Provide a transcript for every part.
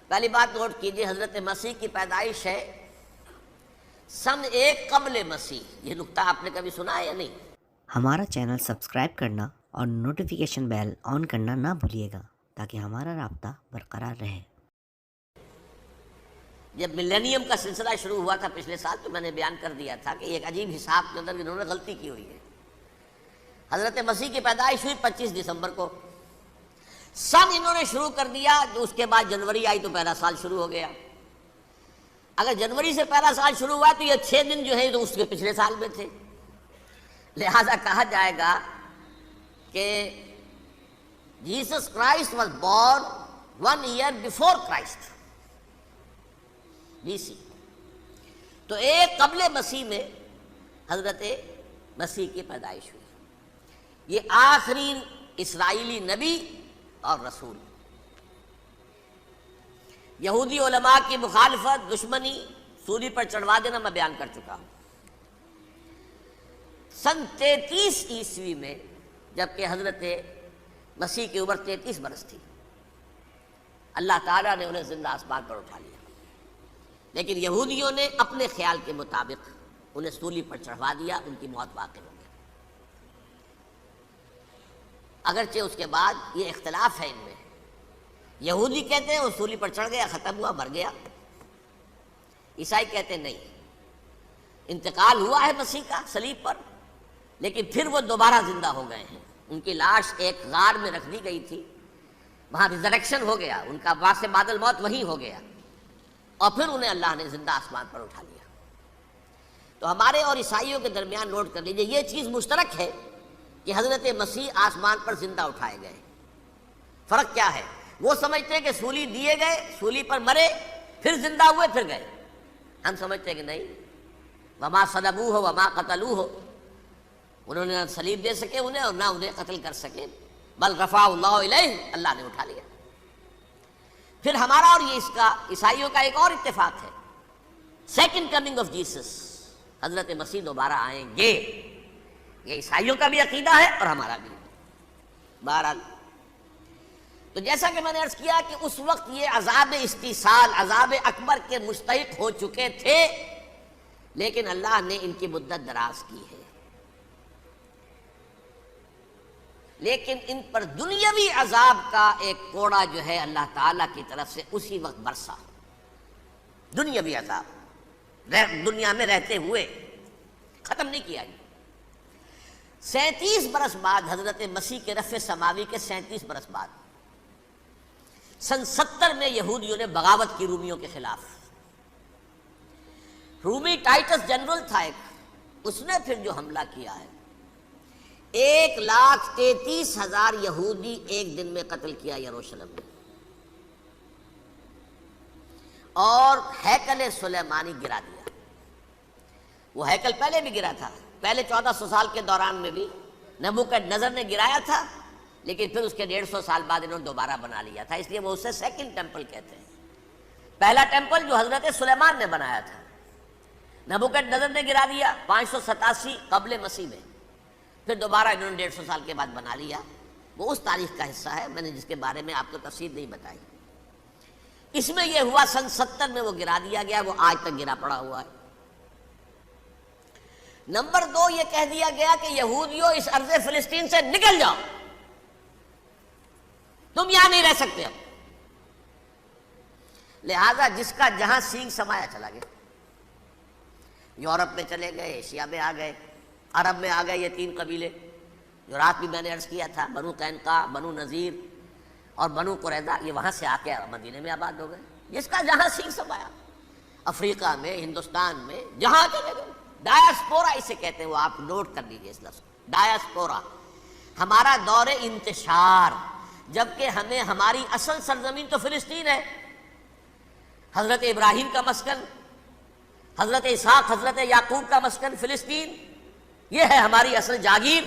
پہلی بات نوٹ کیجئے، حضرت مسیح کی پیدائش ہے سن 1 قبل مسیح۔ یہ نقطہ آپ نے کبھی سنا ہے یا نہیں؟ ہمارا چینل سبسکرائب کرنا اور نوٹیفیکیشن بیل آن کرنا نہ بھولیے گا تاکہ ہمارا رابطہ برقرار رہے۔ جب ملینیم کا سلسلہ شروع ہوا تھا پچھلے سال تو میں نے بیان کر دیا تھا کہ ایک عجیب حساب کے اندر انہوں نے غلطی کی ہوئی ہے۔ حضرت مسیح کی پیدائش ہوئی 25 دسمبر کو، سن انہوں نے شروع کر دیا، جو اس کے بعد جنوری آئی تو پہلا سال شروع ہو گیا۔ اگر جنوری سے پہلا سال شروع ہوا تو یہ 6 دن جو ہے تو اس کے پچھلے سال میں تھے، لہذا کہا جائے گا کہ Jesus Christ was born 1 year before Christ BC۔ تو 1 قبل مسیح میں حضرت مسیح کی پیدائش ہوئی۔ یہ آخری اسرائیلی نبی اور رسول۔ یہودی علماء کی مخالفت، دشمنی، سولی پر چڑھوا دینا میں بیان کر چکا ہوں۔ سن 33 عیسوی میں جبکہ حضرت مسیح کی عمر 33 برس تھی، اللہ تعالیٰ نے انہیں زندہ آسمان پر اٹھا لیا، لیکن یہودیوں نے اپنے خیال کے مطابق انہیں سولی پر چڑھوا دیا، ان کی موت واقع ہو گئی۔ اگرچہ اس کے بعد یہ اختلاف ہے ان میں، یہودی کہتے ہیں وہ سولی پر چڑھ گیا، ختم ہوا، مر گیا۔ عیسائی کہتے ہیں نہیں، انتقال ہوا ہے مسیح کا صلیب پر، لیکن پھر وہ دوبارہ زندہ ہو گئے ہیں۔ ان کی لاش ایک غار میں رکھ دی گئی تھی، وہاں ریزریکشن ہو گیا، ان کا باعث بعد الموت وہیں ہو گیا، اور پھر انہیں اللہ نے زندہ آسمان پر اٹھا لیا۔ تو ہمارے اور عیسائیوں کے درمیان نوٹ کر لیجئے، یہ چیز مشترک ہے کہ حضرت مسیح آسمان پر زندہ اٹھائے گئے۔ فرق کیا ہے؟ وہ سمجھتے ہیں کہ سولی دیے گئے، سولی پر مرے، پھر زندہ ہوئے، پھر گئے۔ ہم سمجھتے ہیں کہ نہیں، وما صلبوہ وما قتلوہ، انہوں نے نہ صلیب دے سکے انہیں اور نہ انہیں قتل کر سکے، بل رفع اللہ الیہ، اللہ نے اٹھا لیا۔ پھر ہمارا اور یہ اس کا عیسائیوں کا ایک اور اتفاق ہے، سیکنڈ کمنگ آف جیسس، حضرت مسیح دوبارہ آئیں گے۔ یہ عیسائیوں کا بھی عقیدہ ہے اور ہمارا بھی۔ بہرحال تو جیسا کہ میں نے عرض کیا کہ اس وقت یہ عذاب استیصال، عذاب اکبر کے مستحق ہو چکے تھے، لیکن اللہ نے ان کی مدت دراز کی ہے، لیکن ان پر دنیاوی عذاب کا ایک کوڑا جو ہے اللہ تعالیٰ کی طرف سے اسی وقت برسا۔ دنیاوی عذاب دنیا میں رہتے ہوئے ختم نہیں کیا۔ 37 برس بعد حضرت مسیح کے رفع سماوی کے 37 برس بعد سن 70 میں یہودیوں نے بغاوت کی رومیوں کے خلاف۔ رومی ٹائٹس جنرل تھا ایک، اس نے پھر جو حملہ کیا ہے، 1,33,000 یہودی ایک دن میں قتل کیا یروشلم میں، اور ہیکل سلیمانی گرا دیا۔ وہ ہیکل پہلے بھی گرا تھا، پہلے 1400 سال کے دوران میں بھی نبوکدنضر نے گرایا تھا، لیکن پھر اس کے 150 سال بعد انہوں نے دوبارہ بنا لیا تھا، اس لیے وہ اسے سیکنڈ ٹیمپل کہتے ہیں۔ پہلا ٹیمپل جو حضرت سلیمان نے بنایا تھا، نبوکدنضر نے گرا دیا 587 قبل مسیح میں، پھر دوبارہ انہوں نے 150 سال کے بعد بنا لیا۔ وہ اس تاریخ کا حصہ ہے، میں نے جس کے بارے میں آپ کو تفصیل نہیں بتائی۔ اس میں یہ ہوا سن 70 میں وہ گرا دیا گیا، وہ آج تک گرا پڑا ہوا ہے۔ نمبر 2، یہ کہہ دیا گیا کہ یہودیوں اس ارض فلسطین سے نکل جاؤ، تم یہاں نہیں رہ سکتے اب۔ لہذا جس کا جہاں سینگ سمایا چلا گیا، یورپ میں چلے گئے، ایشیا میں آ گئے، عرب میں آ گئے، یہ 3 قبیلے جو رات بھی میں نے عرض کیا تھا، بنو قینقاع، بنو نذیر اور بنو قریظہ، یہ وہاں سے آ کے مدینے میں آباد ہو گئے۔ جس کا جہاں سینگ سمایا، افریقہ میں، ہندوستان میں، جہاں چلے گئے۔ ڈایاسپورا اسے کہتے ہیں، وہ آپ نوٹ کر لیجیے اس لفظ ڈایاسپورا، ہمارا دور انتشار، جبکہ ہمیں ہماری اصل سرزمین تو فلسطین ہے، حضرت ابراہیم کا مسکن، حضرت اسحاق، حضرت یعقوب کا مسکن فلسطین، یہ ہے ہماری اصل جاگیر،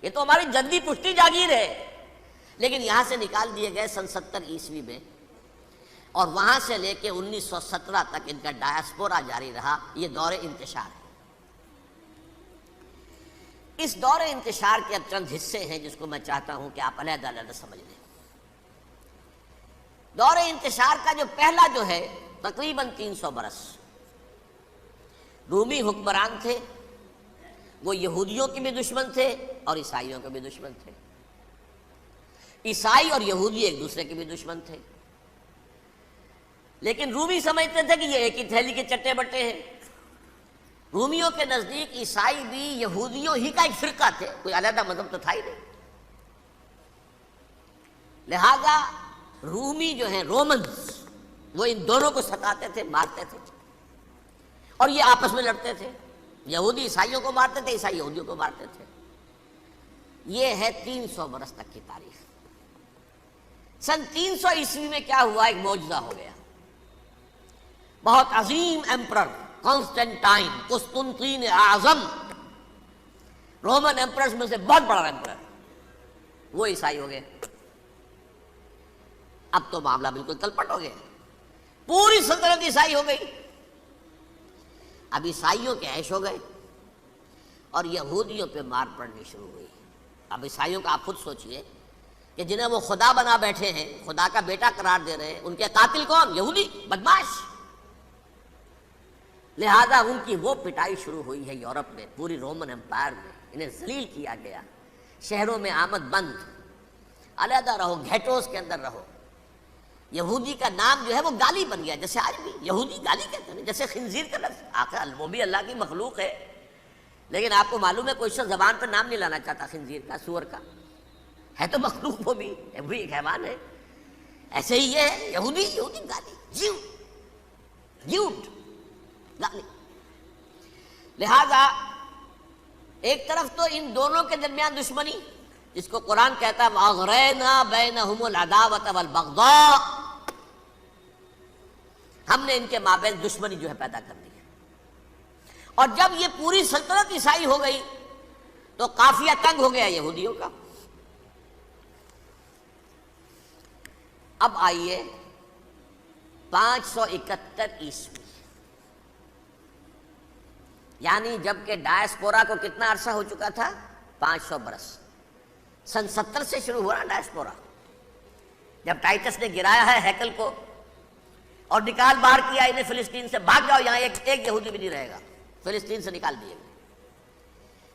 یہ تو ہماری جدی پشتی جاگیر ہے، لیکن یہاں سے نکال دیے گئے سن 70 عیسوی میں، اور وہاں سے لے کے 1917 تک ان کا ڈایاسپورا جاری رہا۔ یہ دور انتشار ہے۔ اس دور انتشار کے اب چند حصے ہیں جس کو میں چاہتا ہوں کہ آپ علیحدہ علیحدہ سمجھ لیں۔ دور انتشار کا جو پہلا جو ہے تقریباً 300 برس رومی حکمران تھے، وہ یہودیوں کے بھی دشمن تھے اور عیسائیوں کے بھی دشمن تھے۔ عیسائی اور یہودی ایک دوسرے کے بھی دشمن تھے، لیکن رومی سمجھتے تھے کہ یہ ایک ہی تھیلی کے چٹے بٹے ہیں۔ رومیوں کے نزدیک عیسائی بھی یہودیوں ہی کا ایک فرقہ تھے، کوئی علیحدہ مذہب تو تھا ہی نہیں۔ لہذا رومی جو ہیں رومنز، وہ ان دونوں کو ستاتے تھے، مارتے تھے، اور یہ آپس میں لڑتے تھے۔ یہودی عیسائیوں کو مارتے تھے، عیسائی یہودیوں کو مارتے تھے۔ یہ ہے 300 برس تک کی تاریخ۔ سن 300 عیسوی میں کیا ہوا؟ ایک معجزہ ہو گیا۔ بہت عظیم ایمپرر کانسٹینٹائن، قسطنطین اعظم، رومن ایمپررز میں سے بہت بڑا ایمپرر، وہ عیسائی ہو گئے۔ اب تو معاملہ بالکل تلپٹ ہو گیا، پوری سلطنت عیسائی ہو گئی۔ اب عیسائیوں کے عیش ہو گئے اور یہودیوں پہ مار پڑنی شروع ہوئی۔ اب عیسائیوں کا آپ خود سوچئے کہ جنہیں وہ خدا بنا بیٹھے ہیں، خدا کا بیٹا قرار دے رہے ہیں، ان کے قاتل کون؟ یہودی بدماش۔ لہذا ان کی وہ پٹائی شروع ہوئی ہے یورپ میں، پوری رومن امپائر میں، انہیں ذلیل کیا گیا۔ شہروں میں آمد بند، علیحدہ رہو، گھیٹوز کے اندر رہو۔ یہودی کا نام جو ہے وہ گالی بن گیا، جیسے آج بھی یہودی گالی کہتے ہیں، جیسے خنزیر کا لفظ، آخر وہ بھی اللہ کی مخلوق ہے، لیکن آپ کو معلوم ہے کوئی شخص زبان پر نام نہیں لانا چاہتا خنزیر کا، سور کا، ہے تو مخلوق، وہ بھی ایک حیوان ہے۔ ایسے ہی یہ ہے یہودی گالی، جیوٹ گالی۔ لہذا ایک طرف تو ان دونوں کے درمیان دشمنی، جس کو قرآن کہتا ہے وَأَغْرَيْنَا بَيْنَهُمُ الْعَدَاوَةَ وَالْبَغْضَاءَ، ہم نے ان کے مابین دشمنی جو ہے پیدا کر دی ہے۔ اور جب یہ پوری سلطنت عیسائی ہو گئی تو قافیہ تنگ ہو گیا یہودیوں کا۔ اب آئیے 571 عیسوی، یعنی جب کہ ڈائسپورا کو کتنا عرصہ ہو چکا تھا؟ 500 برس۔ سن 70 سے شروع ہوا ڈائسپورا، جب ٹائٹس نے گرایا ہے ہیکل کو اور نکال باہر کیا انہیں فلسطین سے، بھاگ جاؤ، یہاں ایک یہودی بھی نہیں رہے گا، فلسطین سے نکال دیے گئے۔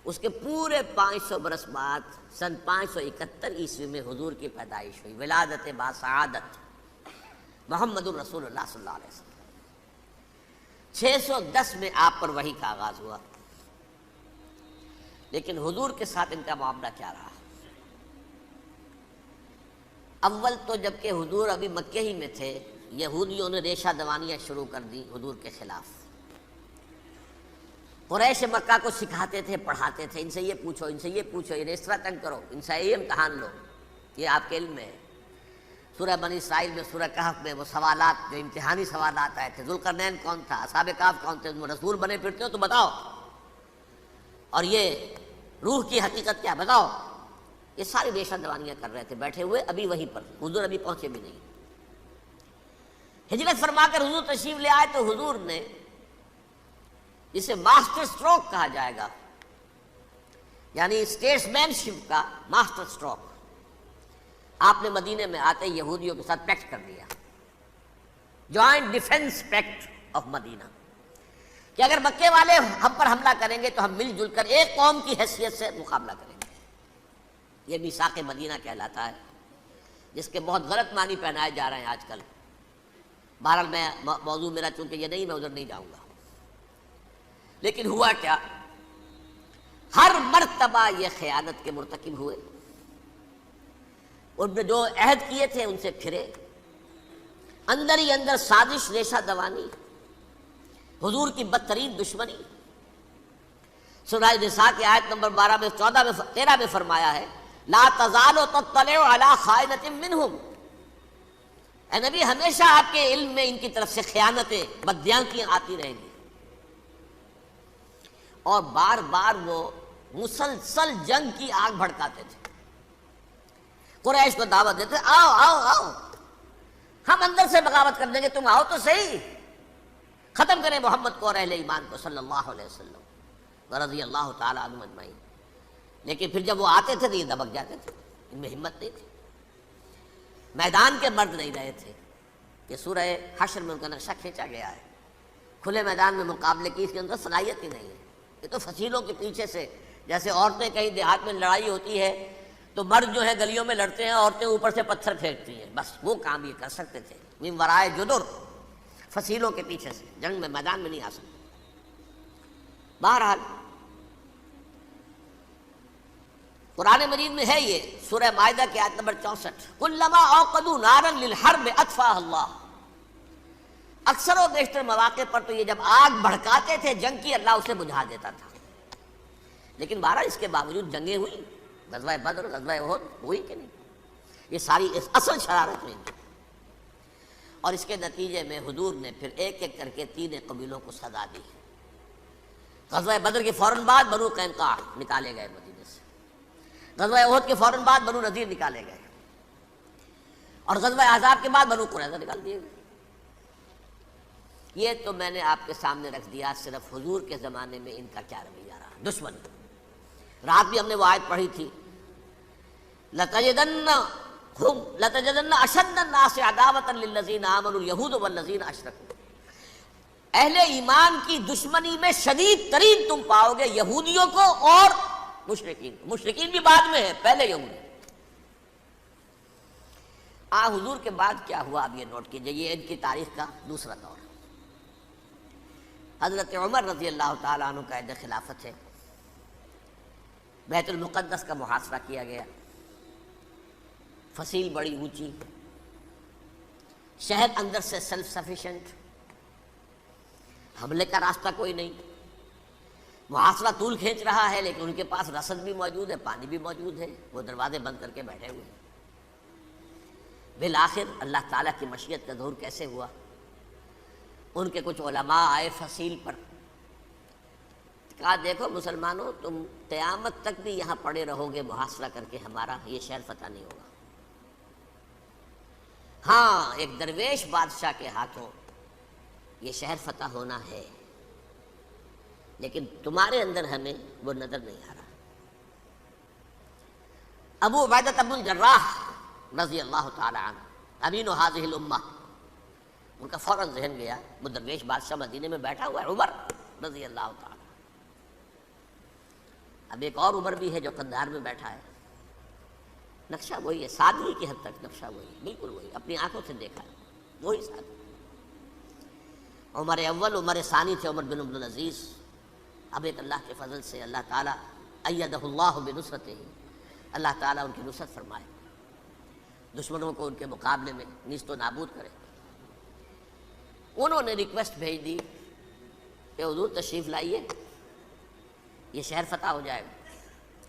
اس کے پورے 500 برس بعد سن 571 عیسوی میں حضور کی پیدائش ہوئی، ولادت باسعادت محمد الرسول اللہ صلی اللہ علیہ وسلم۔ 610 میں آپ پر وحی کا آغاز ہوا، لیکن حضور کے ساتھ ان کا معاملہ کیا رہا؟ اول تو جب کہ حضور ابھی مکے ہی میں تھے، یہودیوں نے ریشہ دوانیاں شروع کر دی حضور کے خلاف۔ قریش مکہ کو سکھاتے تھے، پڑھاتے تھے، ان سے یہ پوچھو، ان سے یہ پوچھو، انہیں اس طرح تنگ کرو، ان سے یہ امتحان لو، یہ آپ کے علم میں ہے۔ سورہ بنی اسرائیل میں، سورہ کہف میں وہ سوالات، جو امتحانی سوالات آئے تھے، ذوالقرنین کون تھا، اصحاب کہف کون تھے، تم رسول بنے پھرتے ہو تو بتاؤ، اور یہ روح کی حقیقت کیا بتاؤ۔ یہ ساری ریشہ دوانیاں کر رہے تھے بیٹھے ہوئے، ابھی وہیں پر، حضور ابھی پہنچے بھی نہیں۔ ہجرت فرما کر حضور تشریف لے آئے تو حضور نے، جسے ماسٹر سٹروک کہا جائے گا، یعنی اسٹیٹس مین شپ کا ماسٹر سٹروک، آپ نے مدینے میں آتے یہودیوں کے ساتھ پیکٹ کر دیا، جوائنٹ ڈیفنس پیکٹ آف مدینہ، کہ اگر مکے والے ہم پر حملہ کریں گے تو ہم مل جل کر ایک قوم کی حیثیت سے مقابلہ کریں گے۔ یہ میثاق مدینہ کہلاتا ہے، جس کے بہت غلط معنی پہنائے جا رہے ہیں آج کل۔ بہرحال میں موضوع میرا چونکہ یہ نہیں، میں ادھر نہیں جاؤں گا، لیکن ہوا کیا؟ ہر مرتبہ یہ خیانت کے مرتکب ہوئے، ان نے جو عہد کیے تھے ان سے پھرے، اندر ہی اندر سازش، ریشہ دوانی، حضور کی بدترین دشمنی۔ سورہ نساء کی آیت نمبر 12 میں 13 میں فرمایا ہے لا تزال تطلع علی خائنۃ منہم، اے نبی ہمیشہ آپ کے علم میں ان کی طرف سے خیانتیں، بددیانتیاں آتی رہیں گی، اور بار بار وہ مسلسل جنگ کی آگ بھڑکاتے تھے۔ قریش کو دعوت دیتے، آؤ آؤ آؤ، ہم اندر سے بغاوت کر دیں گے، تم آؤ تو صحیح، ختم کریں محمد کو اور اہل ایمان کو صلی اللہ علیہ وسلم رضی اللہ تعالیٰ عنہم اجمعین۔ لیکن پھر جب وہ آتے تھے تو یہ دبک جاتے تھے، ان میں ہمت نہیں تھی، میدان کے مرد نہیں رہے تھے، کہ سورہ حشر میں ان کا نقشہ کھینچا گیا ہے. کھلے میدان میں مقابلے کی اس کے اندر صلاحیت ہی نہیں ہے. یہ تو فصیلوں کے پیچھے سے، جیسے عورتیں کہیں دیہات میں لڑائی ہوتی ہے تو مرد جو ہے گلیوں میں لڑتے ہیں، عورتیں اوپر سے پتھر پھینکتی ہیں، بس وہ کام یہ کر سکتے تھے. من ورائے جدر، فصیلوں کے پیچھے سے، جنگ میں میدان میں نہیں آ سکتے. بہرحال قرآن مجید میں ہے یہ سورہ مائدہ کی آیت نمبر 64، کلما اوقدوا نارا للحرب اطفاها اللہ. اکثر و بیشتر مواقع پر تو یہ جب آگ بھڑکاتے تھے جنگ کی، اللہ اسے بجھا دیتا تھا. لیکن بہرحال اس کے باوجود جنگیں ہوئی، غزوہ بدر، غزوہ احد ہوئی کہ نہیں؟ یہ ساری اصل شرارت ہوئی. اور اس کے نتیجے میں حضور نے پھر ایک ایک کر کے 3 قبیلوں کو سزا دی. غزوہ بدر کے فوراً بعد بنو قینقاع نکالے گئے مدینے سے، غزوہ احد کے فوراً بعد بنو نذیر نکالے گئے، اور غزوہ احزاب کے بعد بنو قریظہ نکال دیے گئے. یہ تو میں نے آپ کے سامنے رکھ دیا صرف حضور کے زمانے میں ان کا کیا رویہ رہا. دشمن، رات بھی ہم نے وہ آیت پڑھی تھی، لَتَجِدَنَّ أَشَدَّ النَّاسِ عَدَاوَةً لِلَّذِينَ آمَنُوا الْيَهُودُ وَالَّذِينَ أَشْرَكُوا. اہل ایمان کی دشمنی میں شدید ترین تم پاؤ گے یہودیوں کو اور مشرکین. مشرکین بھی بعد میں ہے، پہلے یہودی. حضور کے بعد کیا ہوا اب یہ نوٹ کیجئے، یہ ان کی تاریخ کا دوسرا دور. حضرت عمر رضی اللہ تعالیٰ عنہ کا عہد خلافت ہے. بیت المقدس کا محاصرہ کیا گیا، فصیل بڑی اونچی، شہر اندر سے سیلف سفیشینٹ، حملے کا راستہ کوئی نہیں. محاصرہ طول کھینچ رہا ہے لیکن ان کے پاس رسد بھی موجود ہے، پانی بھی موجود ہے، وہ دروازے بند کر کے بیٹھے ہوئے ہیں. بالآخر اللہ تعالیٰ کی مشیت کا ظہور کیسے ہوا؟ ان کے کچھ علماء آئے فصیل پر، کہا دیکھو مسلمانوں، تم قیامت تک بھی یہاں پڑے رہو گے محاصرہ کر کے، ہمارا یہ شہر فتح نہیں ہوگا. ہاں ایک درویش بادشاہ کے ہاتھوں یہ شہر فتح ہونا ہے، لیکن تمہارے اندر ہمیں وہ نظر نہیں آ رہا. ابو عبیدہ بن الجراح رضی اللہ تعالی عنہ، امین هذه الامہ، ان کا فوراً ذہن گیا وہ درویش بادشاہ مدینے میں بیٹھا ہوا ہے عمر رضی اللہ تعالی. اب ایک اور عمر بھی ہے جو قندھار میں بیٹھا ہے. نقشہ وہی ہے، سادگی کی حد تک نقشہ وہی ہے، بالکل وہی، اپنی آنکھوں سے دیکھا ہے، وہی سادگی. عمر اول، عمر ثانی تھے عمر بن عبد العزیز. اب ایک اللہ کے فضل سے اللہ تعالیٰ ایدہ اللہ بنصرتہ، اللہ تعالیٰ ان کی نصرت فرمائے، دشمنوں کو ان کے مقابلے میں نیست و نابود کرے. انہوں نے ریکویسٹ بھیج دی کہ حضور تشریف لائیے، یہ شہر فتح ہو جائے گا.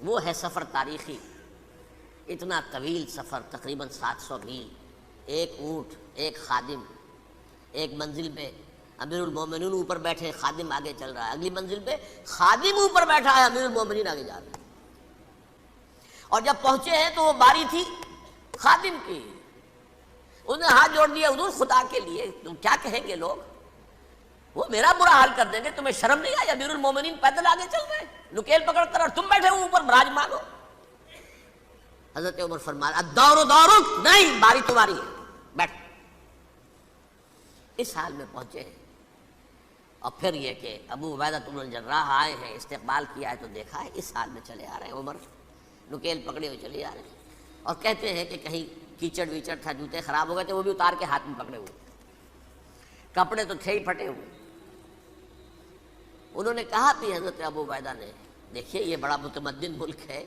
وہ ہے سفر تاریخی، اتنا طویل سفر، تقریباً 700 میل، ایک اونٹ، ایک خادم، ایک منزل پہ امیر المومنین اوپر بیٹھے، خادم آگے چل رہا ہے، اگلی منزل پہ خادم اوپر بیٹھا ہے، امیر المومنین آگے جا رہے ہیں. اور جب پہنچے ہیں تو وہ باری تھی خادم کی. انہوں نے ہاتھ جوڑ دیا، حضور خدا کے لیے تم کیا کہیں گے لوگ، وہ میرا برا حال کر دیں گے، تمہیں شرم نہیں آئی؟ امیر المومنین پیدل آگے چل رہے ہیں نکیل پکڑ کر، اور تم بیٹھے ہو اوپر براجمان ہو. حضرت عمر فرمایا الدور دورک، نہیں باری تمہاری ہے، بیٹھ. اس حال میں پہنچے ہیں. اور پھر یہ کہ ابو عبیدہ بن الجراح آئے ہیں، استقبال کیا ہے تو دیکھا ہے اس حال میں چلے آ رہے ہیں. عمر نکیل پکڑے ہوئے چلے آ رہے ہیں، اور کہتے ہیں کہ کہیں کیچڑ ویچڑ تھا، جوتے خراب ہو گئے تھے، وہ بھی اتار کے ہاتھ میں پکڑے ہوئے، کپڑے تو تھے ہی پھٹے ہوئے. انہوں نے کہا بھی حضرت ابو عبیدہ نے، دیکھیے یہ بڑا متمدن ملک ہے،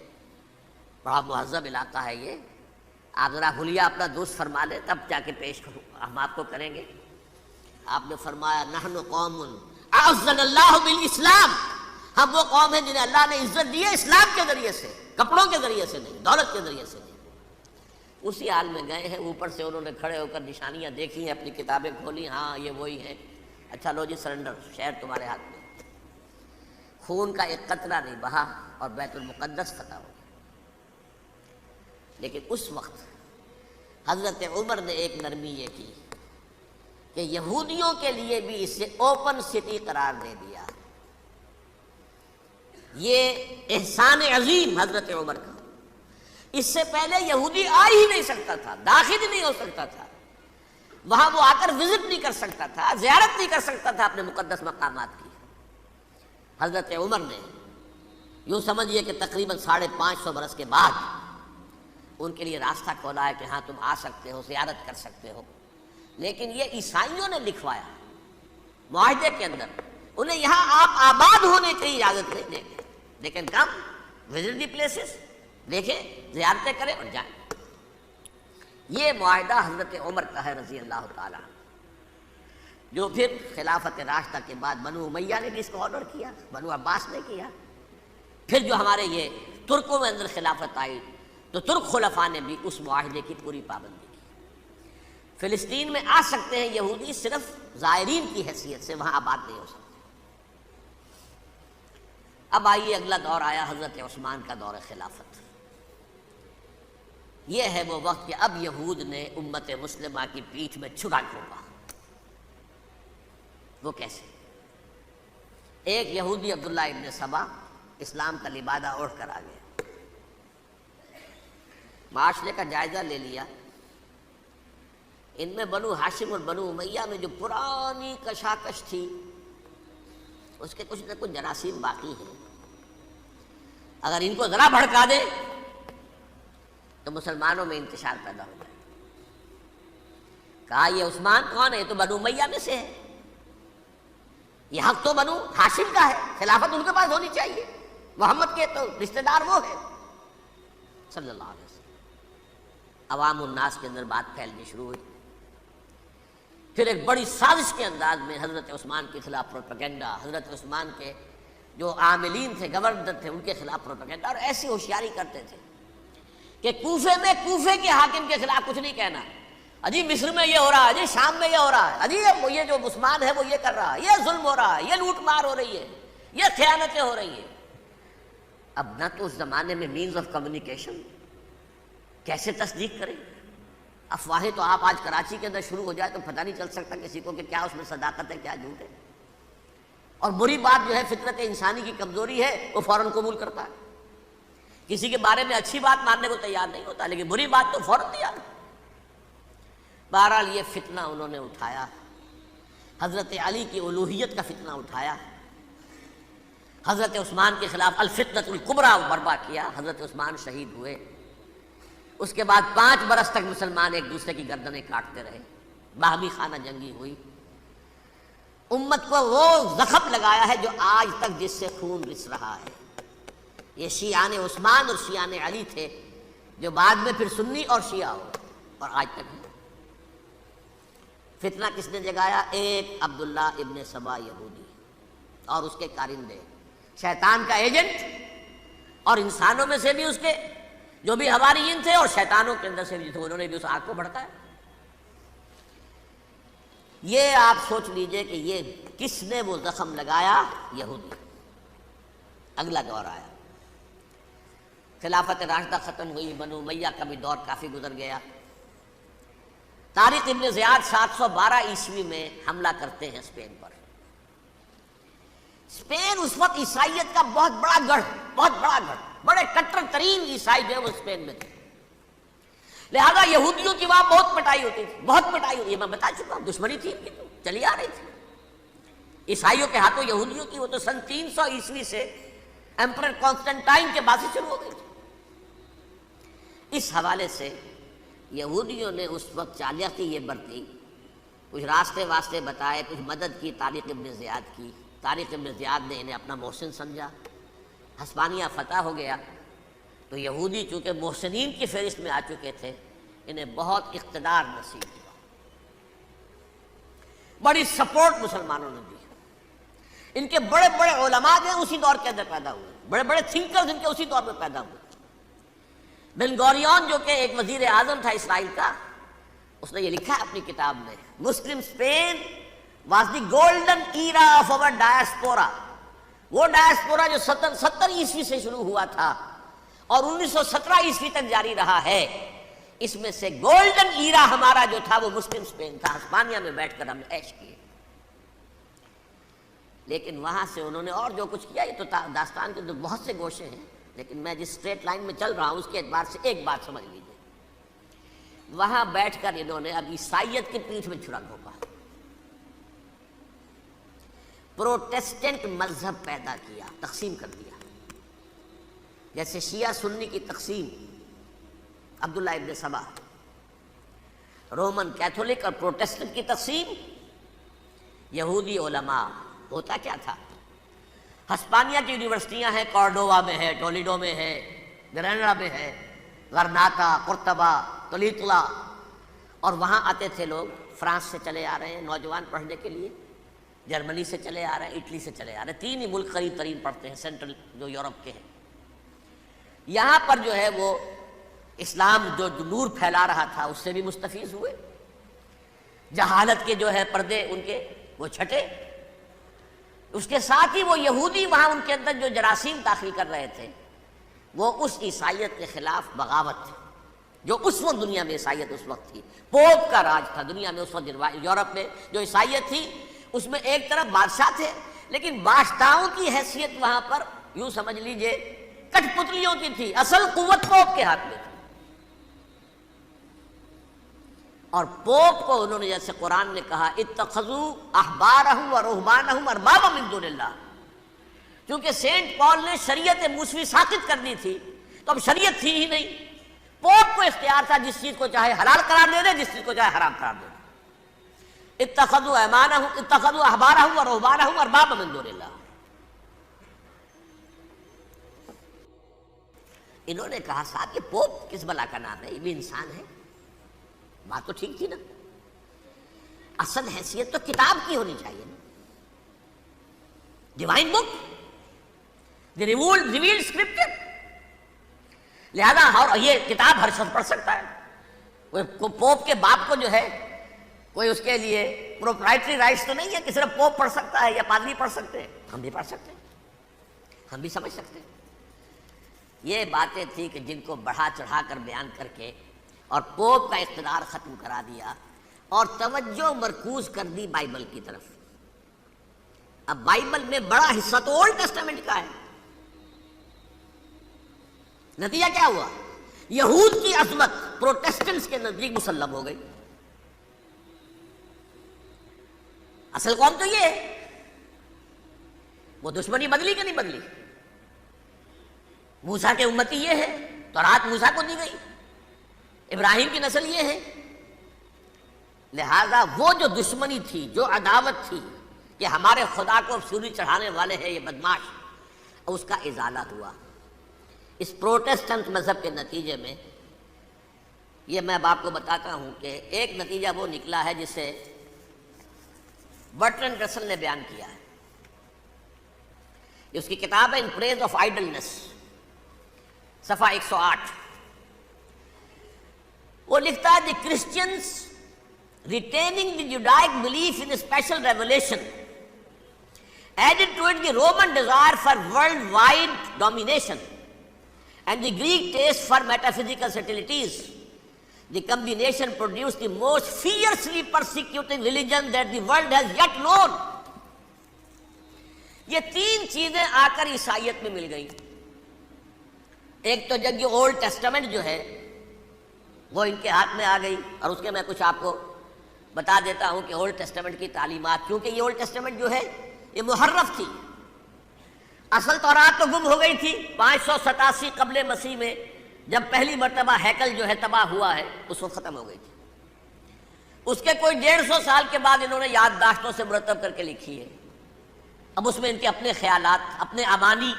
بڑا مہذب علاقہ ہے یہ، آپ ذرا حلیہ اپنا دوست فرما لیں تب جا کے پیش کروں، ہم آپ کو کریں گے. آپ نے فرمایا نحن قوم اعزنا اللہ بالاسلام، ہم وہ قوم ہیں جنہیں اللہ نے عزت دی ہے اسلام کے ذریعے سے، کپڑوں کے ذریعے سے نہیں، دولت کے ذریعے سے نہیں. اسی حال میں گئے ہیں. اوپر سے انہوں نے کھڑے ہو کر نشانیاں دیکھی ہیں، اپنی کتابیں کھولی، ہاں یہ وہی ہیں. اچھا لو جی سرنڈر، شہر تمہارے ہاتھ میں. خون کا ایک قطرہ نہیں بہا اور بیت المقدس فتح ہو گیا. لیکن اس وقت حضرت عمر نے ایک نرمی یہ کی کہ یہودیوں کے لیے بھی اسے اوپن سٹی قرار دے دیا. یہ احسان عظیم حضرت عمر کا. اس سے پہلے یہودی آ ہی نہیں سکتا تھا، داخل ہی نہیں ہو سکتا تھا. وہاں وہ آ کر وزٹ نہیں کر سکتا تھا، زیارت نہیں کر سکتا تھا اپنے مقدس مقامات کی۔ حضرت عمر نے یوں سمجھیے کہ تقریباً 550 برس کے بعد ان کے لیے راستہ کھولا ہے کہ ہاں تم آ سکتے ہو، زیارت کر سکتے ہو۔ لیکن یہ عیسائیوں نے لکھوایا معاہدے کے اندر، انہیں یہاں آپ آباد ہونے کی اجازت نہیں دیں گے، لیکن کم وزٹ دی پلیسز، دیکھیں زیارتیں کریں اور جائیں۔ یہ معاہدہ حضرت عمر کا ہے رضی اللہ تعالیٰ، جو پھر خلافت راشدہ کے بعد بنو امیہ نے بھی اس کو آنر کیا، بنو عباس نے کیا، پھر جو ہمارے یہ ترکوں میں اندر خلافت آئی تو ترک خلفاء نے بھی اس معاہدے کی پوری پابندی کی۔ فلسطین میں آ سکتے ہیں یہودی صرف زائرین کی حیثیت سے، وہاں آباد نہیں ہو سکتے۔ اب آئیے اگلا دور آیا حضرت عثمان کا دور خلافت۔ یہ ہے وہ وقت کہ اب یہود نے امت مسلمہ کی پیٹھ میں چھرا گھونپا۔ وہ کیسے؟ ایک یہودی عبداللہ ابن سبا اسلام کا لبادہ اوڑھ کر آ گیا، معاشرے کا جائزہ لے لیا، ان میں بنو ہاشم اور بنو امیہ میں جو پرانی کشاکش تھی اس کے کچھ نہ کچھ جراثیم باقی ہیں، اگر ان کو ذرا بھڑکا دے تو مسلمانوں میں انتشار پیدا ہو جائے۔ کہا یہ عثمان کون ہے؟ یہ تو بنو امیہ میں سے ہے، یہ حق تو بنو ہاشم کا ہے، خلافت ان کے پاس ہونی چاہیے، محمد کے تو رشتہ دار وہ ہے صلی اللہ علیہ وسلم۔ عوام الناس کے اندر بات پھیلنی شروع ہوئی، پھر ایک بڑی سازش کے انداز میں حضرت عثمان کے خلاف پروپیگنڈا، حضرت عثمان کے جو عاملین تھے، گورنر تھے، ان کے خلاف پروپیگنڈا، اور ایسی ہوشیاری کرتے تھے کہ کوفے میں کوفے کے حاکم کے خلاف کچھ نہیں کہنا، اجی مصر میں یہ ہو رہا ہے، اجی شام میں یہ ہو رہا ہے، اجی یہ جو عثمان ہے وہ یہ کر رہا ہے، یہ ظلم ہو رہا ہے، یہ لوٹ مار ہو رہی ہے، یہ خیانتیں ہو رہی ہیں۔ اب نہ تو اس زمانے میں مینز آف کمیونیکیشن، کیسے تصدیق کریں؟ افواہیں تو آپ آج کراچی کے اندر شروع ہو جائے تو پتہ نہیں چل سکتا کسی کو کہ کیا اس میں صداقت ہے کیا جھوٹ ہے، اور بری بات جو ہے فطرت انسانی کی کمزوری ہے وہ فوراً قبول کرتا ہے، کسی کے بارے میں اچھی بات ماننے کو تیار نہیں ہوتا لیکن بری بات تو فوراً تیار ہے۔ بہرحال یہ فتنہ انہوں نے اٹھایا، حضرت علی کی الوہیت کا فتنہ اٹھایا، حضرت عثمان کے خلاف الفتنۃ الکبریٰ برپا کیا، حضرت عثمان شہید ہوئے، اس کے بعد 5 برس تک مسلمان ایک دوسرے کی گردنیں کاٹتے رہے، باہمی خانہ جنگی ہوئی، امت کو وہ زخم لگایا ہے جو آج تک جس سے خون رس رہا ہے۔ یہ شیعان عثمان اور شیعان علی تھے جو بعد میں پھر سنی اور شیعہ ہو اور آج تک ہے۔ فتنہ کس نے جگایا؟ ایک عبداللہ ابن سبا یہودی اور اس کے کارندے، شیطان کا ایجنٹ، اور انسانوں میں سے بھی اس کے جو بھی حواریین تھے اور شیطانوں کے اندر سے بھی تھے، انہوں نے بھی اس آگ کو بھڑکایا۔ یہ آپ سوچ لیجئے کہ یہ کس نے وہ زخم لگایا؟ یہودی۔ اگلا دور آیا، خلافت راشدہ ختم ہوئی، بنو امیہ کا بھی دور کافی گزر گیا۔ طارق ابن زیاد 712 عیسوی میں حملہ کرتے ہیں اسپین پر۔ اسپین اس وقت عیسائیت کا بہت بڑا گڑھ، بڑے کٹر ترین عیسائی جو ہے وہ اسپین میں تھے، لہذا یہودیوں کی وہاں بہت پٹائی ہوتی تھی، بہت پٹائی ہوتی ہے، میں بتا چکا ہوں، دشمنی تھی ان کی تو چلی آ رہی تھی عیسائیوں کے ہاتھوں یہودیوں کی، وہ تو سن 300 عیسوی سے ایمپرر کانسٹنٹائن کے بعد سے شروع ہو گئی تھی۔ اس حوالے سے یہودیوں نے اس وقت چالاکی یہ برتی، کچھ راستے واسطے بتائے، کچھ مدد کی طارق ابن زیاد کی۔ طارق ابن زیاد نے انہیں اپنا محسن سمجھا، ہسپانیہ فتح ہو گیا تو یہودی چونکہ محسنین کی فہرست میں آ چکے تھے، انہیں بہت اقتدار نصیب ہوا، بڑی سپورٹ مسلمانوں نے دی۔ ان کے بڑے بڑے علماء جو اسی دور کے اندر پیدا ہوئے، بڑے بڑے تھنکرز ان کے اسی دور میں پیدا ہوئے۔ بن گوریون جو کہ ایک وزیر اعظم تھا اسرائیل کا، اس نے یہ لکھا ہے اپنی کتاب میں، Muslim Spain was the golden era of our diaspora. وہ ڈائسپورا جو 70 عیسوی سے شروع ہوا تھا اور 1917 عیسوی تک جاری رہا ہے، اس میں سے گولڈن ایرا ہمارا جو تھا وہ مسلم اسپین تھا، ہسپانیہ میں بیٹھ کر ہم نے عیش کیے۔ لیکن وہاں سے انہوں نے اور جو کچھ کیا، یہ تو داستان کے بہت سے گوشے ہیں، لیکن میں جس اسٹریٹ لائن میں چل رہا ہوں اس کے اعتبار سے ایک بات سمجھ لیجیے، وہاں بیٹھ کر انہوں نے اب عیسائیت کی پیٹھ میں چھڑا گھونپا، پروٹیسٹنٹ مذہب پیدا کیا، تقسیم کر دیا، جیسے شیعہ سنی کی تقسیم، عبداللہ ابن سبا، رومن کیتھولک اور پروٹیسٹنٹ کی تقسیم، یہودی علماء۔ ہوتا کیا تھا، ہسپانیہ کی یونیورسٹیاں ہیں، کارڈووا میں ہے، ٹولیڈو میں ہے، گریناڈا میں ہے، غرناطہ، قرطبہ، تولیتلا، اور وہاں آتے تھے لوگ، فرانس سے چلے آ رہے ہیں نوجوان پڑھنے کے لیے، جرمنی سے چلے آ رہے ہیں، اٹلی سے چلے آ رہے ہیں، تین ہی ملک قریب ترین پڑھتے ہیں سینٹرل جو یورپ کے ہیں۔ یہاں پر جو ہے وہ اسلام جو نور پھیلا رہا تھا اس سے بھی مستفیض ہوئے، جہالت کے جو ہے پردے ان کے وہ چھٹے، اس کے ساتھ ہی وہ یہودی وہاں ان کے اندر جو جراثیم داخل کر رہے تھے وہ اس عیسائیت کے خلاف بغاوت تھی، جو اس وقت دنیا میں عیسائیت اس وقت تھی، پوپ کا راج تھا دنیا میں اس وقت۔ یورپ میں جو عیسائیت تھی اس میں ایک طرف بادشاہ تھے، لیکن بادشاہوں کی حیثیت وہاں پر یوں سمجھ لیجئے کٹ پتلیوں کی تھی، اصل قوت پوپ کے ہاتھ میں تھی۔ اور پوپ کو انہوں نے جیسے قرآن نے کہا اتخذوا احبارهم ورهبانهم اربابا من دون اللہ، کیونکہ سینٹ پال نے شریعت موسوی ساقط کر دی تھی تو اب شریعت تھی ہی نہیں، پوپ کو اختیار تھا جس چیز کو چاہے حلال قرار دے دے، جس چیز کو چاہے حرام قرار دے دے۔ اتخذوا احبارهم ورهبانهم اربابا من دون اللہ۔ انہوں نے کہا صاحب یہ پوپ کس بلا کا نام ہے، یہ بھی انسان ہے، بات تو ٹھیک تھی نا، اصل حیثیت تو کتاب کی ہونی چاہیے نا، ڈیوائن بک، دی ریویلڈ اسکرپچر، لہذا اور یہ کتاب ہر شخص پڑھ سکتا ہے، کوئی پوپ کے باپ کو جو ہے کوئی اس کے لیے پروپرائٹری رائٹس تو نہیں ہے کہ صرف پوپ پڑھ سکتا ہے یا پادری پڑھ سکتے ہیں، ہم بھی پڑھ سکتے ہیں، ہم بھی سمجھ سکتے ہیں۔ یہ باتیں تھی کہ جن کو بڑھا چڑھا کر بیان کر کے اور پوپ کا اقتدار ختم کرا دیا اور توجہ مرکوز کر دی بائبل کی طرف۔ اب بائبل میں بڑا حصہ تو اولڈ ٹیسٹامنٹ کا ہے، نتیجہ کیا ہوا، یہود کی عظمت پروٹیسٹنٹس کے نزدیک مسلم ہو گئی۔ اصل قوم تو یہ ہے، وہ دشمنی بدلی کہ نہیں بدلی، موسیٰ کے امتی یہ ہے، تورات موسیٰ کو دی گئی، ابراہیم کی نسل یہ ہے، لہذا وہ جو دشمنی تھی، جو عداوت تھی کہ ہمارے خدا کو سولی چڑھانے والے ہیں یہ بدماش، اس کا ازالہ ہوا اس پروٹیسٹنٹ مذہب کے نتیجے میں۔ یہ میں اب آپ کو بتاتا ہوں کہ ایک نتیجہ وہ نکلا ہے جسے برٹرنڈ رسل نے بیان کیا ہے، اس کی کتاب ہے ان پریز آف آئیڈلنس، صفحہ 108۔ وہ لکھتا ہے دی Christians retaining the Judaic belief in a special revelation added to it the Roman desire for worldwide domination and the Greek taste for metaphysical subtleties. The combination produced the most fiercely persecuting religion that the world has yet known. یہ تین چیزیں آ کر عیسائیت میں مل گئیں۔ ایک تو جب یہ اولڈ ٹیسٹامنٹ جو ہے وہ ان کے ہاتھ میں آ گئی، اور اس کے میں کچھ آپ کو بتا دیتا ہوں کہ اولڈ ٹیسٹامنٹ کی تعلیمات، کیونکہ یہ اولڈ ٹیسٹامنٹ جو ہے یہ محرف تھی، اصل تورات تو گم ہو گئی تھی 587 قبل مسیح میں، جب پہلی مرتبہ ہیکل جو ہے تباہ ہوا ہے اس وقت ختم ہو گئی تھی۔ اس کے کوئی 150 سال کے بعد انہوں نے یادداشتوں سے مرتب کر کے لکھی ہے، اب اس میں ان کے اپنے خیالات، اپنے امانی،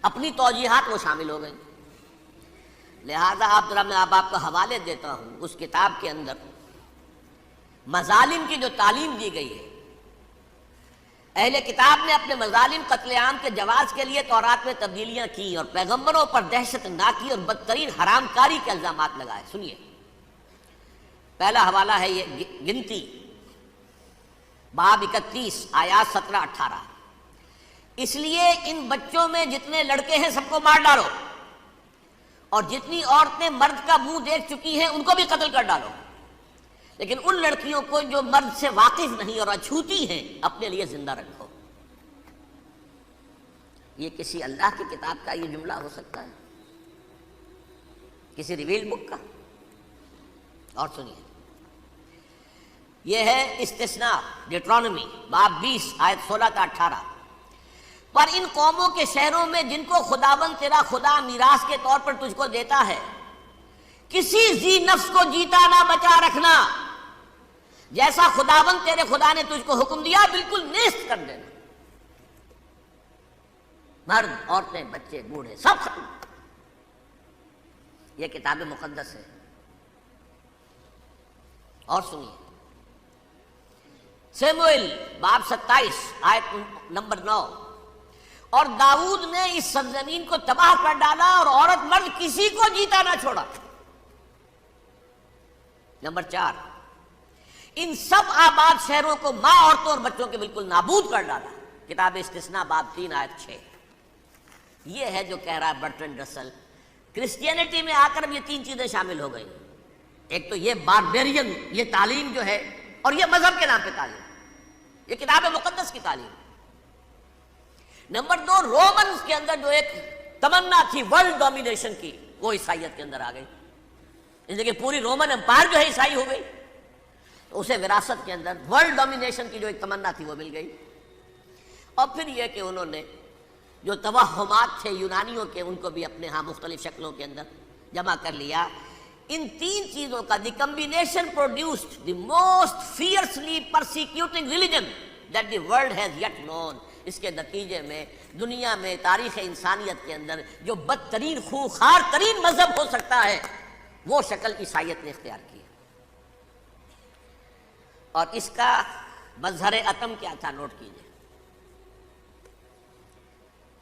اپنی توجیحات وہ شامل ہو گئیں۔ لہذا میں اب آپ کو حوالے دیتا ہوں اس کتاب کے اندر مظالم کی جو تعلیم دی گئی ہے۔ اہل کتاب نے اپنے مظالم قتل عام کے جواز کے لیے تورات میں تبدیلیاں کی اور پیغمبروں پر دہشت ناکی اور بدترین حرام کاری کے الزامات لگائے۔ سنیے، پہلا حوالہ ہے یہ گنتی باب 31 آیات 17-18۔ اس لیے ان بچوں میں جتنے لڑکے ہیں سب کو مار ڈالو، اور جتنی عورتیں مرد کا منہ دیکھ چکی ہیں ان کو بھی قتل کر ڈالو، لیکن ان لڑکیوں کو جو مرد سے واقف نہیں اور اچھوتی ہیں اپنے لیے زندہ رکھو۔ یہ کسی اللہ کی کتاب کا یہ جملہ ہو سکتا ہے؟ کسی ریویل بک کا؟ اور سنیے، یہ ہے استثناء ڈیٹرانومی باب 20 آیت 16 تا 18۔ پر ان قوموں کے شہروں میں جن کو خداوند تیرا خدا میراث کے طور پر تجھ کو دیتا ہے، کسی ذی نفس کو جیتا نہ بچا رکھنا، جیسا خداوند تیرے خدا نے تجھ کو حکم دیا بالکل نیست کر دینا۔ مرد، عورتیں، بچے، بوڑھے سب ختم۔ یہ کتاب مقدس ہے۔ اور سنیے، سیموئیل باب 27 آیت نمبر 9، اور داؤد نے اس سرزمین کو تباہ کر ڈالا اور عورت مرد کسی کو جیتا نہ چھوڑا۔ نمبر 4، ان سب آباد شہروں کو ماں، عورتوں اور بچوں کے بالکل نابود کر ڈالا۔ کتاب استثناء باب 3 آیت 6۔ یہ ہے جو کہہ رہا ہے برٹرنڈ رسل، کرسچینٹی میں آ کر اب یہ 3 چیزیں شامل ہو گئی۔ ایک تو یہ باربیرین، یہ تعلیم جو ہے، اور یہ مذہب کے نام پہ تعلیم، یہ کتاب مقدس کی تعلیم۔ نمبر 2، رومنز کے اندر جو ایک تمنا تھی ورلڈ ڈومینیشن کی، وہ عیسائیت کے اندر آ گئی۔ اس لیے کہ پوری رومن امپائر جو ہے عیسائی ہو گئی، تو اسے وراثت کے اندر ورلڈ ڈومینیشن کی جو ایک تمنا تھی وہ مل گئی۔ اور پھر یہ کہ انہوں نے جو توہمات تھے یونانیوں کے، ان کو بھی اپنے ہاں مختلف شکلوں کے اندر جمع کر لیا۔ ان 3 چیزوں کا the combination produced the most fiercely persecuting religion that the world has yet known. اس کے نتیجے میں دنیا میں تاریخ انسانیت کے اندر جو بدترین خونخوار ترین مذہب ہو سکتا ہے، وہ شکل عیسائیت نے اختیار کی۔ اور اس کا مظہر عتم کیا تھا، نوٹ کیجئے،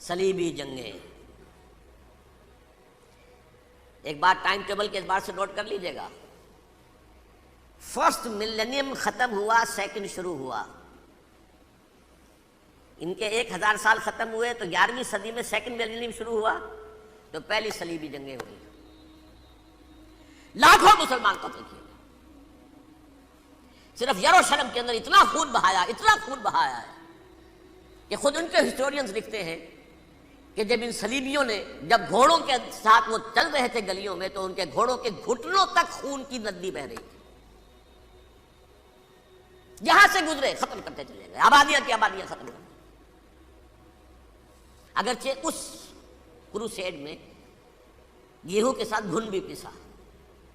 صلیبی جنگیں۔ ایک بات ٹائم ٹیبل کے اعتبار سے نوٹ کر لیجئے گا، فرسٹ ملینیم ختم ہوا، سیکنڈ شروع ہوا۔ ان کے 1000 سال ختم ہوئے تو 11ویں صدی میں سیکنڈ ملینیم شروع ہوا، تو پہلی صلیبی جنگیں ہوئی، لاکھوں مسلمان قتل کیے۔ صرف یروشلم کے اندر اتنا خون بہایا ہے کہ خود ان کے ہسٹورینز لکھتے ہیں کہ جب ان صلیبیوں نے جب گھوڑوں کے ساتھ وہ چل رہے تھے گلیوں میں، تو ان کے گھوڑوں کے گھٹنوں تک خون کی ندی بہ رہی تھی۔ جہاں سے گزرے ختم کرتے چلے گئے، آبادیاں کی آبادیاں ختم کر دی۔ اگرچہ اس کروسیڈ میں گیہوں کے ساتھ گھن بھی پسا،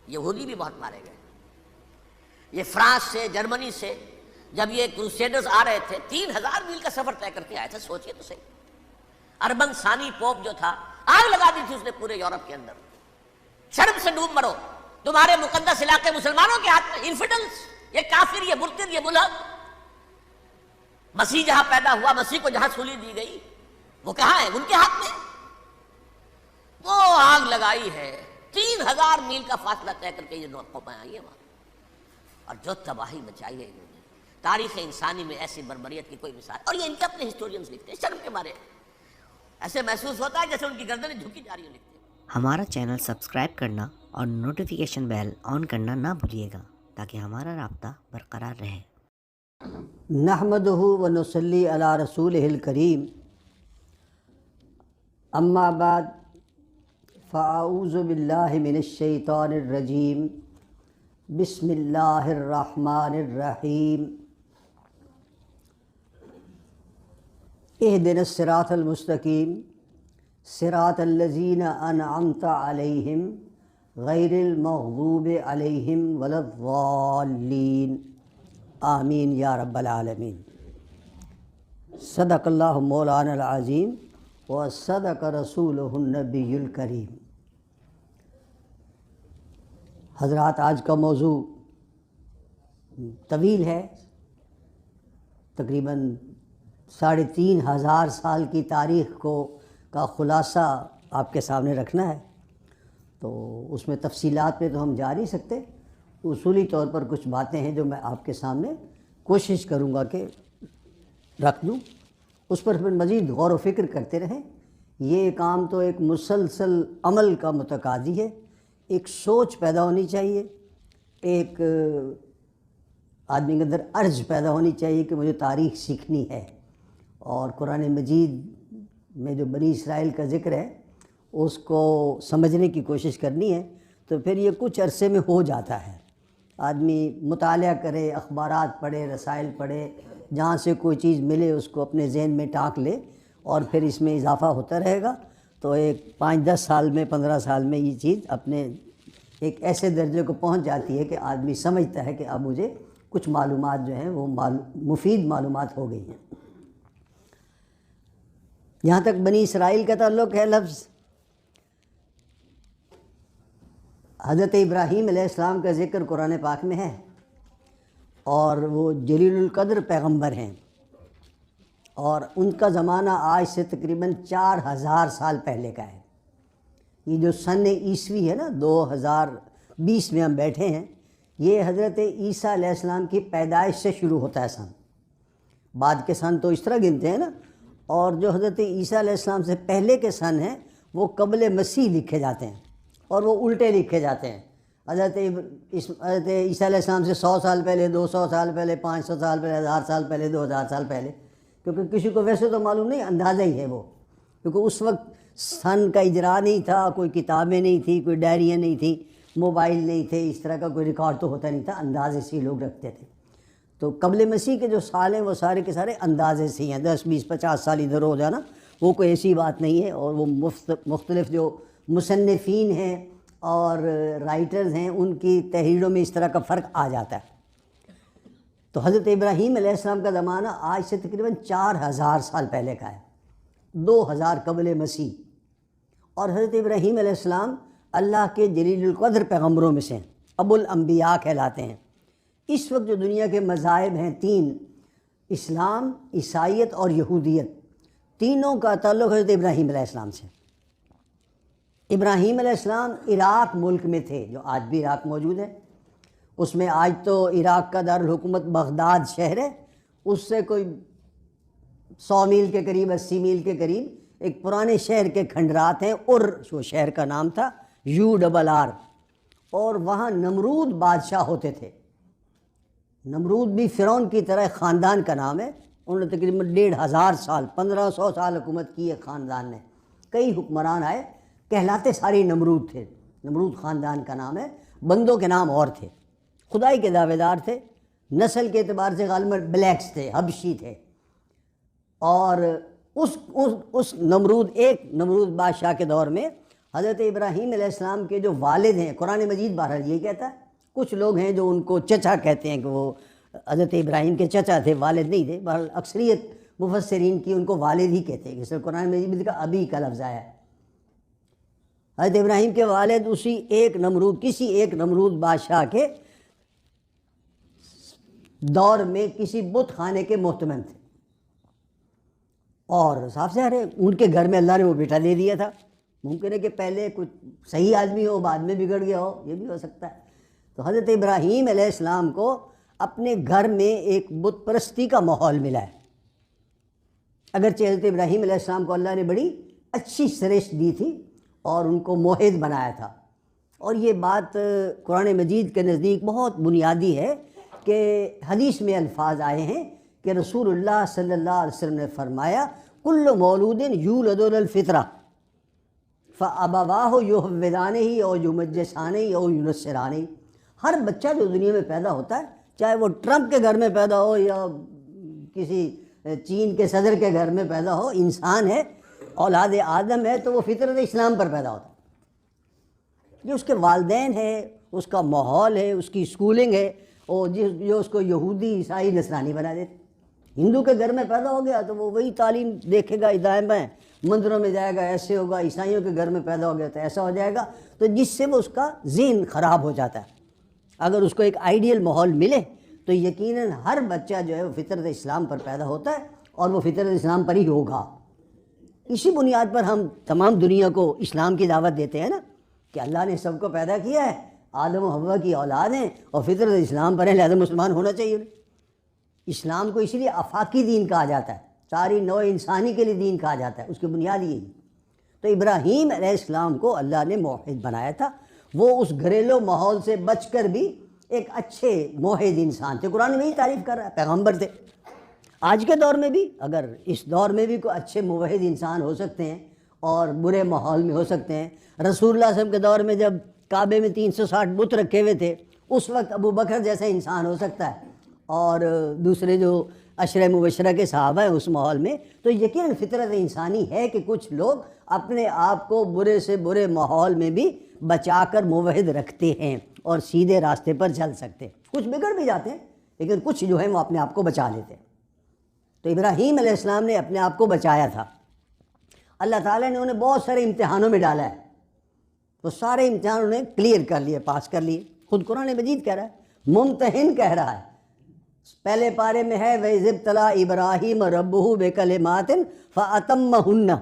یہودی بھی بہت مارے گئے۔ یہ فرانس سے، جرمنی سے جب یہ کروسیڈرز آ رہے تھے، 3000 میل کا سفر طے کر کے آئے تھے۔ سوچئے تو صحیح، اربن ثانی پوپ جو تھا، آگ لگا دی تھی اس نے پورے یورپ کے اندر۔ شرم سے ڈوب مرو، تمہارے مقدس علاقے مسلمانوں کے ہاتھ میں، انفیڈلز، یہ کافر، یہ مرتد، یہ ملحد۔ مسیح جہاں پیدا ہوا، مسیح کو جہاں سولی دی گئی، وہ کہاں ہے؟ ان کے ہاتھ میں۔ وہ آگ لگائی ہے، 3000 میل کا فاصلہ طے کر کے یہ قومیں آئی ہیں وہاں، اور جو تباہی مچائی ہے انہوں نے۔ تاریخ انسانی میں ایسی بربریت کی کوئی مثال، اور یہ ان کے اپنے ہسٹورینز لکھتے ہیں۔ شرم کے مارے ایسے محسوس ہوتا ہے جیسے ان کی گردنیں جھکی جا رہی ہیں، لکھتے ہیں۔ ہمارا چینل سبسکرائب کرنا اور نوٹیفیکیشن بیل آن کرنا نہ بھولیے گا تاکہ ہمارا رابطہ برقرار رہے۔ نحمدہ و نصلی علی رسولہ الکریم، اما بعد، فاعوذ باللہ من الشیطان الرجیم، بسم اللہ الرحمن الرحیم۔ اہدنا الصراط المستقیم، صراط الذین انعمت علیہم غیر المغضوب علیہم ولا الضالین، آمین یا رب العالمین۔ صدق اللہ مولانا العظیم وصدق رسولہ النبی الکریم۔ حضرات، آج کا موضوع طویل ہے، تقریباً 3500 سال کی تاریخ کا خلاصہ آپ کے سامنے رکھنا ہے، تو اس میں تفصیلات پہ تو ہم جا نہیں سکتے۔ اصولی طور پر کچھ باتیں ہیں جو میں آپ کے سامنے کوشش کروں گا کہ رکھ دوں، اس پر پھر مزید غور و فکر کرتے رہیں۔ یہ کام تو ایک مسلسل عمل کا متقاضی ہے، ایک سوچ پیدا ہونی چاہیے، ایک آدمی کے اندر ارج پیدا ہونی چاہیے کہ مجھے تاریخ سیکھنی ہے، اور قرآن مجید میں جو بنی اسرائیل کا ذکر ہے اس کو سمجھنے کی کوشش کرنی ہے، تو پھر یہ کچھ عرصے میں ہو جاتا ہے۔ آدمی مطالعہ کرے، اخبارات پڑھے، رسائل پڑھے، جہاں سے کوئی چیز ملے اس کو اپنے ذہن میں ٹانک لے، اور پھر اس میں اضافہ ہوتا رہے گا، تو ایک 5-10 سال میں 15 سال میں یہ چیز اپنے ایک ایسے درجے کو پہنچ جاتی ہے کہ آدمی سمجھتا ہے کہ اب مجھے کچھ معلومات جو ہیں وہ مفید معلومات ہو گئی ہیں۔ جہاں تک بنی اسرائیل کا تعلق ہے، لفظ حضرت ابراہیم علیہ السلام کا ذکر قرآن پاک میں ہے، اور وہ جلیل القدر پیغمبر ہیں، اور ان کا زمانہ آج سے تقریباً 4000 سال پہلے کا ہے۔ یہ جو سن عیسوی ہے نا، 2020 میں ہم بیٹھے ہیں، یہ حضرت عیسیٰ علیہ السلام کی پیدائش سے شروع ہوتا ہے سن۔ بعد کے سن تو اس طرح گنتے ہیں نا، اور جو حضرت عیسیٰ علیہ السلام سے پہلے کے سن ہیں وہ قبل مسیح لکھے جاتے ہیں، اور وہ الٹے لکھے جاتے ہیں۔ حضرت عیسیٰ علیہ السلام سے 100 سال پہلے، 200 سال پہلے، 500 سال پہلے، 1000 سال پہلے، 2000 سال پہلے، کیونکہ کسی کو ویسے تو معلوم نہیں، اندازہ ہی ہے وہ، کیونکہ اس وقت سن کا اجرا نہیں تھا، کوئی کتابیں نہیں تھیں، کوئی ڈائریاں نہیں تھیں، موبائل نہیں تھے، اس طرح کا کوئی ریکارڈ تو ہوتا نہیں تھا، اندازے سے ہی لوگ رکھتے تھے۔ تو قبل مسیح کے جو سال ہیں وہ سارے کے سارے اندازے سے ہی ہیں، 10 20 50 سال ادھر ہو جانا وہ کوئی ایسی بات نہیں ہے، اور وہ مختلف جو مصنفین ہیں اور رائٹرز ہیں ان کی تحریروں میں اس طرح کا فرق آ جاتا ہے۔ تو حضرت ابراہیم علیہ السلام کا زمانہ آج سے تقریباً 4000 سال پہلے کا ہے، 2000 قبل مسیح، اور حضرت ابراہیم علیہ السلام اللہ کے جلیل القدر پیغمبروں میں سے ہیں، ابو الانبیاء کہلاتے ہیں۔ اس وقت جو دنیا کے مذاہب ہیں 3، اسلام، عیسائیت اور یہودیت، تینوں کا تعلق حضرت ابراہیم علیہ السلام سے۔ ابراہیم علیہ السلام عراق ملک میں تھے، جو آج بھی عراق موجود ہے، اس میں آج تو عراق کا دارالحکومت بغداد شہر ہے، اس سے کوئی 100 میل کے قریب، 80 میل کے قریب ایک پرانے شہر کے کھنڈرات ہیں، جو شہر کا نام تھا URR، اور وہاں نمرود بادشاہ ہوتے تھے۔ نمرود بھی فرعون کی طرح ایک خاندان کا نام ہے، انہوں نے تقریباً 1500 سال 1500 سال حکومت کی ہے خاندان نے، کئی حکمران آئے، کہلاتے سارے نمرود تھے، نمرود خاندان کا نام ہے، بندوں کے نام اور تھے، خدائی کے دعوے دار تھے، نسل کے اعتبار سے غالباً بلیکس تھے، حبشی تھے، اور اس نمرود بادشاہ کے دور میں حضرت ابراہیم علیہ السلام کے جو والد ہیں، قرآن مجید بہرحال یہ کہتا ہے، کچھ لوگ ہیں جو ان کو چچا کہتے ہیں کہ وہ حضرت ابراہیم کے چچا تھے، والد نہیں تھے، بہرحال اکثریت مفسرین کی ان کو والد ہی کہتے ہیں، کہ صرف قرآن مجید میں لکھا ابی کا لفظ آیا ہے۔ حضرت ابراہیم کے والد کسی ایک نمرود بادشاہ کے دور میں کسی بت خانے کے محتمم تھے، اور صاف ظاہر ہے ان کے گھر میں اللہ نے وہ بیٹا دے دیا تھا، ممکن ہے کہ پہلے کچھ صحیح آدمی ہو، بعد میں بگڑ گیا ہو، یہ بھی ہو سکتا ہے۔ تو حضرت ابراہیم علیہ السلام کو اپنے گھر میں ایک بت پرستی کا ماحول ملا ہے، اگرچہ حضرت ابراہیم علیہ السلام کو اللہ نے بڑی اچھی سرشت دی تھی اور ان کو موحد بنایا تھا، اور یہ بات قرآن مجید کے نزدیک بہت بنیادی ہے کہ حدیث میں الفاظ آئے ہیں کہ رسول اللہ صلی اللہ علیہ وسلم نے فرمایا کل مولود یولد علی الفطرہ فابواہ یحودانہ او یمجسانہ او ینصرانہ، ہر بچہ جو دنیا میں پیدا ہوتا ہے، چاہے وہ ٹرمپ کے گھر میں پیدا ہو یا کسی چین کے صدر کے گھر میں پیدا ہو، انسان ہے، اولاد آدم ہے، تو وہ فطرت اسلام پر پیدا ہوتا ہے۔ جو اس کے والدین ہے، اس کا ماحول ہے، اس کی اسکولنگ ہے، اور جو اس کو یہودی عیسائی نصرانی بنا دیتے۔ ہندو کے گھر میں پیدا ہو گیا تو وہ وہی تعلیم دیکھے گا، دائیں بائیں مندروں میں جائے گا، ایسے ہوگا، عیسائیوں کے گھر میں پیدا ہو گیا تو ایسا ہو جائے گا، تو جس سے وہ اس کا ذہن خراب ہو جاتا ہے۔ اگر اس کو ایک آئیڈیل ماحول ملے تو یقیناً ہر بچہ جو ہے وہ فطرت اسلام پر پیدا ہوتا ہے، اور وہ فطرت اسلام پر ہی ہوگا۔ اسی بنیاد پر ہم تمام دنیا کو اسلام کی دعوت دیتے ہیں نا، کہ اللہ نے سب کو پیدا کیا ہے، آدم و حوا کی اولاد ہیں اور فطرت اسلام پر ہیں، لہذا مسلمان ہونا چاہیے انہیں۔ اسلام کو اسی لیے آفاقی دین کہا جاتا ہے، ساری نوع انسانی کے لیے دین کہا جاتا ہے، اس کی بنیاد یہی۔ تو ابراہیم علیہ السلام کو اللہ نے موحد بنایا تھا، وہ اس گھریلو ماحول سے بچ کر بھی ایک اچھے موحد انسان تھے، قرآن میں ہی تعریف کر رہا ہے، پیغمبر تھے۔ آج کے دور میں بھی، اگر اس دور میں بھی کوئی اچھے موحد انسان ہو سکتے ہیں اور برے ماحول میں ہو سکتے ہیں۔ رسول اللہ صلی اللہ علیہ وسلم کے دور میں جب کعبے میں 360 بت رکھے ہوئے تھے، اس وقت ابو بکر جیسا انسان ہو سکتا ہے اور دوسرے جو عشرہ مبشرہ کے صحابہ ہیں اس ماحول میں، تو یقیناً فطرت انسانی ہے کہ کچھ لوگ اپنے آپ کو برے سے برے ماحول میں بھی بچا کر موحد رکھتے ہیں اور سیدھے راستے پر چل سکتے ہیں۔ کچھ بگڑ بھی جاتے ہیں لیکن کچھ جو ہیں وہ اپنے آپ کو بچا لیتے ہیں۔ تو ابراہیم علیہ السلام نے اپنے آپ کو بچایا تھا، اللہ تعالیٰ نے انہیں بہت سارے امتحانوں میں ڈالا ہے، وہ سارے امتحان انہیں کلیئر کر لیے، پاس کر لیے۔ خود قرآن مجید کہہ رہا ہے، ممتحن کہہ رہا ہے، پہلے پارے میں ہے وَإِذِ ابْتَلَىٰ إِبْرَاهِيمَ رَبُّهُ بِكَلِمَاتٍ فَأَتَمَّهُنَّ۔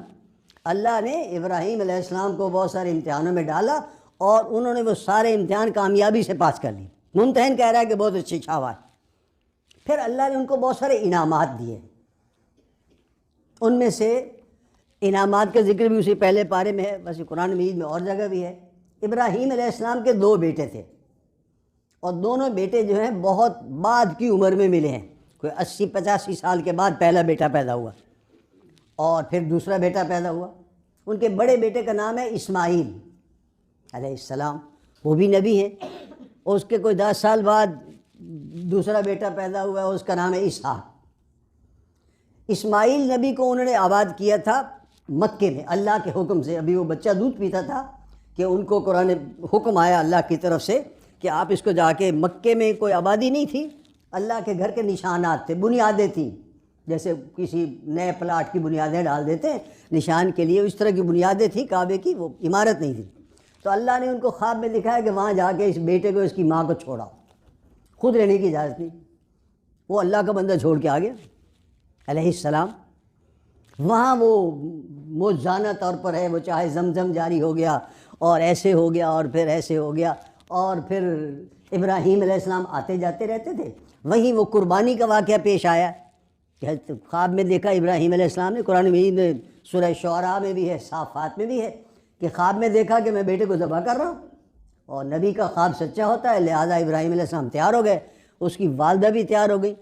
اللہ نے ابراہیم علیہ السلام کو بہت سارے امتحانوں میں ڈالا اور انہوں نے وہ سارے امتحان کامیابی سے پاس کر لیے۔ ممتحن کہہ رہا ہے کہ بہت اچھی چھاوا ہے۔ پھر اللہ نے ان کو بہت سارے انعامات دیے، ان میں سے انعامات کا ذکر بھی اسی پہلے پارے میں ہے، بس قرآن مجید میں اور جگہ بھی ہے۔ ابراہیم علیہ السلام کے 2 بیٹے تھے اور دونوں بیٹے جو ہیں بہت بعد کی عمر میں ملے ہیں، کوئی 80-85 سال کے بعد پہلا بیٹا پیدا ہوا اور پھر دوسرا بیٹا پیدا ہوا۔ ان کے بڑے بیٹے کا نام ہے اسماعیل علیہ السلام، وہ بھی نبی ہیں، اور اس کے کوئی 10 سال بعد دوسرا بیٹا پیدا ہوا ہے، اس کا نام ہے اسحاق۔ اسماعیل نبی کو انہوں نے آباد کیا تھا مکے میں اللہ کے حکم سے، ابھی وہ بچہ دودھ پیتا تھا کہ ان کو قرآن حکم آیا اللہ کی طرف سے کہ آپ اس کو جا کے، مکے میں کوئی آبادی نہیں تھی، اللہ کے گھر کے نشانات تھے، بنیادیں تھیں، جیسے کسی نئے پلاٹ کی بنیادیں ڈال دیتے ہیں نشان کے لیے، اس طرح کی بنیادیں تھیں کعبے کی، وہ عمارت نہیں تھی۔ تو اللہ نے ان کو خواب میں دکھایا کہ وہاں جا کے اس بیٹے کو اس کی ماں کو چھوڑاؤ، خود رہنے کی اجازت نہیں۔ وہ اللہ کا بندہ چھوڑ کے آ گیا علیہ السلام۔ وہاں وہ موجزانہ طور پر ہے، وہ چاہے زمزم جاری ہو گیا اور ایسے ہو گیا اور پھر ایسے ہو گیا، اور پھر ابراہیم علیہ السلام آتے جاتے رہتے تھے۔ وہیں وہ قربانی کا واقعہ پیش آیا کہ خواب میں دیکھا ابراہیم علیہ السلام نے، قرآن مجید میں سورہ شعراء میں بھی ہے، صافات میں بھی ہے کہ خواب میں دیکھا کہ میں بیٹے کو ذبح کر رہا ہوں، اور نبی کا خواب سچا ہوتا ہے، لہٰذا ابراہیم علیہ السلام تیار ہو گئے، اس کی والدہ بھی تیار ہو گئی۔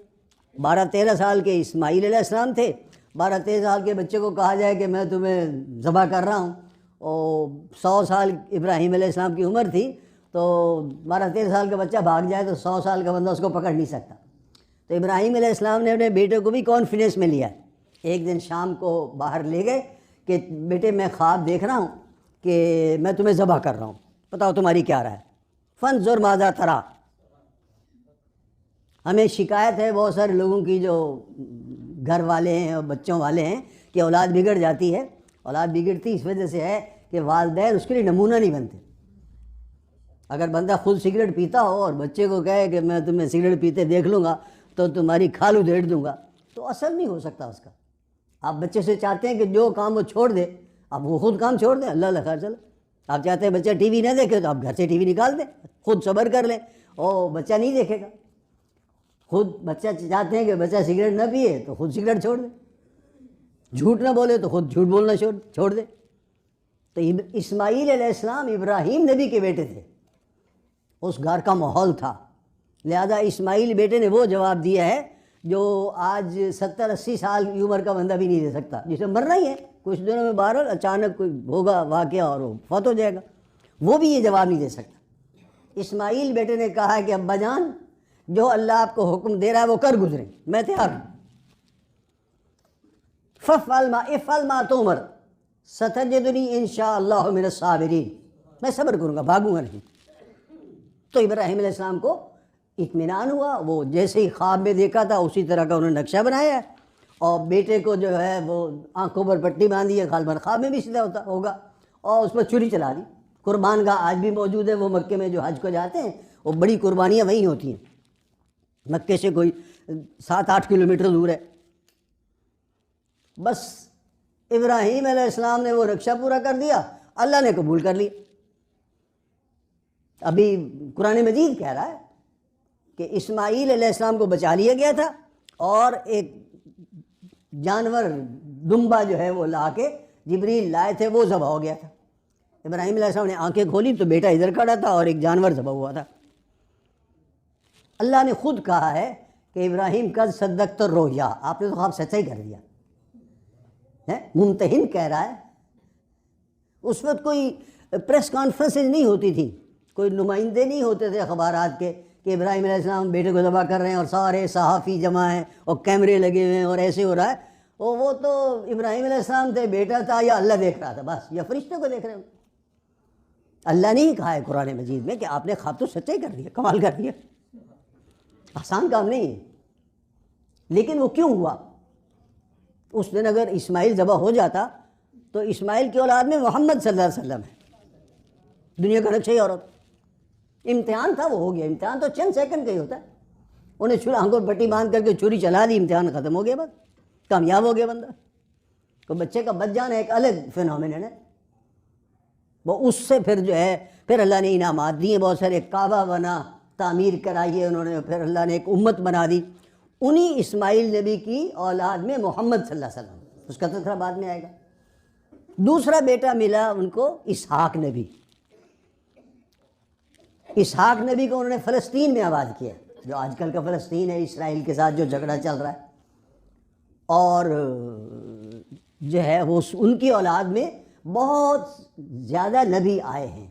12-13 سال کے اسماعیل علیہ السلام تھے، 12-13 سال کے بچے کو کہا جائے کہ میں تمہیں ذبح کر رہا ہوں، اور 100 سال ابراہیم علیہ السلام کی عمر تھی، تو 12-13 سال کا بچہ بھاگ جائے تو 100 سال کا بندہ اس کو پکڑ نہیں سکتا۔ تو ابراہیم علیہ السلام نے اپنے بیٹے کو بھی کانفیڈنس میں لیا، ایک دن شام کو باہر لے گئے کہ بیٹے میں خواب دیکھ رہا ہوں کہ میں تمہیں ذبح کر رہا ہوں، بتاؤ تمہاری کیا رائے ہے؟ فانظر ماذا تری۔ ہمیں شکایت ہے بہت سارے لوگوں کی جو گھر والے ہیں اور بچوں والے ہیں کہ اولاد بگڑ جاتی ہے، اولاد بگڑتی اس وجہ سے ہے کہ والدین اس کے لیے نمونہ نہیں بنتے۔ اگر بندہ خود سگریٹ پیتا ہو اور بچے کو کہے کہ میں تمہیں سگریٹ پیتے دیکھ لوں گا تو تمہاری کھال ادھیڑ دوں گا، تو اثر نہیں ہو سکتا اس کا۔ آپ بچے سے چاہتے ہیں کہ جو کام وہ چھوڑ دے، اب وہ خود کام چھوڑ دیں، اللہ خیر چلو۔ آپ چاہتے ہیں بچہ ٹی وی نہ دیکھے تو آپ گھر سے ٹی وی نکال دیں، خود صبر کر لیں، اور بچہ نہیں دیکھے گا۔ خود بچہ چاہتے ہیں کہ بچہ سگریٹ نہ پیے تو خود سگریٹ چھوڑ دیں، جھوٹ نہ بولے تو خود جھوٹ بولنا چھوڑ دیں۔ تو اسماعیل علیہ السلام ابراہیم نبی کے بیٹے تھے، اس گھر کا ماحول تھا، لہذا اسماعیل بیٹے نے وہ جواب دیا ہے جو آج 70-80 سال کی عمر کا بندہ بھی نہیں دے سکتا، جسے مرنا ہی ہے کچھ دنوں میں، بہرحال اچانک کوئی ہوگا واقعہ اور وہ فوت ہو جائے گا، وہ بھی یہ جواب نہیں دے سکتا۔ اسماعیل بیٹے نے کہا کہ ابا جان جو اللہ آپ کو حکم دے رہا ہے وہ کر گزریں، میں تیار ہوں۔ افعل ما تؤمر ستجدنی انشاءاللہ من الصابرین، میں صبر کروں گا، بھاگوں گا نہیں۔ تو ابراہیم علیہ السلام کو اطمینان ہوا، وہ جیسے ہی خواب میں دیکھا تھا اسی طرح کا انہوں نے نقشہ بنایا ہے، اور بیٹے کو جو ہے وہ آنکھوں پر پٹی باندھی ہے، غالباً خواب میں بھی سیدھا ہوگا، اور اس پر چھری چلا دی۔ قربان گاہ آج بھی موجود ہے، وہ مکے میں جو حج کو جاتے ہیں وہ بڑی قربانیاں وہیں ہوتی ہیں، مکے سے کوئی 7-8 کلومیٹر دور ہے۔ بس ابراہیم علیہ السلام نے وہ نقشہ پورا کر دیا، اللہ نے قبول کر لیا۔ ابھی قرآن مجید کہہ رہا ہے کہ اسماعیل علیہ السلام کو بچا لیا گیا تھا، اور ایک جانور دمبا جو ہے وہ لا کے جبریل لائے تھے، وہ ذبح ہو گیا تھا۔ ابراہیم علیہ السلام نے آنکھیں کھولی تو بیٹا ادھر کھڑا تھا اور ایک جانور ذبح ہوا تھا۔ اللہ نے خود کہا ہے کہ ابراہیم قد صدقت الرؤیا، آپ نے تو خواب سچا ہی کر دیا۔ ممتحن کہہ رہا ہے، اس وقت کوئی پریس کانفرنسز نہیں ہوتی تھی، کوئی نمائندے نہیں ہوتے تھے اخبارات کے کہ ابراہیم علیہ السلام بیٹے کو ذبح کر رہے ہیں اور سارے صحافی جمع ہیں اور کیمرے لگے ہوئے ہیں اور ایسے ہو رہا ہے. وہ تو ابراہیم علیہ السلام تھے، بیٹا تھا، یا اللہ دیکھ رہا تھا بس، یا فرشتے کو دیکھ رہے ہوں. اللہ نے ہی کہا ہے قرآن مجید میں کہ آپ نے خواب تو سچا ہی کر دیا، کمال کر دیا. آسان کام نہیں ہے. لیکن وہ کیوں ہوا؟ اس دن اگر اسماعیل ذبح ہو جاتا تو اسماعیل کی اولاد میں محمد صلی اللہ علیہ وسلم ہے، دنیا کا نقشہ عورت. امتحان تھا، وہ ہو گیا. امتحان تو چند سیکنڈ کا ہی ہوتا ہے. انہیں آنکھوں پٹی باندھ کر کے چھری چلا دی، امتحان ختم ہو گیا، بس کامیاب ہو گیا بندہ. تو بچے کا بچ جانا ایک الگ فینومینن ہے. وہ اس سے پھر جو ہے پھر اللہ نے انعامات دیے بہت سارے. کعبہ بنا، تعمیر کرائی ہے انہوں نے، پھر اللہ نے ایک امت بنا دی. انہی اسماعیل نبی کی اولاد میں محمد صلی اللہ علیہ وسلم، اس کا تذکرہ بعد میں آئے گا. دوسرا بیٹا ملا ان کو اسحاق نبی. اسحاق نبی کو انہوں نے فلسطین میں آباد کیا، جو آج کل کا فلسطین ہے، اسرائیل کے ساتھ جو جھگڑا چل رہا ہے. اور جو ہے وہ ان کی اولاد میں بہت زیادہ نبی آئے ہیں.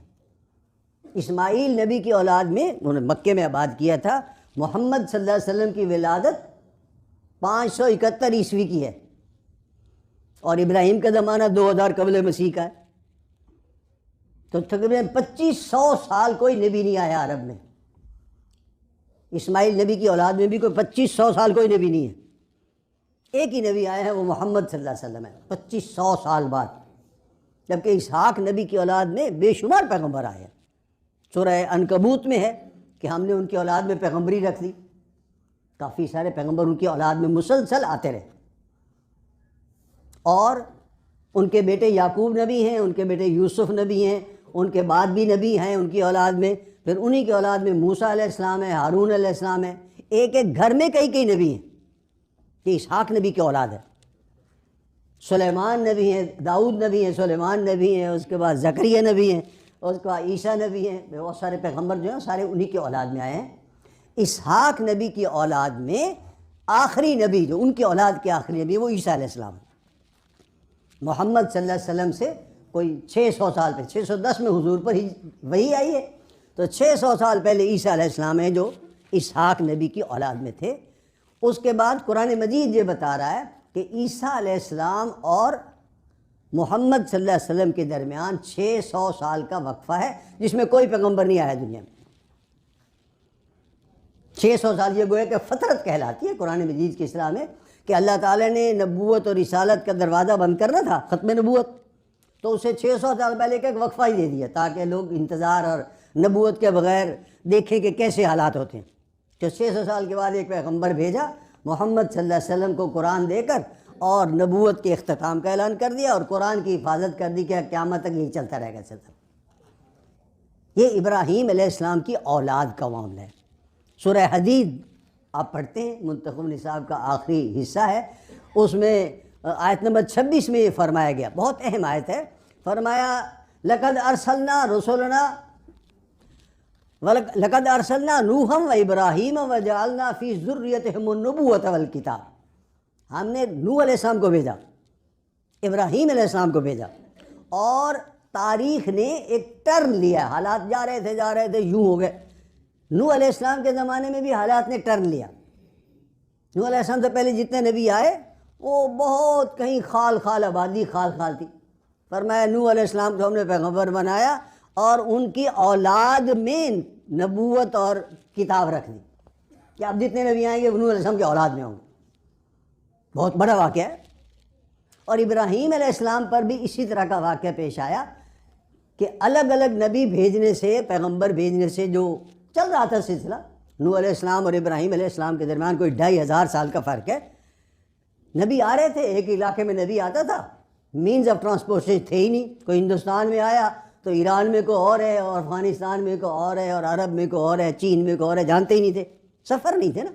اسماعیل نبی کی اولاد میں انہوں نے مکے میں آباد کیا تھا. محمد صلی اللہ علیہ وسلم کی ولادت 571 عیسوی کی ہے، اور ابراہیم کا زمانہ 2000 قبل مسیح کا ہے. تو تقریباً 2500 سال کوئی نبی نہیں آیا عرب میں. اسماعیل نبی کی اولاد میں بھی کوئی 2500 سال کوئی نبی نہیں ہے. ایک ہی نبی آیا ہے، وہ محمد صلی اللہ علیہ وسلم ہے، 2500 سال بعد. جبکہ اسحاق نبی کی اولاد میں بے شمار پیغمبر آئے ہیں. سورہ عنکبوت میں ہے کہ ہم نے ان کی اولاد میں پیغمبری رکھ دی. کافی سارے پیغمبر ان کی اولاد میں مسلسل آتے رہے. اور ان کے بیٹے یعقوب نبی ہیں، ان کے بیٹے یوسف نبی ہیں، ان کے بعد بھی نبی ہیں ان کی اولاد میں. پھر انہی کی اولاد میں موسیٰ علیہ السلام ہے، ہارون علیہ السلام ہے. ایک ایک گھر میں کئی کئی نبی ہیں. یہ اسحاق نبی کی اولاد ہے. سلیمان نبی ہیں، داؤد نبی ہیں، سلیمان نبی ہیں، اس کے بعد زکریا نبی ہیں، اور اس کے بعد عیسیٰ نبی ہیں. بہت سارے پیغمبر جو ہیں سارے انہی کی اولاد میں آئے ہیں. اسحاق نبی کی اولاد میں آخری نبی جو ان کی اولاد کے آخری نبی وہ عیسیٰ علیہ السلام ہے. محمد صلی اللہ علیہ وسلم سے کوئی 600 سال پہ، 610 میں حضور پر ہی وہی آئی ہے، تو 600 سال پہلے عیسیٰ علیہ السلام ہیں جو اسحاق نبی کی اولاد میں تھے. اس کے بعد قرآن مجید یہ بتا رہا ہے کہ عیسیٰ علیہ السلام اور محمد صلی اللہ علیہ وسلم کے درمیان 600 سال کا وقفہ ہے، جس میں کوئی پیغمبر نہیں آیا دنیا میں. 600 سال یہ گویا کہ فترت کہلاتی ہے قرآن مجید کی اصطلاح میں، کہ اللہ تعالیٰ نے نبوت اور رسالت کا دروازہ بند کرنا تھا، ختم نبوت، تو اسے 600 سال پہلے ایک وقفہ ہی دے دیا تاکہ لوگ انتظار اور نبوت کے بغیر دیکھیں کہ کیسے حالات ہوتے ہیں. تو 600 سال کے بعد ایک پیغمبر بھیجا محمد صلی اللہ علیہ وسلم کو قرآن دے کر، اور نبوت کے اختتام کا اعلان کر دیا اور قرآن کی حفاظت کر دی کہ قیامت تک یہی چلتا رہے گا. یہ ابراہیم علیہ السلام کی اولاد کا معاملہ ہے. سورہ حدید آپ پڑھتے ہیں، منتخب نصاب کا آخری حصہ ہے، اس میں آیت نمبر 26 میں یہ فرمایا گیا، بہت اہم آیت ہے. فرمایا لقد ارسلنا رسولنا لقد ارسلنا نوحا و ابراہیم وجعلنا فی ذریتہم النبوۃ والکتاب. ہم نے نوح علیہ السلام کو بھیجا، ابراہیم علیہ السلام کو بھیجا، اور تاریخ نے ایک ٹرن لیا. حالات جا رہے تھے یوں ہو گئے. نوح علیہ السلام کے زمانے میں بھی حالات نے ٹرن لیا. نوح علیہ السلام سے پہلے جتنے نبی آئے وہ بہت کہیں خال آبادی خال تھی. فرمایا نوح علیہ السلام کو ہم نے پیغمبر بنایا اور ان کی اولاد میں نبوت اور کتاب رکھ دی کہ اب جتنے نبی آئیں گے وہ نوح علیہ السلام کی اولاد میں ہوں گے. بہت بڑا واقعہ ہے. اور ابراہیم علیہ السلام پر بھی اسی طرح کا واقعہ پیش آیا کہ الگ الگ نبی بھیجنے سے، پیغمبر بھیجنے سے جو چل رہا تھا سلسلہ، نوح علیہ السلام اور ابراہیم علیہ السلام کے درمیان کوئی 2500 سال کا فرق ہے. نبی آ رہے تھے، ایک علاقے میں نبی آتا تھا، مینز آف ٹرانسپورٹیشن تھے ہی نہیں. کوئی ہندوستان میں آیا تو ایران میں کوئی اور ہے، اور افغانستان میں کوئی اور ہے، اور عرب میں کوئی اور ہے، چین میں کوئی اور ہے، جانتے ہی نہیں تھے، سفر نہیں تھے نا.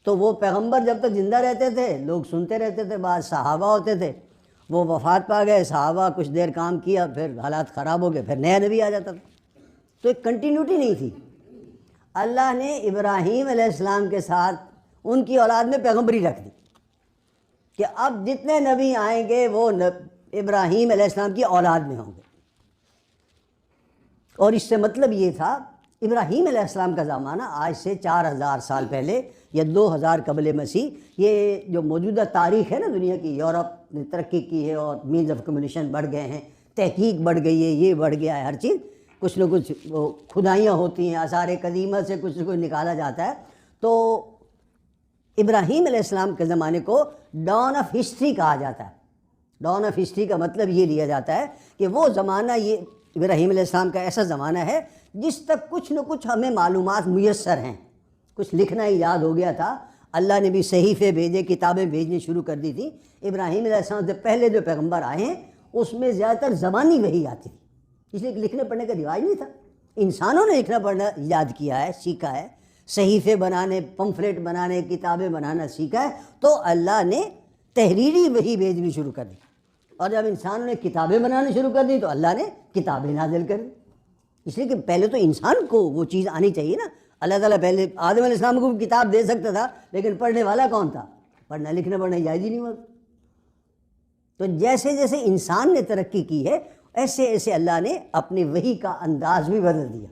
تو وہ پیغمبر جب تک زندہ رہتے تھے لوگ سنتے رہتے تھے. بعض صحابہ ہوتے تھے، وہ وفات پا گئے، صحابہ کچھ دیر کام کیا، پھر حالات خراب ہو گئے، پھر نیا نبی آ جاتا تھا. تو ایک کنٹینیوٹی نہیں تھی. اللہ نے ابراہیم علیہ السلام کے ساتھ ان کی اولاد میں پیغمبری رکھ دی کہ اب جتنے نبی آئیں گے وہ ابراہیم علیہ السلام کی اولاد میں ہوں گے. اور اس سے مطلب یہ تھا ابراہیم علیہ السلام کا زمانہ آج سے 4000 سال پہلے یا 2000 قبل مسیح، یہ جو موجودہ تاریخ ہے نا دنیا کی، یورپ نے ترقی کی ہے اور مینز آف کمیونیکیشن بڑھ گئے ہیں، تحقیق بڑھ گئی ہے، یہ بڑھ گیا ہے ہر چیز، کچھ نہ کچھ وہ کھدائیاں ہوتی ہیں، آثار قدیمہ سے کچھ نہ کچھ نکالا جاتا ہے. تو ابراہیم علیہ السلام کے زمانے کو ڈان آف ہسٹری کہا جاتا ہے. ڈان آف ہسٹری کا مطلب یہ لیا جاتا ہے کہ وہ زمانہ، یہ ابراہیم علیہ السلام کا ایسا زمانہ ہے جس تک کچھ نہ کچھ ہمیں معلومات میسر ہیں. کچھ لکھنا ہی یاد ہو گیا تھا، اللہ نے بھی صحیفے بھیجے، کتابیں بھیجنی شروع کر دی تھی. ابراہیم علیہ السلام سے پہلے جو پیغمبر آئے ہیں اس میں زیادہ تر زبانی وحی آتی تھی، اس لیے لکھنے پڑھنے کا رواج نہیں تھا. انسانوں نے لکھنا پڑھنا یاد کیا ہے، سیکھا ہے، صحیفے بنانے، پمفلیٹ بنانے، کتابیں بنانا سیکھا ہے. تو اللہ نے تحریری وحی بھیجنی شروع کر دی، اور جب انسانوں نے کتابیں بنانا شروع کر دی تو اللہ نے کتابیں نازل کر دی. اس لیے کہ پہلے تو انسان کو وہ چیز آنی چاہیے نا. اللہ تعالیٰ پہلے آدم علیہ السلام کو کتاب دے سکتا تھا، لیکن پڑھنے والا کون تھا؟ پڑھنا لکھنا جائز ہی نہیں ہوا. تو جیسے جیسے انسان نے ترقی کی ہے ایسے ایسے اللہ نے اپنی وحی کا انداز بھی بدل دیا.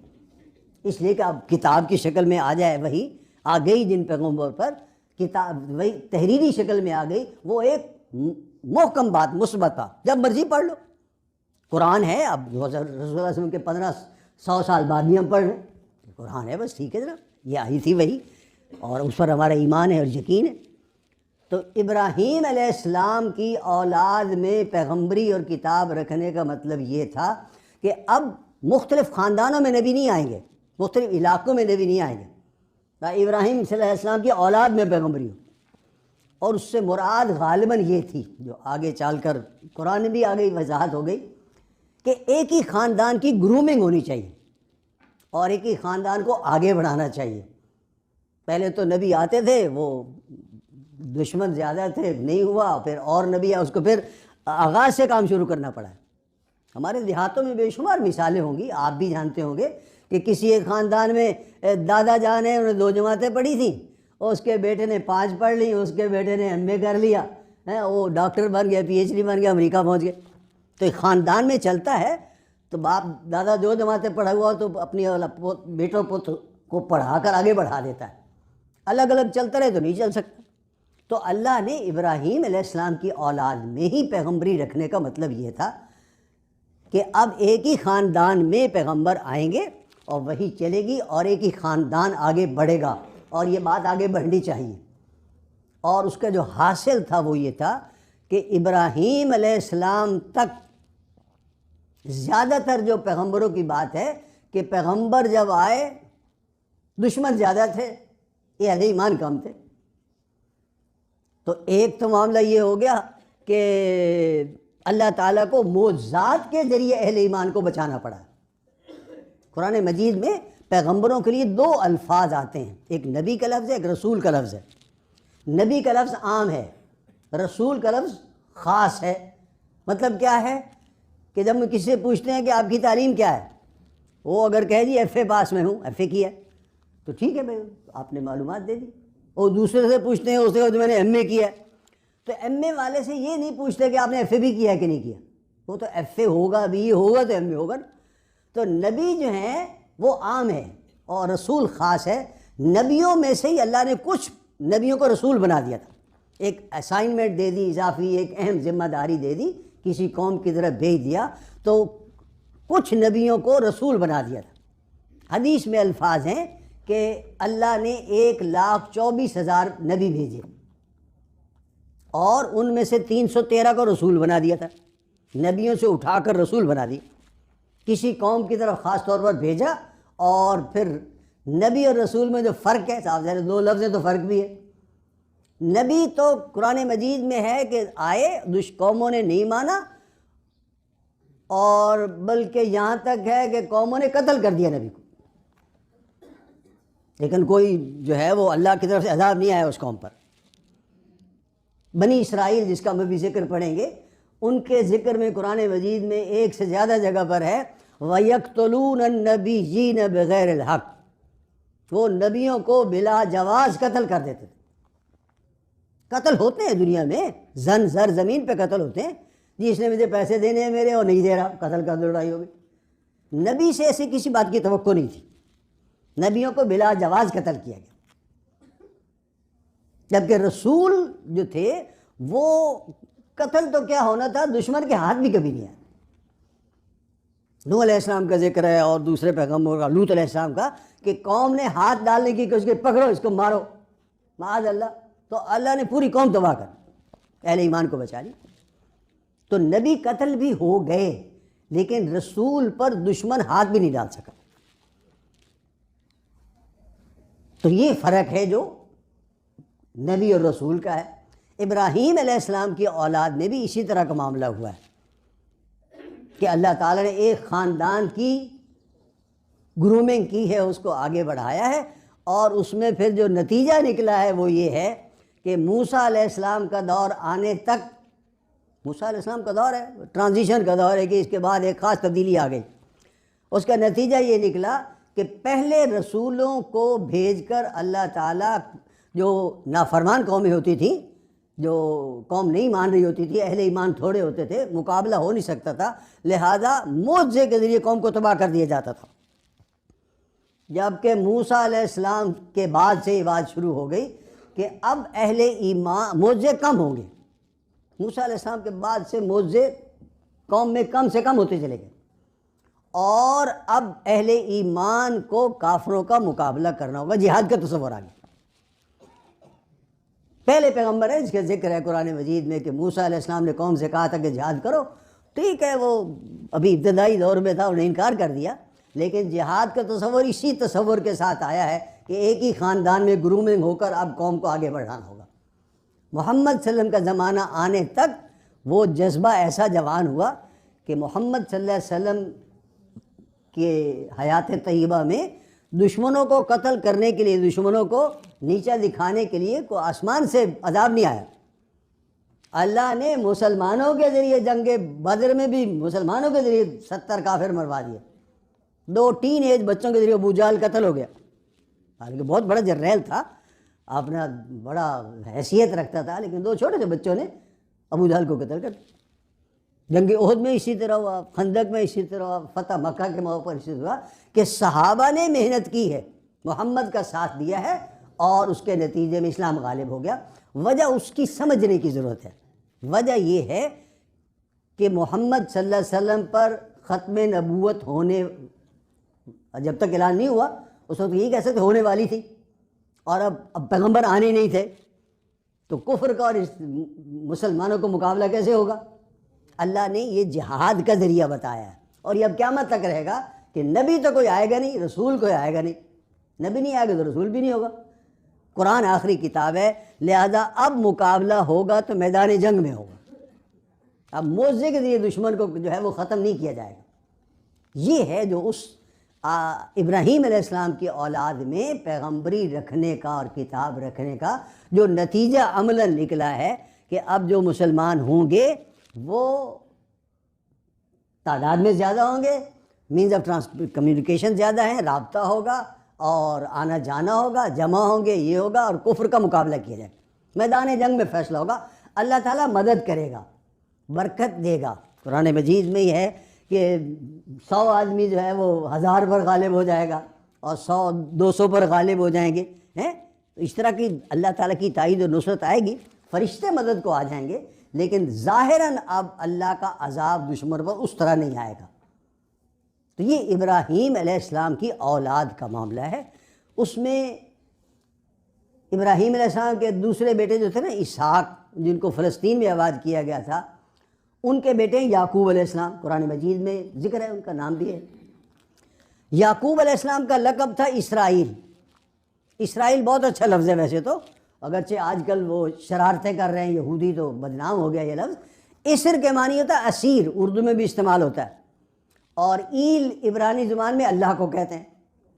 اس لیے کہ اب کتاب کی شکل میں آ جائے، وحی آ گئی جن پیغمبر پر، کتاب وہی تحریری شکل میں آ گئی، وہ ایک محکم بات، مثبت بات، جب مرضی پڑھ لو. قرآن ہے، اب رسول اللہ صلی اللہ علیہ وسلم کے 1500 سال بعد بھی ہم پڑھ رہے ہیں، قرآن ہے، بس ٹھیک ہے جناب، یہ آئی تھی وہی، اور اس پر ہمارا ایمان ہے اور یقین ہے. تو ابراہیم علیہ السلام کی اولاد میں پیغمبری اور کتاب رکھنے کا مطلب یہ تھا کہ اب مختلف خاندانوں میں نبی نہیں آئیں گے، مختلف علاقوں میں نبی نہیں آئیں گے. ابراہیم صلی اللہ علیہ السلام کی اولاد میں پیغمبری ہو. اور اس سے مراد غالباً یہ تھی جو آگے چل کر قرآن میں بھی آگے وضاحت ہو گئی کہ ایک ہی خاندان کی گرومنگ ہونی چاہیے اور ایک ہی خاندان کو آگے بڑھانا چاہیے. پہلے تو نبی آتے تھے، وہ دشمن زیادہ تھے، نہیں ہوا، پھر اور نبی آیا، اس کو پھر آغاز سے کام شروع کرنا پڑا ہے. ہمارے دیہاتوں میں بے شمار مثالیں ہوں گی، آپ بھی جانتے ہوں گے کہ کسی ایک خاندان میں دادا جان ہیں، انہوں نے 2 جماعتیں پڑھی تھیں، اور اس کے بیٹے نے 5 پڑھ لی، اس کے بیٹے نے ایم اے کر لیا، وہ ڈاکٹر بن گیا، پی ایچ ڈی بن گیا، امریکہ پہنچ گئے. تو ایک خاندان میں چلتا ہے. تو باپ دادا 2 جماعتیں پڑھا ہوا تو اپنی بیٹوں پوت کو پڑھا کر آگے بڑھا دیتا ہے. الگ الگ چلتا رہے تو نہیں چل سکتا. تو اللہ نے ابراہیم علیہ السلام کی اولاد میں ہی پیغمبری رکھنے کا مطلب یہ تھا کہ اب ایک ہی خاندان میں پیغمبر آئیں گے اور وہی چلے گی، اور ایک ہی خاندان آگے بڑھے گا، اور یہ بات آگے بڑھنی چاہیے. اور اس کا جو حاصل تھا وہ یہ تھا کہ ابراہیم علیہ السلام تک زیادہ تر جو پیغمبروں کی بات ہے کہ پیغمبر جب آئے دشمن زیادہ تھے، یہ اہل ایمان کم تھے. تو ایک تو معاملہ یہ ہو گیا کہ اللہ تعالیٰ کو معجزات کے ذریعے اہل ایمان کو بچانا پڑا. قرآن مجید میں پیغمبروں کے لیے 2 الفاظ آتے ہیں، ایک نبی کا لفظ ہے، ایک رسول کا لفظ ہے. نبی کا لفظ عام ہے، رسول کا لفظ خاص ہے. مطلب کیا ہے کہ جب ہم کسی سے پوچھتے ہیں کہ آپ کی تعلیم کیا ہے، وہ اگر کہہ دی ایف اے پاس میں ہوں، ایف اے کیا ہے، تو ٹھیک ہے بھائی، آپ نے معلومات دے دی. اور دوسرے سے پوچھتے ہیں، اس سے میں نے ایم اے کیا ہے، تو ایم اے والے سے یہ نہیں پوچھتے کہ آپ نے ایف اے بھی کیا ہے کہ نہیں کیا، وہ تو ایف اے ہوگا بھی ہوگا تو ایم اے ہوگا. تو نبی جو ہیں وہ عام ہے اور رسول خاص ہے. نبیوں میں سے ہی اللہ نے کچھ نبیوں کو رسول بنا دیا تھا، ایک اسائنمنٹ دے دی اضافی، ایک اہم ذمہ داری دے دی، کسی قوم کی طرف بھیج دیا، تو کچھ نبیوں کو رسول بنا دیا تھا. حدیث میں الفاظ ہیں کہ اللہ نے 1,24,000 نبی بھیجے اور ان میں سے 313 کو رسول بنا دیا تھا. نبیوں سے اٹھا کر رسول بنا دی، کسی قوم کی طرف خاص طور پر بھیجا. اور پھر نبی اور رسول میں جو فرق ہے، صاحب 2 لفظ ہیں تو فرق بھی ہے. نبی تو قرآن مجید میں ہے کہ آئے، قوموں نے نہیں مانا، اور بلکہ یہاں تک ہے کہ قوموں نے قتل کر دیا نبی کو، لیکن کوئی جو ہے وہ اللہ کی طرف سے عذاب نہیں آیا اس قوم پر. بنی اسرائیل جس کا ہم بھی ذکر پڑھیں گے، ان کے ذکر میں قرآن مجید میں 1 سے زیادہ جگہ پر ہے وَيَقْتُلُونَ النَّبِيِّينَ بِغَيْرِ الْحَقِّ، وہ نبیوں کو بلا جواز قتل کر دیتے تھے. قتل ہوتے ہیں دنیا میں، زن زر زمین پہ قتل ہوتے ہیں، جی اس نے مجھے پیسے دینے ہیں میرے اور نہیں دے رہا، قتل کر دو، لڑائی ہو گئی. نبی سے ایسی کسی بات کی توقع نہیں تھی، نبیوں کو بلا جواز قتل کیا گیا، جبکہ رسول جو تھے وہ قتل تو کیا ہونا تھا، دشمن کے ہاتھ بھی کبھی نہیں آئے۔ نوح علیہ السلام کا ذکر ہے اور دوسرے پیغمبر کا، لوط علیہ السلام کا، کہ قوم نے ہاتھ ڈالنے کی کوشش کی، پکڑو اس کو مارو، معاذ اللہ، تو اللہ نے پوری قوم تباہ کر اہل ایمان کو بچا لی۔ تو نبی قتل بھی ہو گئے لیکن رسول پر دشمن ہاتھ بھی نہیں ڈال سکا۔ تو یہ فرق ہے جو نبی اور رسول کا ہے۔ ابراہیم علیہ السلام کی اولاد میں بھی اسی طرح کا معاملہ ہوا ہے کہ اللہ تعالیٰ نے ایک خاندان کی گرومنگ کی ہے، اس کو آگے بڑھایا ہے، اور اس میں پھر جو نتیجہ نکلا ہے وہ یہ ہے کہ موسیٰ علیہ السلام کا دور آنے تک، موسیٰ علیہ السلام کا دور ہے، ٹرانزیشن کا دور ہے کہ اس کے بعد ایک خاص تبدیلی آ گئی۔ اس کا نتیجہ یہ نکلا کہ پہلے رسولوں کو بھیج کر اللہ تعالیٰ، جو نافرمان قومیں ہوتی تھیں، جو قوم نہیں مان رہی ہوتی تھی، اہل ایمان تھوڑے ہوتے تھے، مقابلہ ہو نہیں سکتا تھا، لہذا معجزے کے ذریعے قوم کو تباہ کر دیا جاتا تھا۔ جبکہ موسیٰ علیہ السلام کے بعد سے یہ بات شروع ہو گئی کہ اب اہل ایمان، معجزے کم ہوں گے، موسیٰ علیہ السلام کے بعد سے معجزے قوم میں کم سے کم ہوتے چلے گئے، اور اب اہل ایمان کو کافروں کا مقابلہ کرنا ہوگا، جہاد کا تصور آ گیا۔ پہلے پیغمبر ہے جس کا ذکر ہے قرآن مجید میں کہ موسیٰ علیہ السلام نے قوم سے کہا تھا کہ جہاد کرو، ٹھیک ہے وہ ابھی ابتدائی دور میں تھا، انہوں نے انکار کر دیا، لیکن جہاد کا تصور اسی تصور کے ساتھ آیا ہے کہ ایک ہی خاندان میں گرومنگ ہو کر اب قوم کو آگے بڑھانا ہوگا۔ محمد صلی اللہ علیہ وسلم کا زمانہ آنے تک وہ جذبہ ایسا جوان ہوا کہ محمد صلی اللہ علیہ وسلم کے حیات طیبہ میں دشمنوں کو قتل کرنے کے لیے، دشمنوں کو نیچا دکھانے کے لیے کوئی آسمان سے عذاب نہیں آیا۔ اللہ نے مسلمانوں کے ذریعے جنگ بدر میں بھی مسلمانوں کے ذریعے 70 کافر مروا دیے، 2 ٹین ایج بچوں کے ذریعے ابو جہل قتل ہو گیا، حالانکہ بہت بڑا جرنیل تھا، اپنا بڑا حیثیت رکھتا تھا، لیکن 2 چھوٹے سے بچوں نے ابو جہل کو قتل کر دیا۔ جنگ احد میں اسی طرح ہوا، خندق میں اسی طرح ہوا، فتح مکہ کے موقع پر اسی طرح ہوا کہ صحابہ نے محنت کی ہے، محمد کا ساتھ دیا ہے، اور اس کے نتیجے میں اسلام غالب ہو گیا۔ وجہ اس کی سمجھنے کی ضرورت ہے۔ وجہ یہ ہے کہ محمد صلی اللہ علیہ وسلم پر ختم نبوت ہونے، جب تک اعلان نہیں ہوا اس وقت یہ کہہ سکتے ہونے والی تھی، اور اب پیغمبر آنے نہیں تھے، تو کفر کا اور مسلمانوں کو مقابلہ کیسے ہوگا؟ اللہ نے یہ جہاد کا ذریعہ بتایا ہے، اور یہ اب قیامت تک رہے گا کہ نبی تو کوئی آئے گا نہیں، رسول کوئی آئے گا نہیں، نبی نہیں آئے گا تو رسول بھی نہیں ہوگا۔ قرآن آخری کتاب ہے، لہذا اب مقابلہ ہوگا تو میدان جنگ میں ہوگا، اب معجزے کے ذریعے دشمن کو جو ہے وہ ختم نہیں کیا جائے گا۔ یہ ہے جو اس ابراہیم علیہ السلام کی اولاد میں پیغمبری رکھنے کا اور کتاب رکھنے کا جو نتیجہ عملاً نکلا ہے کہ اب جو مسلمان ہوں گے وہ تعداد میں زیادہ ہوں گے، مینز آف کمیونیکیشن زیادہ ہیں، رابطہ ہوگا اور آنا جانا ہوگا، جمع ہوں گے، یہ ہوگا، اور کفر کا مقابلہ کیا جائے، میدان جنگ میں فیصلہ ہوگا، اللہ تعالیٰ مدد کرے گا، برکت دے گا۔ قرآن مجید میں یہ ہے کہ 100 آدمی جو ہے وہ 1000 پر غالب ہو جائے گا، اور 100 200 پر غالب ہو جائیں گے، اس طرح کی اللہ تعالیٰ کی تائید و نصرت آئے گی، فرشتے مدد کو آ جائیں گے، لیکن ظاہراً اب اللہ کا عذاب دشمن پر اس طرح نہیں آئے گا۔ تو یہ ابراہیم علیہ السلام کی اولاد کا معاملہ ہے۔ اس میں ابراہیم علیہ السلام کے دوسرے بیٹے جو تھے نا، اسحاق، جن کو فلسطین میں آباد کیا گیا تھا، ان کے بیٹے یعقوب علیہ السلام، قرآن مجید میں ذکر ہے، ان کا نام بھی ہے۔ یعقوب علیہ السلام کا لقب تھا اسرائیل۔ اسرائیل بہت اچھا لفظ ہے ویسے تو، اگرچہ آج کل وہ شرارتیں کر رہے ہیں یہودی تو بدنام ہو گیا یہ لفظ۔ اسر کے معنی ہوتا ہے اسیر، اردو میں بھی استعمال ہوتا ہے، اور ایل عبرانی زبان میں اللہ کو کہتے ہیں،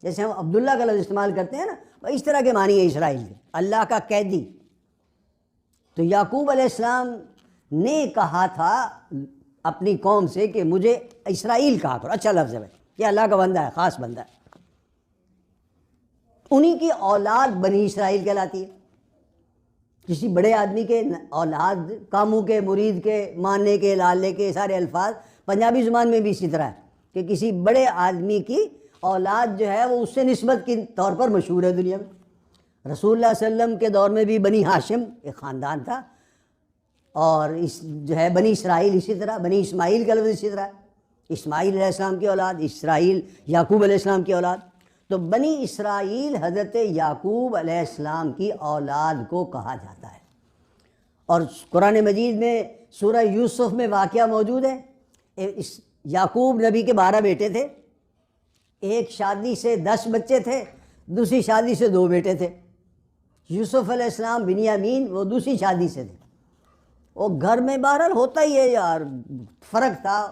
جیسے ہم عبداللہ کا لفظ استعمال کرتے ہیں نا، اس طرح کے معنی ہے اسرائیل کے، اللہ کا قیدی۔ تو یعقوب علیہ السلام نے کہا تھا اپنی قوم سے کہ مجھے اسرائیل کہا کرو، اچھا لفظ ہے بھائی، یہ اللہ کا بندہ ہے، خاص بندہ ہے۔ انہی کی اولاد بنی اسرائیل کہلاتی ہے۔ کسی بڑے آدمی کے اولاد، کاموں کے، مرید کے، ماننے کے، لالے کے، سارے الفاظ پنجابی زبان میں بھی اسی طرح ہے، کہ کسی بڑے آدمی کی اولاد جو ہے وہ اس سے نسبت کے طور پر مشہور ہے دنیا میں۔ رسول اللہ صلی اللہ علیہ وسلم کے دور میں بھی بنی ہاشم ایک خاندان تھا، اور اس جو ہے بنی اسرائیل اسی طرح، بنی اسماعیل کا لفظ اسی طرح ہے، اسماعیل علیہ السلام کی اولاد، اسرائیل یعقوب علیہ السلام کی اولاد، تو بنی اسرائیل حضرت یعقوب علیہ السلام کی اولاد کو کہا جاتا ہے۔ اور قرآن مجید میں سورہ یوسف میں واقعہ موجود ہے، یعقوب نبی کے 12 بیٹے تھے، ایک شادی سے 10 بچے تھے، دوسری شادی سے 2 بیٹے تھے۔ یوسف علیہ السلام بنیامین وہ دوسری شادی سے تھے۔ وہ گھر میں بہرحال ہوتا ہی ہے یار، فرق تھا،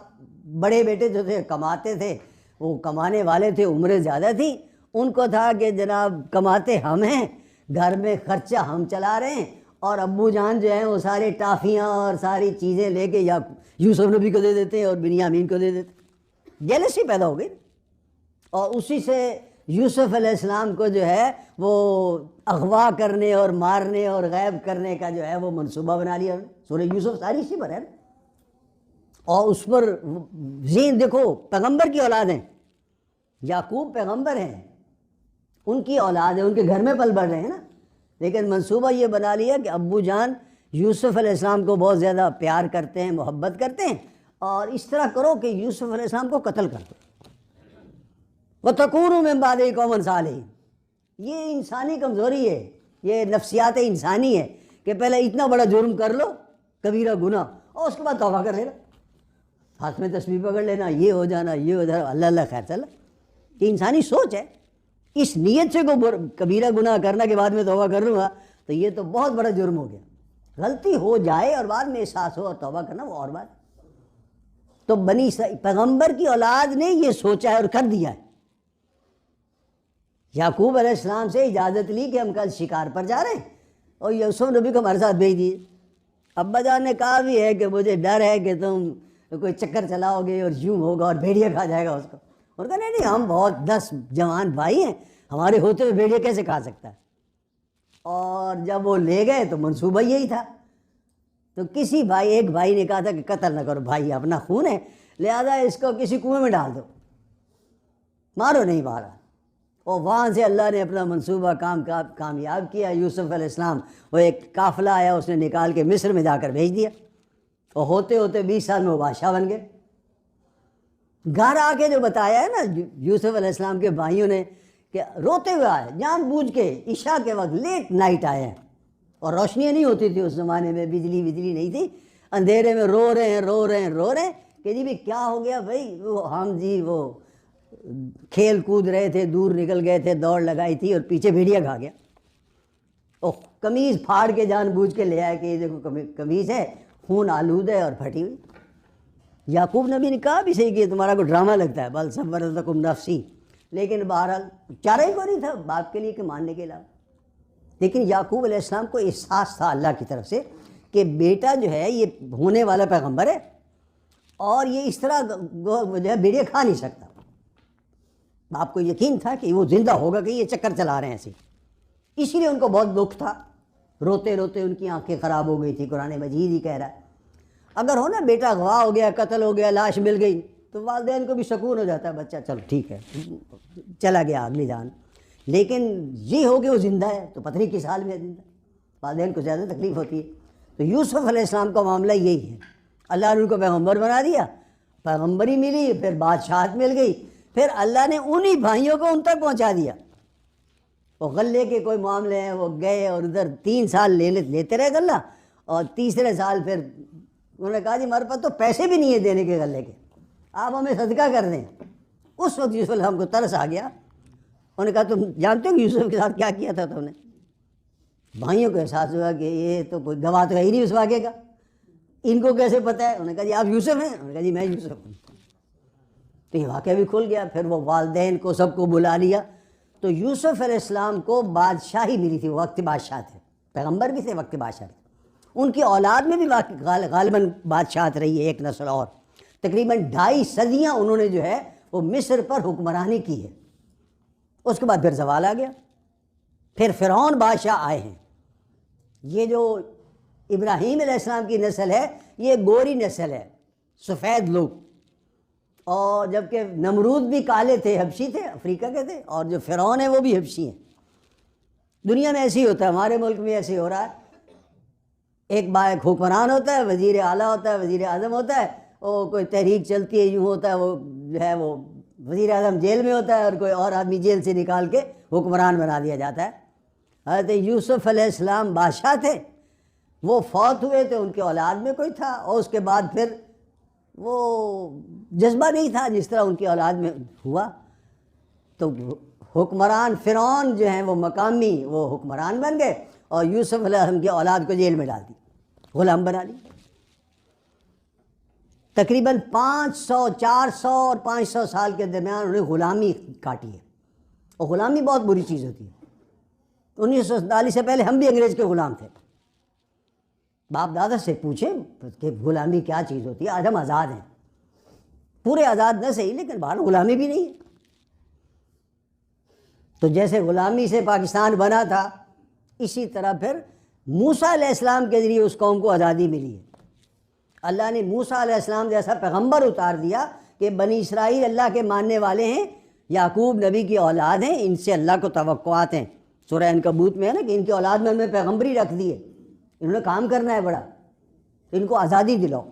بڑے بیٹے جو تھے کماتے تھے، وہ کمانے والے تھے، عمریں زیادہ تھیں، ان کو تھا کہ جناب کماتے ہم ہیں، گھر میں خرچہ ہم چلا رہے ہیں، اور ابو جان جو ہیں وہ سارے ٹافیاں اور ساری چیزیں لے کے یا یوسف نبی کو دے دیتے ہیں اور بنیامین کو دے دیتے ہیں۔ جیلسی پیدا ہو گئی، اور اسی سے یوسف علیہ السلام کو جو ہے وہ اغوا کرنے اور مارنے اور غائب کرنے کا جو ہے وہ منصوبہ بنا لیا۔ سورہ یوسف ساری اسی پر ہے، اور اس پر زین دیکھو پیغمبر کی اولاد ہیں، یعقوب پیغمبر ہیں، ان کی اولاد ہے، ان کے گھر میں پل بڑھ رہے ہیں نا، لیکن منصوبہ یہ بنا لیا کہ ابو جان یوسف علیہ السلام کو بہت زیادہ پیار کرتے ہیں، محبت کرتے ہیں، اور اس طرح کرو کہ یوسف علیہ السلام کو قتل کر دو۔ وَتَكُونُوا مِن بَعْدِهِ قَوْمًا صَالِحِينَ، یہ انسانی کمزوری ہے، یہ نفسیات انسانی ہے کہ پہلے اتنا بڑا جرم کر لو، کبیرہ گناہ، اور اس کے بعد توبہ کر لینا، ہاتھ میں تسبیح پکڑ لینا، یہ ہو جانا، یہ ہو جانا، اللہ اللہ خیر چلا۔ یہ انسانی سوچ ہے، اس نیت سے کو کبیرہ گناہ کرنا کہ بعد میں توبہ کر لوں گا تو یہ تو بہت بڑا جرم ہو گیا۔ غلطی ہو جائے اور بعد میں احساس ہو اور توبہ کرنا وہ اور بات۔ تو بنی پیغمبر کی اولاد نے یہ سوچا ہے اور کر دیا ہے۔ یعقوب علیہ السلام سے اجازت لی کہ ہم کل شکار پر جا رہے ہیں، اور یوسف نبی کو ہمارے ساتھ بھیج دیے۔ ابا جان نے کہا بھی ہے کہ مجھے ڈر ہے کہ تم کوئی چکر چلاؤ گے اور یوں ہوگا اور بھیڑیا کھا جائے گا اس کو، اور کہا نہیں ہم بہت 10 جوان بھائی ہیں، ہمارے ہوتے ہوئے بھیڑیا کیسے کھا سکتا ہے۔ اور جب وہ لے گئے تو منصوبہ یہی تھا، تو کسی بھائی ایک بھائی نے کہا تھا کہ قتل نہ کرو، بھائی اپنا خون ہے، لہذا اس کو کسی کنویں میں ڈال دو، مارو نہیں مارا۔ اور وہاں سے اللہ نے اپنا منصوبہ کامیاب کیا۔ یوسف علیہ السلام وہ ایک قافلہ آیا، اس نے نکال کے مصر میں جا کر بھیج دیا، اور ہوتے ہوتے 20 سال میں وہ بادشاہ بن گئے۔ گھر آ کے جو بتایا ہے نا یوسف علیہ السلام کے بھائیوں نے کہ روتے ہوئے آئے، جان بوجھ کے عشاء کے وقت لیٹ نائٹ آئے ہیں، اور روشنیاں نہیں ہوتی تھی اس زمانے میں، بجلی نہیں تھی، اندھیرے میں رو رہے ہیں کہ جی بھی کیا ہو گیا بھائی؟ وہ ہم جی وہ کھیل کود رہے تھے، دور نکل گئے تھے، دوڑ لگائی تھی اور پیچھے بھیڑیا کھا گیا۔ اور قمیض پھاڑ کے جان بوجھ کے لے آئے کہ یہ دیکھو قمیض ہے، خون آلود ہے اور پھٹی ہوئی۔ یعقوب نبی نے کہا بھی صحیح کہ تمہارا کوئی ڈرامہ لگتا ہے، بل صبرتکم نفسی، لیکن بہرحال چارہ ہی کو نہیں تھا باپ کے لیے کہ ماننے کے علاوہ۔ لیکن یعقوب علیہ السلام کو احساس تھا اللہ کی طرف سے کہ بیٹا جو ہے یہ ہونے والا پیغمبر ہے، اور یہ اس طرح جو ہے بھیڑیا کھا نہیں سکتا۔ باپ کو یقین تھا کہ وہ زندہ ہوگا، کہ یہ چکر چلا رہے ہیں ایسے، اسی لیے ان کو بہت دکھ تھا، روتے روتے ان کی آنکھیں خراب ہو گئی تھی۔ قرآن مجید ہی کہہ رہا ہے اگر ہو نا بیٹا اغوا ہو گیا، قتل ہو گیا، لاش مل گئی، تو والدین کو بھی سکون ہو جاتا ہے، بچہ چلو ٹھیک ہے چلا گیا اگلی جان، لیکن یہ ہو کہ وہ زندہ ہے تو پتہ نہیں کس حال میں ہے زندہ، والدین کو زیادہ تکلیف ہوتی ہے۔ تو یوسف علیہ السلام کا معاملہ یہی ہے، اللہ نے ان کو پیغمبر بنا دیا، پیغمبری ملی، پھر بادشاہت مل گئی، پھر اللہ نے انہی بھائیوں کو ان تک پہنچا دیا۔ وہ غلے کے کوئی معاملے ہیں، وہ گئے اور ادھر 3 سال لیتے رہے غلہ، اور تیسرے سال پھر انہوں نے کہا جی ہمارے پاس تو پیسے بھی نہیں ہیں دینے کے غلے کے، آپ ہمیں صدقہ کر دیں۔ اس وقت یوسف ہم کو ترس آ گیا، انہوں نے کہا تم جانتے ہو کہ یوسف کے ساتھ کیا کیا تھا تم نے؟ بھائیوں کو احساس ہوا کہ یہ تو کوئی گواہ تو ہے ہی نہیں اس واقعے کا، ان کو کیسے پتہ ہے؟ انہوں نے کہا جی آپ یوسف ہیں؟ انہوں نے کہا جی میں یوسف ہوں۔ تو یہ واقعہ بھی کھل گیا، پھر وہ والدین کو سب کو بلا لیا۔ تو یوسف علیہ السلام کو بادشاہی ملی تھی، وقت بادشاہ تھے، پیغمبر بھی تھے، وقت بادشاہ تھے، ان کی اولاد میں بھی غالباً بادشاہت رہی ہے ایک نسل، اور تقریباً 2.5 صدیاں انہوں نے جو ہے وہ مصر پر حکمرانی کی ہے۔ اس کے بعد پھر زوال آ گیا، پھر فرعون بادشاہ آئے ہیں۔ یہ جو ابراہیم علیہ السلام کی نسل ہے یہ گوری نسل ہے، سفید لوگ، اور جبکہ نمرود بھی کالے تھے، حبشی تھے، افریقہ کے تھے، اور جو فرعون ہے وہ بھی حبشی ہیں۔ دنیا میں ایسے ہی ہوتا ہے، ہمارے ملک میں ایسے ہی ہو رہا ہے، ایک ایک حکمران ہوتا ہے، وزیر اعلیٰ ہوتا ہے، وزیر اعظم ہوتا ہے، وہ کوئی تحریک چلتی ہے، یوں ہوتا ہے، وہ جو ہے وہ وزیر اعظم جیل میں ہوتا ہے اور کوئی اور آدمی جیل سے نکال کے حکمران بنا دیا جاتا ہے۔ حضرت یوسف علیہ السلام بادشاہ تھے، وہ فوت ہوئے تو ان کے اولاد میں کوئی تھا، اور اس کے بعد پھر وہ جذبہ نہیں تھا جس طرح ان کی اولاد میں ہوا، تو حکمران فرعون جو ہیں وہ مقامی وہ حکمران بن گئے، اور یوسف علیہ السلام کی اولاد کو جیل میں ڈال دی، غلام بنا لی۔ تقریباً 500 400 اور 500 سال کے درمیان انہیں غلامی کاٹی ہے، اور غلامی بہت بری چیز ہوتی ہے۔ 1947 سے پہلے ہم بھی انگریز کے غلام تھے۔ باپ دادا سے پوچھیں کہ غلامی کیا چیز ہوتی ہے، آج ہم آزاد ہیں، پورے آزاد نہ صحیح لیکن باہر غلامی بھی نہیں ہے۔ تو جیسے غلامی سے پاکستان بنا تھا، اسی طرح پھر موسیٰ علیہ السلام کے ذریعے اس قوم کو آزادی ملی ہے۔ اللہ نے موسیٰ علیہ السلام جیسا پیغمبر اتار دیا کہ بنی اسرائیل اللہ کے ماننے والے ہیں، یعقوب نبی کی اولاد ہیں، ان سے اللہ کو توقعات ہیں۔ سورہ عنکبوت میں ہے نا کہ ان کی اولاد میں ہمیں پیغمبری رکھ دی ہے، انہوں نے کام کرنا ہے بڑا، ان کو آزادی دلاؤ۔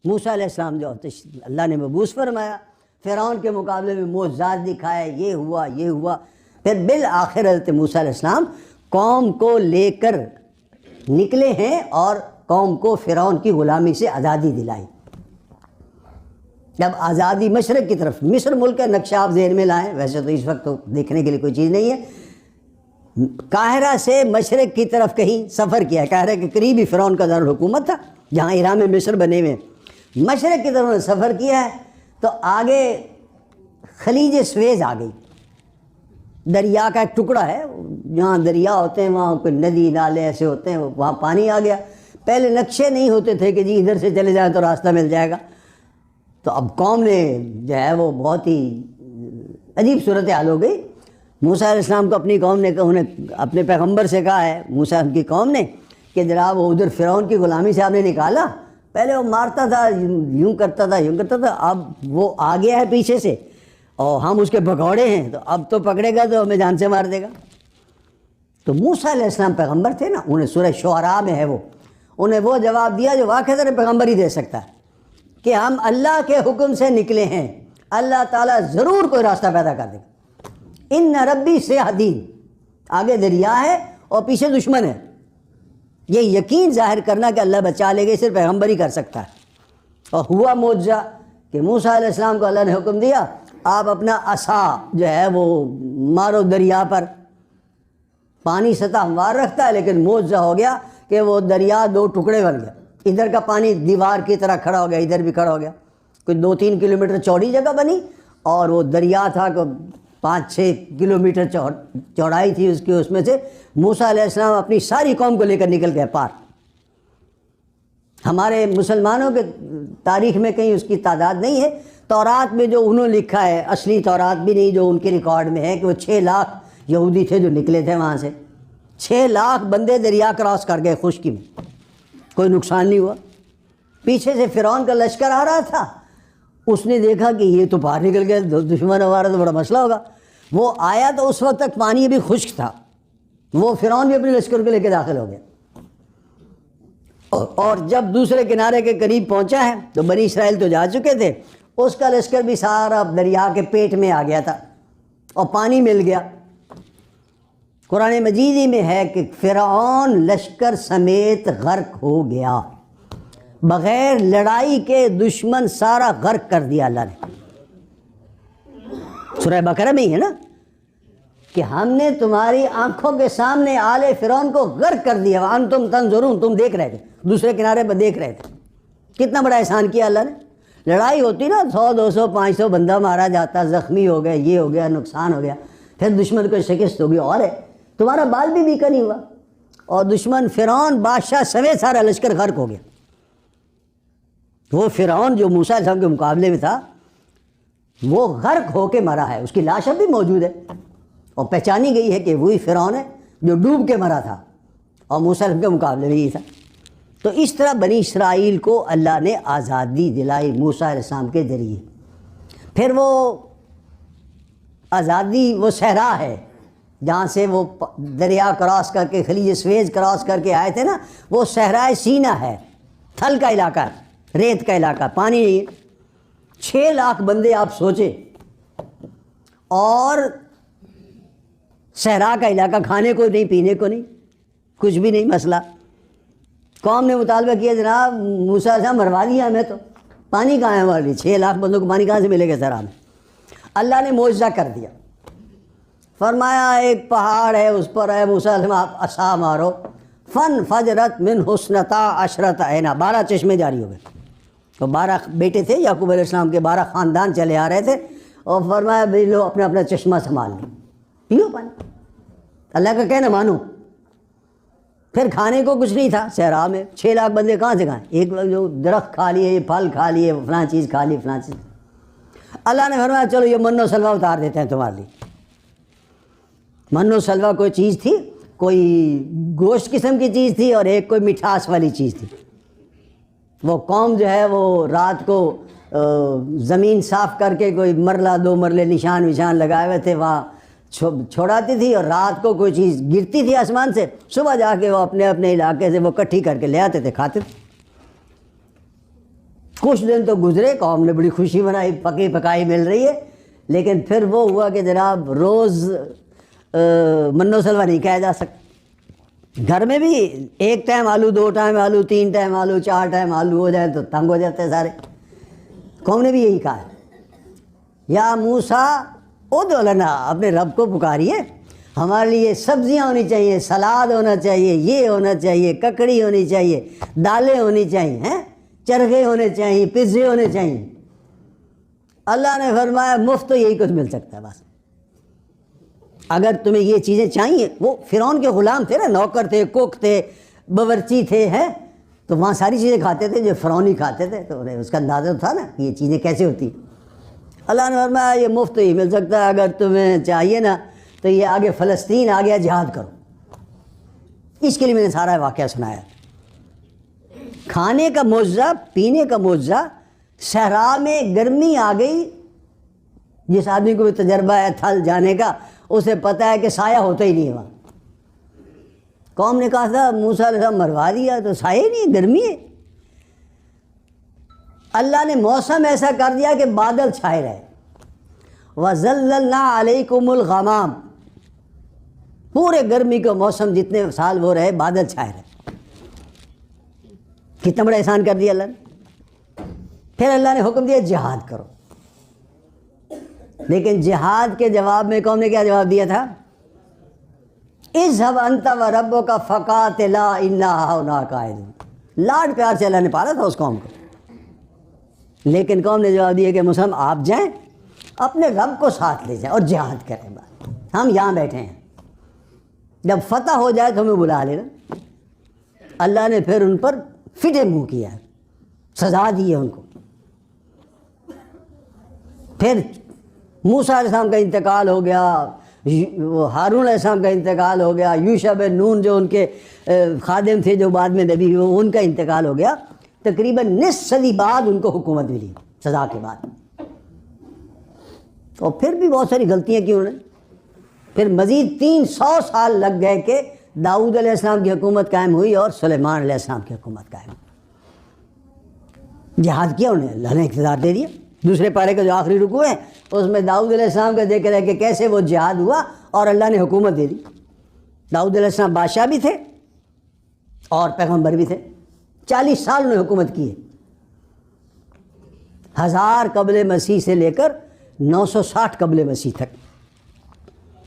موسیٰ علیہ السلام جو اللہ نے مبعوث فرمایا، فرعون کے مقابلے میں معجزات دکھائے، یہ ہوا یہ ہوا، پھر بالآخر حضرت موسیٰ علیہ السلام قوم کو لے کر نکلے ہیں اور قوم کو فرعون کی غلامی سے آزادی دلائی۔ جب آزادی مشرق کی طرف، مصر ملک کا نقشہ آپ ذہن میں لائیں، ویسے تو اس وقت تو دیکھنے کے لیے کوئی چیز نہیں ہے، قاہرہ سے مشرق کی طرف کہیں سفر کیا ہے، قاہرہ کے قریب ہی فرعون کا دارالحکومت تھا جہاں ایران میں مصر بنے ہوئے، مشرق کی طرف انہوں نے سفر کیا ہے، تو آگے خلیج سویز آ گئی، دریا کا ایک ٹکڑا ہے، جہاں دریا ہوتے ہیں وہاں کوئی ندی نالے ایسے ہوتے ہیں، وہاں پانی آ گیا۔ پہلے نقشے نہیں ہوتے تھے کہ جی ادھر سے چلے جائیں تو راستہ مل جائے گا، تو اب قوم نے جو ہے وہ بہت ہی عجیب صورتحال ہو گئی۔ موسیٰ علیہ السلام کو اپنی قوم نے انہیں اپنے پیغمبر سے کہا ہے، موسیٰ کی قوم نے، کہ جناب وہ ادھر فرعون کی غلامی سے آپ نے نکالا، پہلے وہ مارتا تھا، یوں کرتا تھا یوں کرتا تھا، اب وہ آ گیا ہے پیچھے سے اور ہم اس کے بھگوڑے ہیں، تو اب تو پکڑے گا تو ہمیں جان سے مار دے گا۔ تو موسیٰ علیہ السلام پیغمبر تھے نا، انہیں سورہ شعراء میں ہے وہ، انہیں وہ جواب دیا جو واقعہ پیغمبر ہی دے سکتا ہے کہ ہم اللہ کے حکم سے نکلے ہیں، اللہ تعالیٰ ضرور کوئی راستہ پیدا کر دے گا۔ ان ربی سیہدین، آگے دریا ہے اور پیچھے دشمن ہے، یہ یقین ظاہر کرنا کہ اللہ بچا لے گا صرف پیغمبر ہی کر سکتا ہے۔ اور ہوا معجزہ کہ موسیٰ علیہ السلام کو اللہ نے حکم دیا آپ اپنا عصا جو ہے وہ مارو دریا پر، پانی سطح ہموار رکھتا ہے لیکن معجزہ ہو گیا کہ وہ دریا دو ٹکڑے بن گیا، ادھر کا پانی دیوار کی طرح کھڑا ہو گیا، ادھر بھی کھڑا ہو گیا، کوئی 2-3 کلومیٹر چوڑی جگہ بنی، اور وہ دریا تھا کہ 5-6 کلومیٹر چوڑائی تھی اس کی، اس میں سے موسیٰ علیہ السلام اپنی ساری قوم کو لے کر نکل گئے پار۔ ہمارے مسلمانوں کے تاریخ میں کہیں اس کی تعداد نہیں ہے، تورات میں جو انہوں نے لکھا ہے، اصلی تورات بھی نہیں جو ان کے ریکارڈ میں ہے، کہ وہ 6 لاکھ یہودی تھے جو نکلے تھے وہاں سے، 6 لاکھ بندے دریا کراس کر گئے خشکی میں، کوئی نقصان نہیں ہوا۔ پیچھے سے فرعون کا لشکر آ رہا تھا، اس نے دیکھا کہ یہ تو باہر نکل گئے، دشمن ہمارا تو بڑا مسئلہ ہوگا، وہ آیا تو اس وقت تک پانی ابھی خشک تھا، وہ فرعون بھی اپنے لشکر کو لے کے داخل ہو گیا، اور جب دوسرے کنارے کے قریب پہنچا ہے تو بنی اسرائیل تو جا چکے تھے، اس کا لشکر بھی سارا دریا کے پیٹ میں آ گیا تھا اور پانی مل گیا۔ قرآن مجید ہی میں ہے کہ فرعون لشکر سمیت غرق ہو گیا، بغیر لڑائی کے دشمن سارا غرق کر دیا اللہ نے۔ سورہ بقرہ میں ہی ہے نا کہ ہم نے تمہاری آنکھوں کے سامنے آل فرعون کو غرق کر دیا، وانتم تنظرون، تم دیکھ رہے تھے، دوسرے کنارے پر دیکھ رہے تھے۔ کتنا بڑا احسان کیا اللہ نے۔ لڑائی ہوتی نا 100 200 500 بندہ مارا جاتا، زخمی ہو گیا، یہ ہو گیا، نقصان ہو گیا، پھر دشمن کو شکست ہوگی، اور ہے تمہارا بال بھی بیکا نہیں ہوا، اور دشمن فرعون بادشاہ سمیت سارا لشکر غرق ہو گیا۔ وہ فرعون جو موسیٰ علیہ السلام کے مقابلے میں تھا وہ غرق ہو کے مرا ہے، اس کی لاش اب بھی موجود ہے اور پہچانی گئی ہے کہ وہی فرعون ہے جو ڈوب کے مرا تھا اور موسیٰ علیہ السلام کے مقابلے میں ہی تھا۔ تو اس طرح بنی اسرائیل کو اللہ نے آزادی دلائی موسیٰ علیہ السلام کے ذریعے۔ پھر وہ آزادی، وہ صحرا ہے جہاں سے وہ دریا کراس کر کے خلیج سویز کراس کر کے آئے تھے نا، وہ صحرائے سینا ہے، تھل کا علاقہ ہے، ریت کا علاقہ، پانی نہیں ہے۔ 6 لاکھ بندے آپ سوچیں، اور صحرا کا علاقہ، کھانے کو نہیں، پینے کو نہیں، کچھ بھی نہیں مسئلہ۔ قوم نے مطالبہ کیا جناب موسیٰ صاحب مروا دیا ہمیں، تو پانی کہاں ہے ہمارے لیے؟ 6 لاکھ بندوں کو پانی کہاں سے ملے گا صحرا میں؟ اللہ نے معجزہ کر دیا، فرمایا ایک پہاڑ ہے، اس پر ہے موسیٰ علیہ السلام، آپ عصا مارو، فن فجرت من حسنتا عشرت عینا، 12 چشمے جاری ہو گئے۔ تو 12 بیٹے تھے یعقوب علیہ السلام کے، 12 خاندان چلے آ رہے تھے، اور فرمایا بھائی لو اپنا اپنا چشمہ سنبھال لو، پیو پانی، اللہ کا کہنا مانو۔ پھر کھانے کو کچھ نہیں تھا صحرا میں، 6 لاکھ بندے کہاں سے کھائیں؟ ایک جو درخت کھا لیے، پھل کھا لیے، فلاں چیز کھا لی، فلاں چیز۔ اللہ نے فرمایا چلو یہ من و سلوہ اتار دیتے ہیں تمہارے لیے۔ من و سلوہ کوئی چیز تھی، کوئی گوشت قسم کی چیز تھی، اور ایک کوئی مٹھاس والی چیز تھی۔ وہ قوم جو ہے وہ رات کو زمین صاف کر کے کوئی مرلہ 2 مرلے نشان وشان لگائے ہوئے تھے وہاں چھوڑاتی تھی، اور رات کو کوئی چیز گرتی تھی آسمان سے، صبح جا کے وہ اپنے اپنے علاقے سے وہ کٹھی کر کے لے آتے تھے، کھاتے تھے۔ کچھ دن تو گزرے، قوم نے بڑی خوشی منائی، پکی پکائی مل رہی ہے، لیکن پھر وہ ہوا کہ جناب روز من و سلوہ نہیں کہا جا سکتا۔ گھر میں بھی ایک ٹائم آلو، 2 ٹائم آلو، 3 ٹائم آلو، 4 ٹائم آلو ہو جائے تو تنگ ہو جاتے ہیں سارے۔ قوم نے بھی یہی کہا ہے، یا موسیٰ ادع لنا، اپنے رب کو پکاریے، ہمارے لیے سبزیاں ہونی چاہیے، سلاد ہونا چاہیے، یہ ہونا چاہیے، ککڑی ہونی چاہیے، دالیں ہونی چاہیے، ہیں چرخے ہونے چاہیے، پزے ہونے چاہیے۔ اللہ نے فرمایا مفت تو یہی کچھ مل سکتا ہے بس، اگر تمہیں یہ چیزیں چاہیے۔ وہ فرعون کے غلام تھے نا، نوکر تھے، کوک تھے، باورچی تھے، ہیں تو وہاں ساری چیزیں کھاتے تھے جو فرعون ہی کھاتے تھے، تو انہیں اس کا اندازہ تھا نا کہ یہ چیزیں کیسے ہوتی۔ اللہ نے فرمایا یہ مفت ہی مل سکتا ہے، اگر تمہیں چاہیے نا تو یہ آگے فلسطین آ گیا، جہاد کرو۔ اس کے لیے میں نے سارا واقعہ سنایا، کھانے کا معجزہ، پینے کا معجزہ۔ صحرا میں گرمی آ گئی، جس آدمی کو بھی تجربہ ہے تھل جانے کا اسے پتہ ہے کہ سایہ ہوتا ہی نہیں ہے وہاں۔ قوم نے کہا تھا موسیٰ علیہ السلام مروا دیا تو سایہ نہیں، گرمی ہے۔ اللہ نے موسم ایسا کر دیا کہ بادل چھائے رہے، وَظَلَّلْنَا عَلَيْكُمُ الْغَمَامَ، پورے گرمی کا موسم جتنے سال وہ رہے بادل چھائے رہے۔ کتنا بڑا احسان کر دیا اللہ نے۔ پھر اللہ نے حکم دیا جہاد کرو، لیکن جہاد کے جواب میں قوم نے کیا جواب دیا تھا؟ اذهب انت وربك فقاتلا انا هنا قاعدون۔ لاڈ پیار سے اللہ نے پالا تھا اس قوم کو، لیکن قوم نے جواب دیا کہ مسلم آپ جائیں، اپنے رب کو ساتھ لے جائیں اور جہاد کریں، بات ہم یہاں بیٹھے ہیں، جب فتح ہو جائے تو ہمیں بلا لینا۔ اللہ نے پھر ان پر فٹے منہ کیا، سزا دی ہے ان کو۔ پھر موسیٰ علیہ السلام کا انتقال ہو گیا، ہارون علیہ السلام کا انتقال ہو گیا، یوشع بن نون جو ان کے خادم تھے جو بعد میں نبی ہوئے ان کا انتقال ہو گیا۔ تقریباً نصف صدی بعد ان کو حکومت ملی، سزا کے بعد۔ اور پھر بھی بہت ساری غلطیاں کی انہوں نے۔ پھر مزید 300 سال لگ گئے کہ داؤد علیہ السلام کی حکومت قائم ہوئی اور سلیمان علیہ السلام کی حکومت قائم ہوئی۔ جہاد کیا انہیں، اللہ نے اقتدار دے دیا۔ دوسرے پارے کا جو آخری رکوع ہے اس میں داؤد علیہ السلام کا ذکر ہے کہ کیسے وہ جہاد ہوا اور اللہ نے حکومت دے دی۔ داؤد علیہ السلام بادشاہ بھی تھے اور پیغمبر بھی تھے، 40 سال انہوں نے حکومت کی ہے، 1000 قبل مسیح سے لے کر 960 قبل مسیح تک۔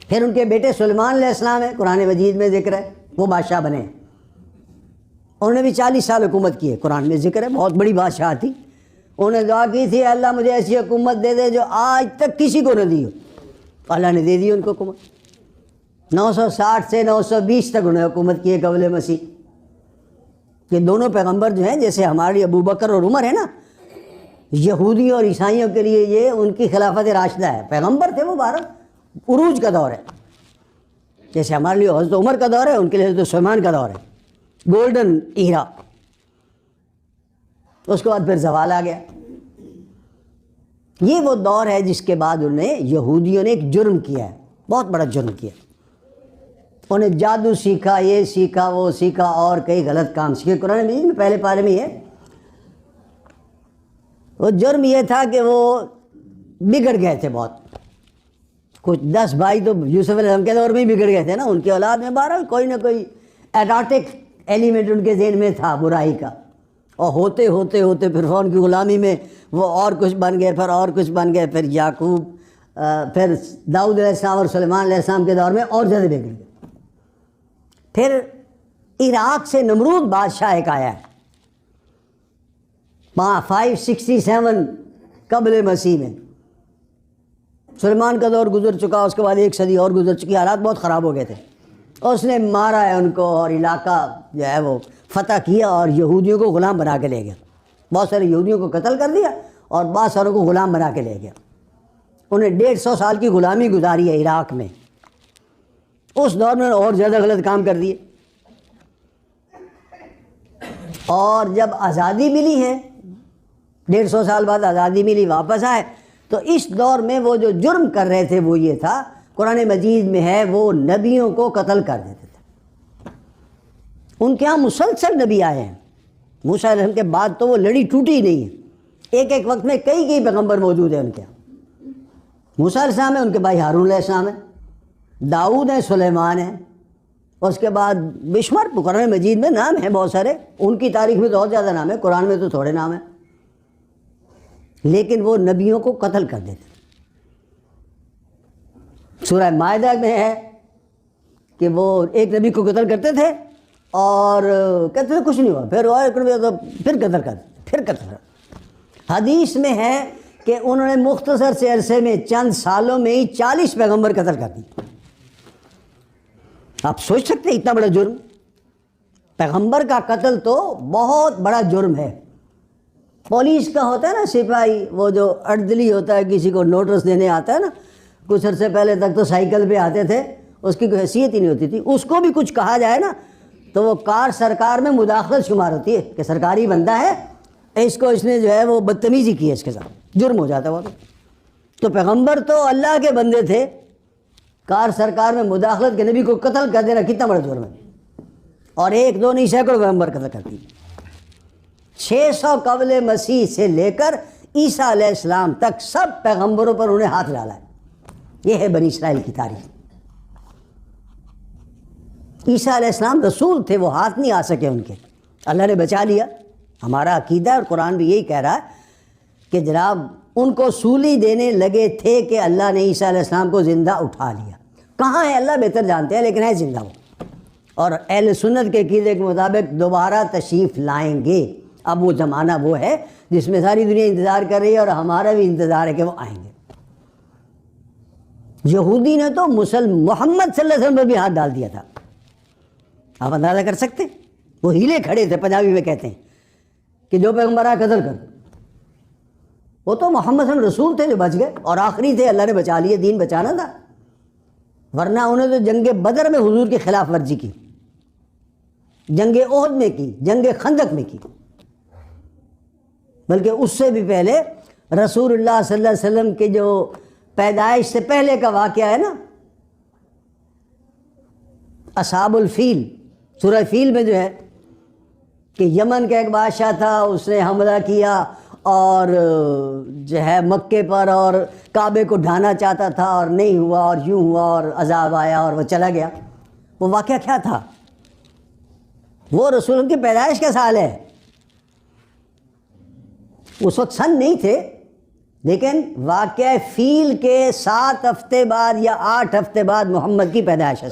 پھر ان کے بیٹے سلیمان علیہ السلام ہے، قرآن مجید میں ذکر ہے، وہ بادشاہ بنے، انہوں نے بھی 40 سال حکومت کی ہے، قرآن میں ذکر ہے، بہت بڑی بادشاہ تھی۔ انہوں نے دعا کی تھی اللہ مجھے ایسی حکومت دے دے جو آج تک کسی کو نہ دی ہو، اللہ نے دے دی ان کو حکومت۔ 960 سے 920 تک انہوں نے حکومت کی ہے قبل مسیح۔ یہ دونوں پیغمبر جو ہیں، جیسے ہمارے ابو بکر اور عمر ہے نا، یہودی اور عیسائیوں کے لیے یہ ان کی خلافت راشدہ ہے، پیغمبر تھے وہ 12، عروج کا دور ہے۔ جیسے ہمارے لیے حضرت عمر کا دور ہے، ان کے لیے حضرت سلیمان کا دور ہے، گولڈن ایرا۔ اس کے بعد پھر زوال آ گیا۔ یہ وہ دور ہے جس کے بعد انہیں یہودیوں نے ایک جرم کیا ہے، بہت بڑا جرم کیا۔ انہیں جادو سیکھا، یہ سیکھا، وہ سیکھا، اور کئی غلط کام سیکھے۔ قرآن مجید میں پہلے پارے میں ہے، وہ جرم یہ تھا کہ وہ بگڑ گئے تھے بہت، کچھ 10 بھائی تو یوسف علیہ السلام کے دور میں ہی بگڑ گئے تھے نا، ان کی اولاد میں بہرحال کوئی نہ کوئی ایڈاٹک ایلیمنٹ ان کے ذہن میں تھا برائی کا، اور ہوتے ہوتے ہوتے پھر فرعون کی غلامی میں وہ اور کچھ بن گئے، پھر اور کچھ بن گئے، پھر یعقوب، پھر داؤد علیہ السلام اور سلیمان علیہ السلام کے دور میں اور زیادہ بگڑ گئے۔ پھر عراق سے نمرود بادشاہ ایک آیا ہے 567 قبل مسیح میں، سلیمان کا دور گزر چکا، اس کے بعد 1 صدی اور گزر چکی، حالات بہت خراب ہو گئے تھے، اور اس نے مارا ہے ان کو، اور علاقہ جو ہے وہ فتح کیا، اور یہودیوں کو غلام بنا کے لے گیا، بہت سارے یہودیوں کو قتل کر دیا اور بہت ساروں کو غلام بنا کے لے گیا۔ انہیں 150 سال کی غلامی گزاری ہے عراق میں۔ اس دور میں اور زیادہ غلط کام کر دیے، اور جب آزادی ملی ہے 150 سال بعد آزادی ملی، واپس آئے، تو اس دور میں وہ جو جرم کر رہے تھے وہ یہ تھا، قرآن مجید میں ہے، وہ نبیوں کو قتل کر دیتے تھے۔ ان کے ہاں مسلسل نبی آئے ہیں، موسیٰ علیہ السلام کے بعد تو وہ لڑی ٹوٹی نہیں ہے، ایک ایک وقت میں کئی پیغمبر موجود ہیں ان کے ہاں۔ موسیٰ علیہ السلام ہے، ان کے بھائی ہارون علیہ السلام ہے، داؤد ہے، سلیمان ہے، اور اس کے بعد بشمار قرآن مجید میں نام ہیں بہت سارے، ان کی تاریخ میں تو بہت زیادہ نام ہے، قرآن میں تو تھوڑے نام ہیں، لیکن وہ نبیوں کو قتل کر دیتے۔ سورہ مائدہ میں ہے کہ وہ ایک نبی کو قتل کرتے تھے اور کہتے تھے کچھ نہیں ہوا، پھر قتل کر، پھر قتل کر۔ حدیث میں ہے کہ انہوں نے مختصر سے عرصے میں چند سالوں میں ہی 40 پیغمبر قتل کر دیے۔ آپ سوچ سکتے ہیں اتنا بڑا جرم، پیغمبر کا قتل تو بہت بڑا جرم ہے۔ پولیس کا ہوتا ہے نا سپاہی، وہ جو اڑدلی ہوتا ہے، کسی کو نوٹس دینے آتا ہے نا، کچھ عرصے پہلے تک تو سائیکل پہ آتے تھے، اس کی کوئی حیثیت ہی نہیں ہوتی تھی، اس کو بھی کچھ کہا جائے نا تو وہ کار سرکار میں مداخلت شمار ہوتی ہے کہ سرکاری بندہ ہے، اس نے جو ہے وہ بدتمیزی کی ہے، اس کے ساتھ جرم ہو جاتا ہے وہ۔ تو پیغمبر تو اللہ کے بندے تھے، کار سرکار میں مداخلت کے نبی کو قتل کر دینا کتنا بڑا جرم ہے، اور 1 2 نہیں سینکڑوں پیغمبر قتل کر دی۔ 600 قبل مسیح سے لے کر عیسیٰ علیہ السلام تک سب پیغمبروں پر انہیں ہاتھ ڈالا ہے۔ یہ ہے بنی اسرائیل کی تاریخ۔ عیسیٰ علیہ السلام رسول تھے، وہ ہاتھ نہیں آ سکے ان کے، اللہ نے بچا لیا۔ ہمارا عقیدہ اور قرآن بھی یہی کہہ رہا ہے کہ جناب ان کو سولی دینے لگے تھے کہ اللہ نے عیسیٰ علیہ السلام کو زندہ اٹھا لیا۔ کہاں ہے اللہ بہتر جانتے ہیں، لیکن ہے زندہ وہ، اور اہل سنت کے عقیدے کے مطابق دوبارہ تشریف لائیں گے۔ اب وہ زمانہ وہ ہے جس میں ساری دنیا انتظار کر رہی ہے، اور ہمارا بھی انتظار ہے کہ وہ آئیں گے۔ یہودی نے تو محمد صلی اللہ علیہ وسلم پر بھی ہاتھ ڈال دیا تھا، آپ اندازہ کر سکتے ہیں، وہ ہیلے کھڑے تھے، پنجابی میں کہتے ہیں کہ جو پیغمبر آئے قتل کر۔ وہ تو محمد صلی اللہ علیہ وسلم رسول تھے جو بچ گئے، اور آخری تھے، اللہ نے بچا لیے، دین بچانا تھا، ورنہ انہوں نے تو جنگ بدر میں حضور کی خلاف ورزی کی، جنگ احد میں کی، جنگ خندق میں کی، بلکہ اس سے بھی پہلے رسول اللہ صلی اللہ علیہ وسلم کے جو پیدائش سے پہلے کا واقعہ ہے نا، اصحاب الفیل، سورہ فیل میں جو ہے کہ یمن کا ایک بادشاہ تھا، اس نے حملہ کیا اور جو ہے مکے پر، اور کعبے کو ڈھانا چاہتا تھا، اور نہیں ہوا، اور یوں ہوا، اور عذاب آیا اور وہ چلا گیا۔ وہ واقعہ کیا تھا؟ وہ رسول کی پیدائش کا سال ہے، اس وقت سن نہیں تھے، لیکن واقعہ فیل کے 7 ہفتے بعد یا 8 ہفتے بعد محمد کی پیدائش ہے۔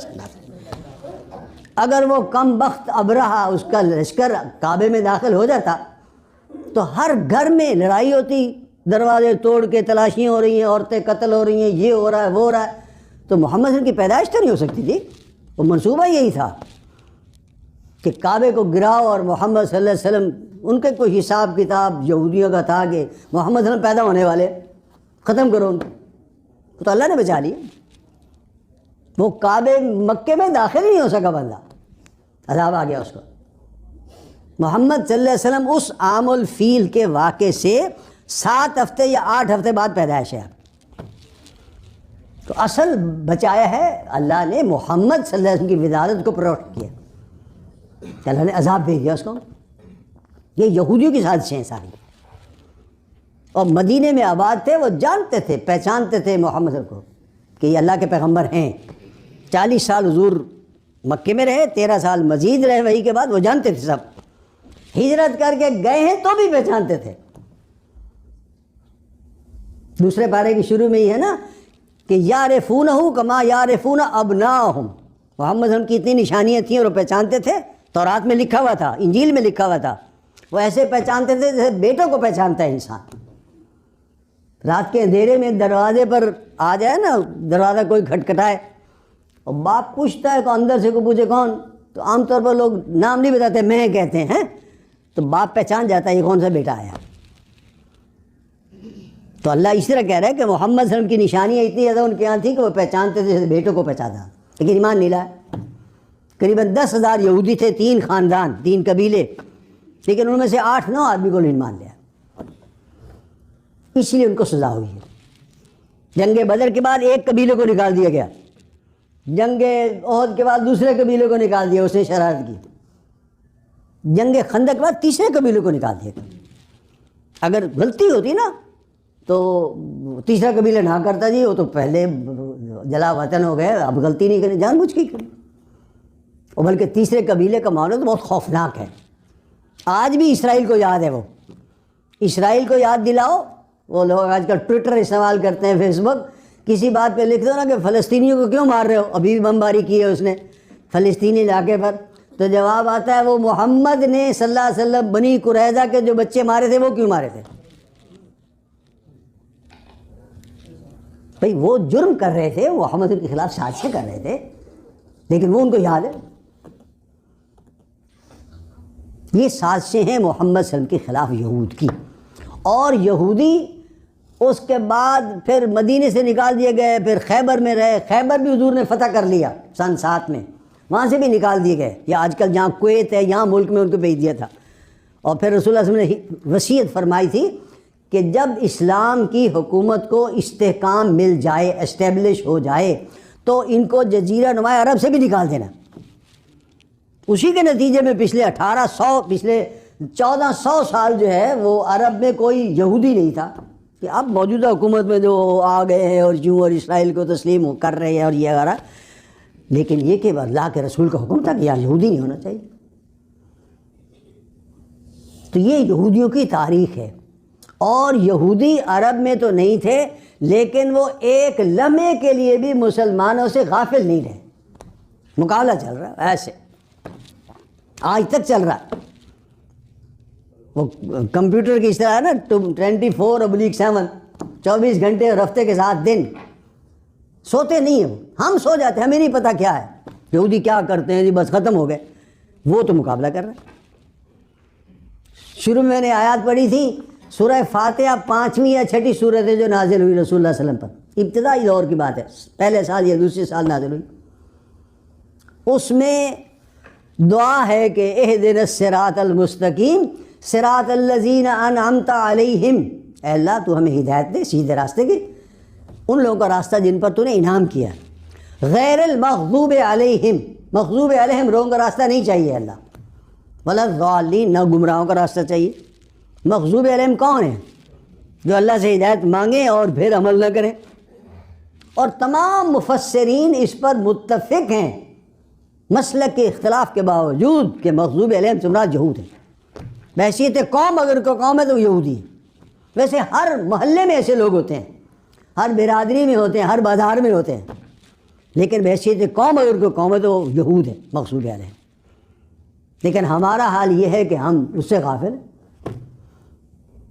اگر وہ کم بخت ابرہہ اس کا لشکر کعبے میں داخل ہو جاتا تو ہر گھر میں لڑائی ہوتی، دروازے توڑ کے تلاشیاں ہو رہی ہیں، عورتیں قتل ہو رہی ہیں، یہ ہو رہا ہے، وہ ہو رہا ہے، تو محمد صلی اللہ علیہ وسلم کی پیدائش تو نہیں ہو سکتی تھی۔ وہ منصوبہ یہی تھا کہ کعبے کو گراؤ، اور محمد صلی اللہ علیہ وسلم، ان کے کوئی حساب کتاب یہودیوں کا تھا کہ محمد صلی اللہ علیہ وسلم پیدا ہونے والے، ختم کرو ان کو، تو اللہ نے بچا لیا۔ وہ کعبے مکے میں داخل ہی نہیں ہو سکا بندہ، عذاب آ گیا اس کو۔ محمد صلی اللہ علیہ وسلم اس عام الفیل کے واقعے سے 7 ہفتے یا 8 ہفتے بعد پیدائش ہے. تو اصل بچایا ہے اللہ نے محمد صلی اللہ علیہ وسلم کی ولادت کو پروٹیکٹ کیا. اللہ نے عذاب بھیج دیا اس کو. یہ یہودیوں کی سازشیں ہیں ساری. اور مدینے میں آباد تھے، وہ جانتے تھے، پہچانتے تھے محمد صلی اللہ علیہ وسلم کو کہ یہ اللہ کے پیغمبر ہیں. 40 سال حضور مکے میں رہے، 13 سال مزید رہے وہی کے بعد، وہ جانتے تھے سب. ہجرت کر کے گئے ہیں تو بھی پہچانتے تھے. دوسرے پارے کی شروع میں ہی ہے نا کہ یعرفونہ کما یعرفون ابناءہم. محمد صلی اللہ علیہ وسلم کی اتنی نشانیاں تھیں اور وہ پہچانتے تھے. تورات میں لکھا ہوا تھا، انجیل میں لکھا ہوا تھا. وہ ایسے پہچانتے تھے جیسے بیٹوں کو پہچانتا ہے انسان. رات کے اندھیرے میں دروازے پر آ جائے نا، دروازہ کوئی کھٹکھٹائے اور باپ پوچھتا ہے، تو اندر سے کوئی پوچھے کون، تو عام طور پر لوگ نام نہیں بتاتے، میں کہتے ہیں. تو باپ پہچان جاتا ہے یہ کون سا بیٹا آیا. تو اللہ اس طرح کہہ رہا ہے کہ محمد صلی اللہ علیہ وسلم کی نشانیاں اتنی زیادہ ان کے یہاں تھیں کہ وہ پہچانتے تھے جیسے بیٹوں کو پہچانا. لیکن ایمان نہیں لایا. قریباً 10,000 یہودی تھے، 3 خاندان، 3 قبیلے، لیکن ان میں سے 8-9 آدمی کو نہیں مان لیا. اس لیے ان کو سزا ہوئی ہے. جنگ بدر کے بعد ایک قبیلے کو نکال دیا گیا. جنگ احد کے بعد دوسرے قبیلے کو نکال دیا، اس نے شرارت کی. جنگ خندق کے بعد تیسرے قبیلے کو نکال دیا. اگر غلطی ہوتی نا تو تیسرا قبیلہ نہ کرتا، جی وہ تو پہلے جلا وطن ہو گئے، اب غلطی نہیں کرنی، جان بوجھ کے کریں. اور بلکہ تیسرے قبیلے کا معاملہ تو بہت خوفناک ہے. آج بھی اسرائیل کو یاد ہے. وہ اسرائیل کو یاد دلاؤ. وہ لوگ آج کل ٹویٹر استعمال کرتے ہیں، فیس بک، کسی بات پہ لکھ دو نا کہ فلسطینیوں کو کیوں مار رہے ہو، ابھی بھی بمباری کی ہے اس نے فلسطینی علاقے پر، تو جواب آتا ہے وہ محمد نے صلی اللہ علیہ وسلم بنی قریظہ کے جو بچے مارے تھے وہ کیوں مارے تھے. بھئی وہ جرم کر رہے تھے، وہ محمد کے خلاف سازشیں کر رہے تھے، لیکن وہ ان کو یاد ہے. یہ سازشیں ہیں محمد صلی اللہ علیہ وسلم کے خلاف یہود کی. اور یہودی اس کے بعد پھر مدینے سے نکال دیے گئے، پھر خیبر میں رہے. خیبر بھی حضور نے فتح کر لیا سن 7 میں، وہاں سے بھی نکال دیے گئے. یا آج کل جہاں کویت ہے، یہاں ملک میں ان کو بھیج دیا تھا. اور پھر رسول اللہ صلی اللہ علیہ وسلم نے وصیت فرمائی تھی کہ جب اسلام کی حکومت کو استحکام مل جائے، اسٹیبلش ہو جائے، تو ان کو جزیرہ نما عرب سے بھی نکال دینا. اسی کے نتیجے میں پچھلے 1400 سال جو ہے وہ عرب میں کوئی یہودی نہیں تھا. کہ اب موجودہ حکومت میں جو آ گئے ہیں اور یوں اور اسرائیل کو تسلیم کر رہے ہیں اور یہ وغیرہ، لیکن یہ کہ اللہ کے رسول کا حکم تھا کہ یہاں یہودی نہیں ہونا چاہیے. تو یہ یہودیوں کی تاریخ ہے. اور یہودی عرب میں تو نہیں تھے، لیکن وہ ایک لمحے کے لیے بھی مسلمانوں سے غافل نہیں رہے. مقابلہ چل رہا ہے ایسے، آج تک چل رہا ہے. وہ کمپیوٹر کی اس طرح ہے نا 24/7، 24 گھنٹے اور ہفتے کے 7 دن سوتے نہیں ہیں. ہم سو جاتے ہیں، ہمیں نہیں پتہ کیا ہے. یہودی کیا کرتے ہیں جی بس ختم ہو گئے. وہ تو مقابلہ کر رہے ہیں. شروع میں نے آیات پڑھی تھی سورہ فاتحہ 5ویں یا 6ٹھی سورت ہے جو نازل ہوئی رسول اللہ صلی اللہ علیہ وسلم پر. ابتدائی دور کی بات ہے، پہلے سال یا دوسرے سال نازل ہوئی. اس میں دعا ہے کہ اہدنا الصراط المستقیم صراط الذین انعمت علیہم. اے اللہ تو ہمیں ہدایت دے سیدھے راستے کی، ان لوگوں کا راستہ جن پر تو نے انعام کیا. غیر المغضوب علیہم، مغضوب علیہم لوگوں کا راستہ نہیں چاہیے اللہ. ولا الضالین، نہ گمراہوں کا راستہ چاہیے. مغضوب علیہم کون ہیں؟ جو اللہ سے ہدایت مانگیں اور پھر عمل نہ کریں. اور تمام مفسرین اس پر متفق ہیں مسلک کے اختلاف کے باوجود کہ مغضوب علیہم سے مراد یہود ہیں. بحیثیت قوم اگر کوئی قوم ہے تو یہودی ہے. ویسے ہر محلے میں ایسے لوگ ہوتے ہیں، ہر برادری میں ہوتے ہیں، ہر بازار میں ہوتے ہیں، لیکن بحیثیت قوم اگر کوئی قوم ہے تو یہود ہے مغضوب علیہم. لیکن ہمارا حال یہ ہے کہ ہم اس سے غافل ہیں،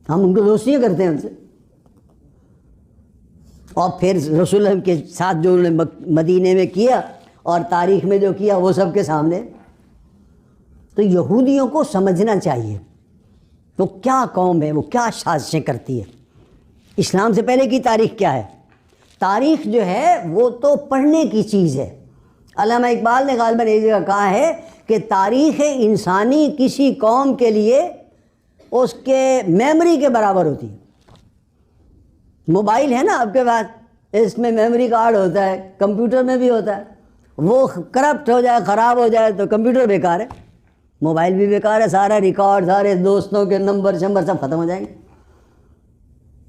ہم ان کو دوستیاں کرتے ہیں ان سے. اور پھر رسول اللہ کے ساتھ جو انہوں نے مدینے میں کیا اور تاریخ میں جو کیا وہ سب کے سامنے. تو یہودیوں کو سمجھنا چاہیے وہ کیا قوم ہے، وہ کیا سازشیں کرتی ہے. اسلام سے پہلے کی تاریخ کیا ہے؟ تاریخ جو ہے وہ تو پڑھنے کی چیز ہے. علامہ اقبال نے غالباً ایک جگہ کہا ہے کہ تاریخ انسانی کسی قوم کے لیے اس کے میموری کے برابر ہوتی ہے. موبائل ہے نا آپ کے پاس, اس میں میموری کارڈ ہوتا ہے, کمپیوٹر میں بھی ہوتا ہے. وہ کرپٹ ہو جائے, خراب ہو جائے تو کمپیوٹر بیکار ہے, موبائل بھی بیکار ہے, سارا ریکارڈ, سارے دوستوں کے نمبر شمبر سب ختم ہو جائیں گے.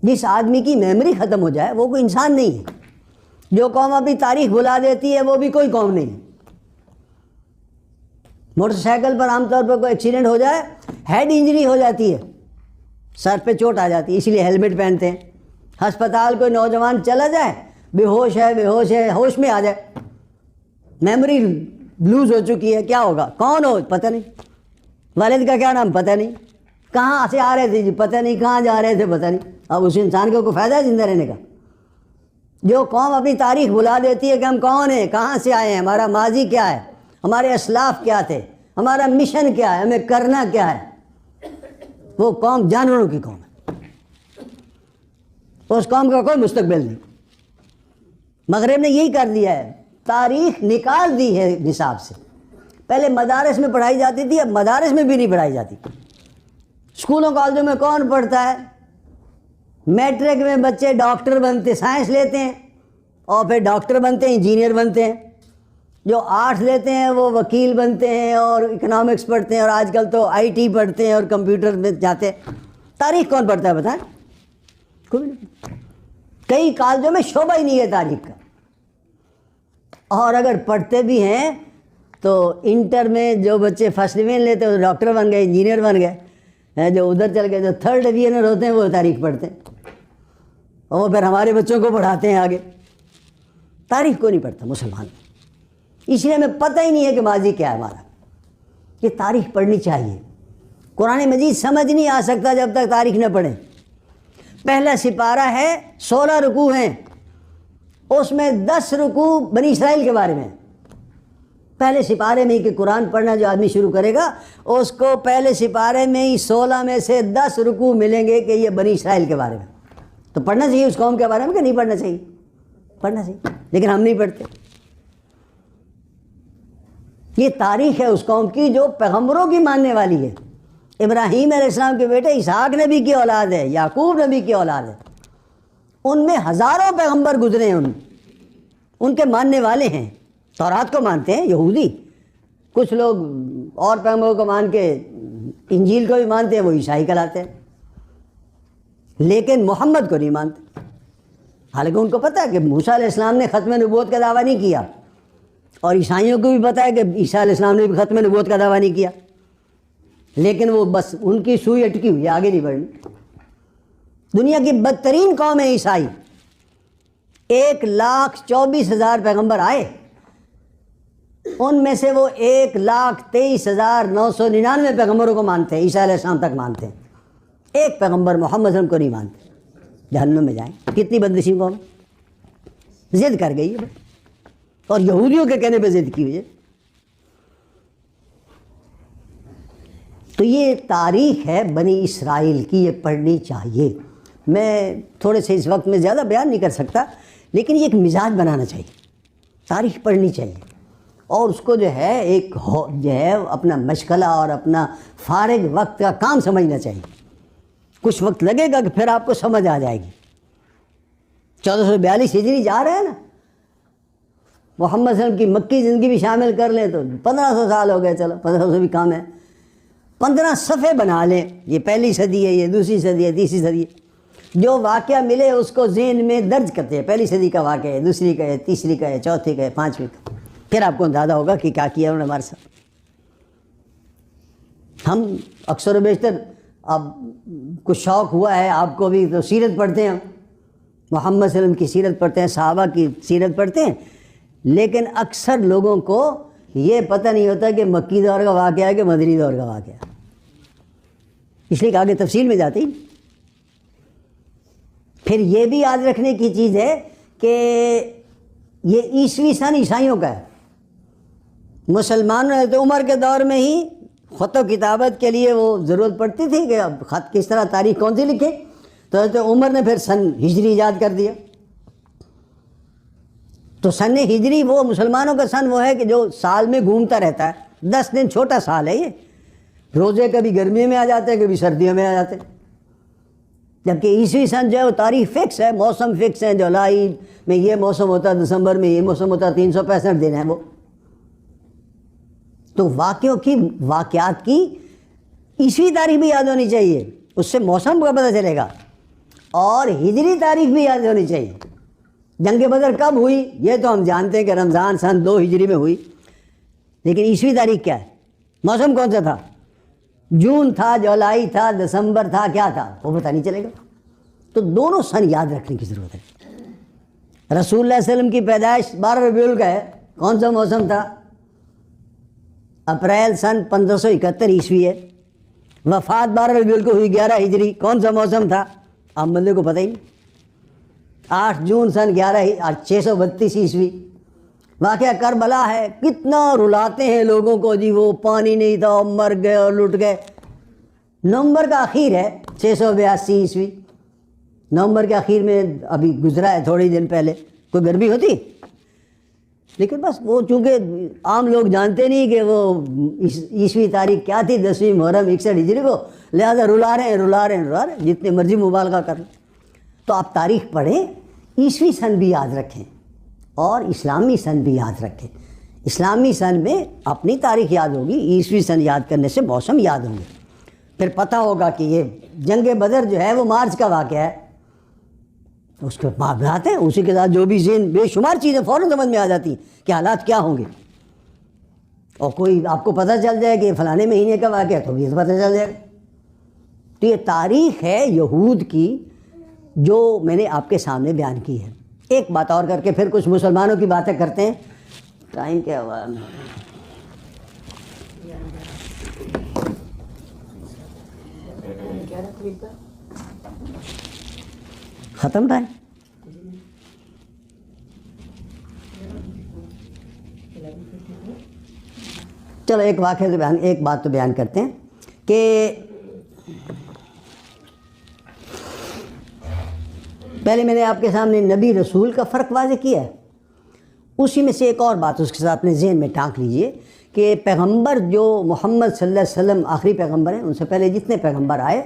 جس آدمی کی میموری ختم ہو جائے وہ کوئی انسان نہیں ہے. جو قوم اپنی تاریخ بھلا دیتی ہے وہ بھی کوئی قوم نہیں ہے. موٹر سائیکل پر عام طور پر کوئی ایکسیڈنٹ ہو جائے, ہیڈ انجری ہو جاتی ہے, سر پہ چوٹ آ جاتی ہے, اس لیے ہیلمٹ پہنتے ہیں. ہسپتال کوئی نوجوان چلا جائے, بے ہوش ہے, ہوش میں آ جائے, میموری لوز ہو چکی ہے, کیا ہوگا, کون ہو پتہ نہیں, والد کا کیا نام پتہ نہیں, کہاں سے آ رہے تھے جی پتہ نہیں, کہاں جا رہے تھے پتہ نہیں. اب اس انسان کو کوئی فائدہ ہے زندہ رہنے کا؟ جو قوم اپنی تاریخ بھلا دیتی ہے کہ ہم کون ہیں, کہاں سے آئے ہیں, ہمارا ماضی کیا ہے, ہمارے اسلاف کیا تھے, ہمارا مشن کیا ہے, ہمیں کرنا کیا ہے, وہ قوم جانوروں کی قوم ہے. اس قوم کا کوئی مستقبل نہیں. مغرب نے یہی کر دیا ہے, تاریخ نکال دی ہے نصاب سے. پہلے مدارس میں پڑھائی جاتی تھی, اب مدارس میں بھی نہیں پڑھائی جاتی. اسکولوں کالجوں میں کون پڑھتا ہے؟ میٹرک میں بچے ڈاکٹر بنتے, سائنس لیتے ہیں اور پھر ڈاکٹر بنتے ہیں, انجینئر بنتے ہیں. جو آرٹس لیتے ہیں وہ وکیل بنتے ہیں اور اکنامکس پڑھتے ہیں, اور آج کل تو آئی ٹی پڑھتے ہیں اور کمپیوٹر میں جاتے ہیں. تاریخ کون پڑھتا ہے بتائیں؟ کوئی نہیں. کئی کالجوں میں شعبہ ہی نہیں ہے تاریخ کا, اور اگر پڑھتے بھی ہیں تو انٹر میں جو بچے فرسٹ ڈویژن لیتے ہیں وہ ڈاکٹر بن گئے, انجینئر بن گئے. جو ادھر چل گئے, جو تھرڈ ڈویژنر ہوتے ہیں وہ تاریخ پڑھتے ہیں, اور وہ پھر ہمارے بچوں کو پڑھاتے ہیں آگے. تاریخ کو نہیں پڑھتا مسلمان, اس لیے ہمیں پتہ ہی نہیں ہے کہ ماضی کیا ہے ہمارا. یہ تاریخ پڑھنی چاہیے. قرآن مجید سمجھ نہیں آ سکتا جب تک تاریخ نہ پڑھیں. پہلا سپارہ ہے, 16 رکوع ہیں, اس میں 10 رکوع بنی اسرائیل کے بارے میں. پہلے سپارے میں ہی کہ قرآن پڑھنا جو آدمی شروع کرے گا اس کو پہلے سپارے میں ہی 16 میں سے 10 رکوع ملیں گے کہ یہ بنی اسرائیل کے بارے میں. تو پڑھنا چاہیے اس قوم کے بارے میں کہ نہیں پڑھنا چاہیے؟ پڑھنا چاہیے, لیکن ہم نہیں پڑھتے. یہ تاریخ ہے اس قوم کی جو پیغمبروں کی ماننے والی ہے. ابراہیم علیہ السلام کے بیٹے اسحاق نبی کی اولاد ہے, یعقوب نبی کی اولاد ہے. ان میں ہزاروں پیغمبر گزرے ہیں, ان کے ماننے والے ہیں. تورات کو مانتے ہیں یہودی, کچھ لوگ اور پیغمبروں کو مان کے انجیل کو بھی مانتے ہیں, وہ عیسائی کہلاتے ہیں, لیکن محمد کو نہیں مانتے. حالانکہ ان کو پتہ ہے کہ موسیٰ علیہ السلام نے ختم نبوت کا دعویٰ نہیں کیا, اور عیسائیوں کو بھی پتہ ہے کہ عیسیٰ علیہ السلام نے بھی ختم نبوت کا دعویٰ نہیں کیا, لیکن وہ بس ان کی سوئی اٹکی ہوئی, آگے نہیں بڑھنی. دنیا کی بدترین قوم ہے عیسائی. 1,24,000 پیغمبر آئے, ان میں سے وہ 1,23,999 پیغمبروں کو مانتے ہیں, عیسیٰ علیہ السلام تک مانتے ہیں. ایک پیغمبر محمد صلی اللہ علیہ وسلم کو نہیں مانتے, جہنم میں جائیں. کتنی بدنصیب قوم, ضد کر گئی ہے, اور یہودیوں کے کہنے پہ ضد کی ہوئی ہے. تو یہ تاریخ ہے بنی اسرائیل کی, یہ پڑھنی چاہیے. میں تھوڑے سے اس وقت میں زیادہ بیان نہیں کر سکتا, لیکن یہ ایک مزاج بنانا چاہیے. تاریخ پڑھنی چاہیے, اور اس کو جو ہے ایک جو ہے اپنا مشغلہ اور اپنا فارغ وقت کا کام سمجھنا چاہیے. کچھ وقت لگے گا کہ پھر آپ کو سمجھ آ جائے گی. 1442 ہجری جا رہے ہیں نا, محمد صلی اللہ علیہ وسلم کی مکی زندگی بھی شامل کر لیں تو 1500 سال ہو گئے. چلو 1500 بھی کام ہے. 15 صفحے بنا لیں, یہ پہلی صدی ہے, یہ دوسری صدی ہے, تیسری صدی ہے. جو واقعہ ملے اس کو ذہن میں درج کرتے ہیں, پہلی صدی کا واقعہ ہے, دوسری کا ہے, تیسری کا ہے, چوتھی کا ہے, پانچویں کا. پھر آپ کو اندازہ ہوگا کہ کیا کیا انہوں نے ہمارے ساتھ. ہم اکثر و بیشتر, اب کچھ شوق ہوا ہے آپ کو بھی, تو سیرت پڑھتے ہیں, محمد صلی اللہ علیہ وسلم کی سیرت پڑھتے ہیں, صحابہ کی سیرت پڑھتے ہیں, لیکن اکثر لوگوں کو یہ پتہ نہیں ہوتا کہ مکی دور کا واقعہ ہے کہ مدنی دور کا واقعہ ہے. اس لیے کہ آگے تفصیل میں جاتے ہی. پھر یہ بھی یاد رکھنے کی چیز ہے کہ یہ عیسوی سن عیسائیوں کا ہے. مسلمانوں نے تو عمر کے دور میں ہی خط و کتابت کے لیے وہ ضرورت پڑتی تھی کہ اب خط کس طرح, تاریخ کون سی لکھیں, تو حضرت عمر نے پھر سن ہجری ایجاد کر دیا. تو سن ہجری وہ مسلمانوں کا سن وہ ہے کہ جو سال میں گھومتا رہتا ہے. 10 دن چھوٹا سال ہے یہ. روزے کبھی گرمیوں میں آ جاتے ہیں, کبھی سردیوں میں آ جاتے ہیں. جبکہ عیسوی سن جو ہے وہ تاریخ فکس ہے، موسم فکس ہے، جولائی میں یہ موسم ہوتا ہے، دسمبر میں یہ موسم ہوتا ہے، 365 دن ہے وہ. تو واقعات کی عیسوی تاریخ بھی یاد ہونی چاہیے، اس سے موسم کا پتہ چلے گا، اور ہجری تاریخ بھی یاد ہونی چاہیے. جنگ بدر کب ہوئی یہ تو ہم جانتے ہیں کہ رمضان سن 2 ہجری میں ہوئی، لیکن عیسوی تاریخ کیا ہے، موسم کون سا تھا، جون تھا، جولائی تھا، دسمبر تھا، کیا تھا وہ پتہ نہیں چلے گا. تو دونوں سن یاد رکھنے کی ضرورت ہے. رسول اللہ علیہ وسلم کی پیدائش 12 ربیع الاول کا ہے، کون سا موسم تھا، اپریل سن 1571 عیسوی ہے. وفات 12 ربیع الاول کو ہوئی 11 ہجری، کون سا موسم تھا، عام بندے کو پتہ ہی نہیں. 8 جون سن 632 عیسوی. واقعہ کربلا ہے، کتنا رلاتے ہیں لوگوں کو، جی وہ پانی نہیں تھا، مر گئے اور لٹ گئے. نومبر کا آخر ہے 682 عیسوی، نومبر کے آخر میں ابھی گزرا ہے تھوڑی دن پہلے. کوئی گرمی ہوتی، لیکن بس وہ چونکہ عام لوگ جانتے نہیں کہ وہ عیسوی تاریخ کیا تھی، 10ویں محرم 61 ہجری کو، لہذا رلا رہے ہیں جتنے مرضی مبالغہ کر لیں. تو آپ تاریخ پڑھیں، عیسوی سن بھی یاد رکھیں اور اسلامی سن بھی یاد رکھیں. اسلامی سن میں اپنی تاریخ یاد ہوگی، عیسوی سن یاد کرنے سے موسم یاد ہوں گے. پھر پتہ ہوگا کہ یہ جنگ بدر جو ہے وہ مارچ کا واقعہ ہے، اس کے بات ہیں، اسی کے ساتھ جو بھی ذہن بے شمار چیزیں فوراً سمجھ میں آ جاتی ہیں کہ حالات کیا ہوں گے. اور کوئی آپ کو پتہ چل جائے کہ فلانے مہینے کا واقعہ تو یہ پتہ چل جائے گا. تو یہ تاریخ ہے یہود کی جو میں نے آپ کے سامنے بیان کی ہے. ایک بات اور کر کے پھر کچھ مسلمانوں کی باتیں کرتے ہیں. ٹائم کیا ہوا، ختم ٹائم. چلو ایک واقعہ تو ایک بات تو بیان کرتے ہیں کہ پہلے میں نے آپ کے سامنے نبی رسول کا فرق واضح کیا ہے. اسی میں سے ایک اور بات اس کے ساتھ اپنے ذہن میں ٹانک لیجئے کہ پیغمبر جو محمد صلی اللہ علیہ وسلم آخری پیغمبر ہیں، ان سے پہلے جتنے پیغمبر آئے،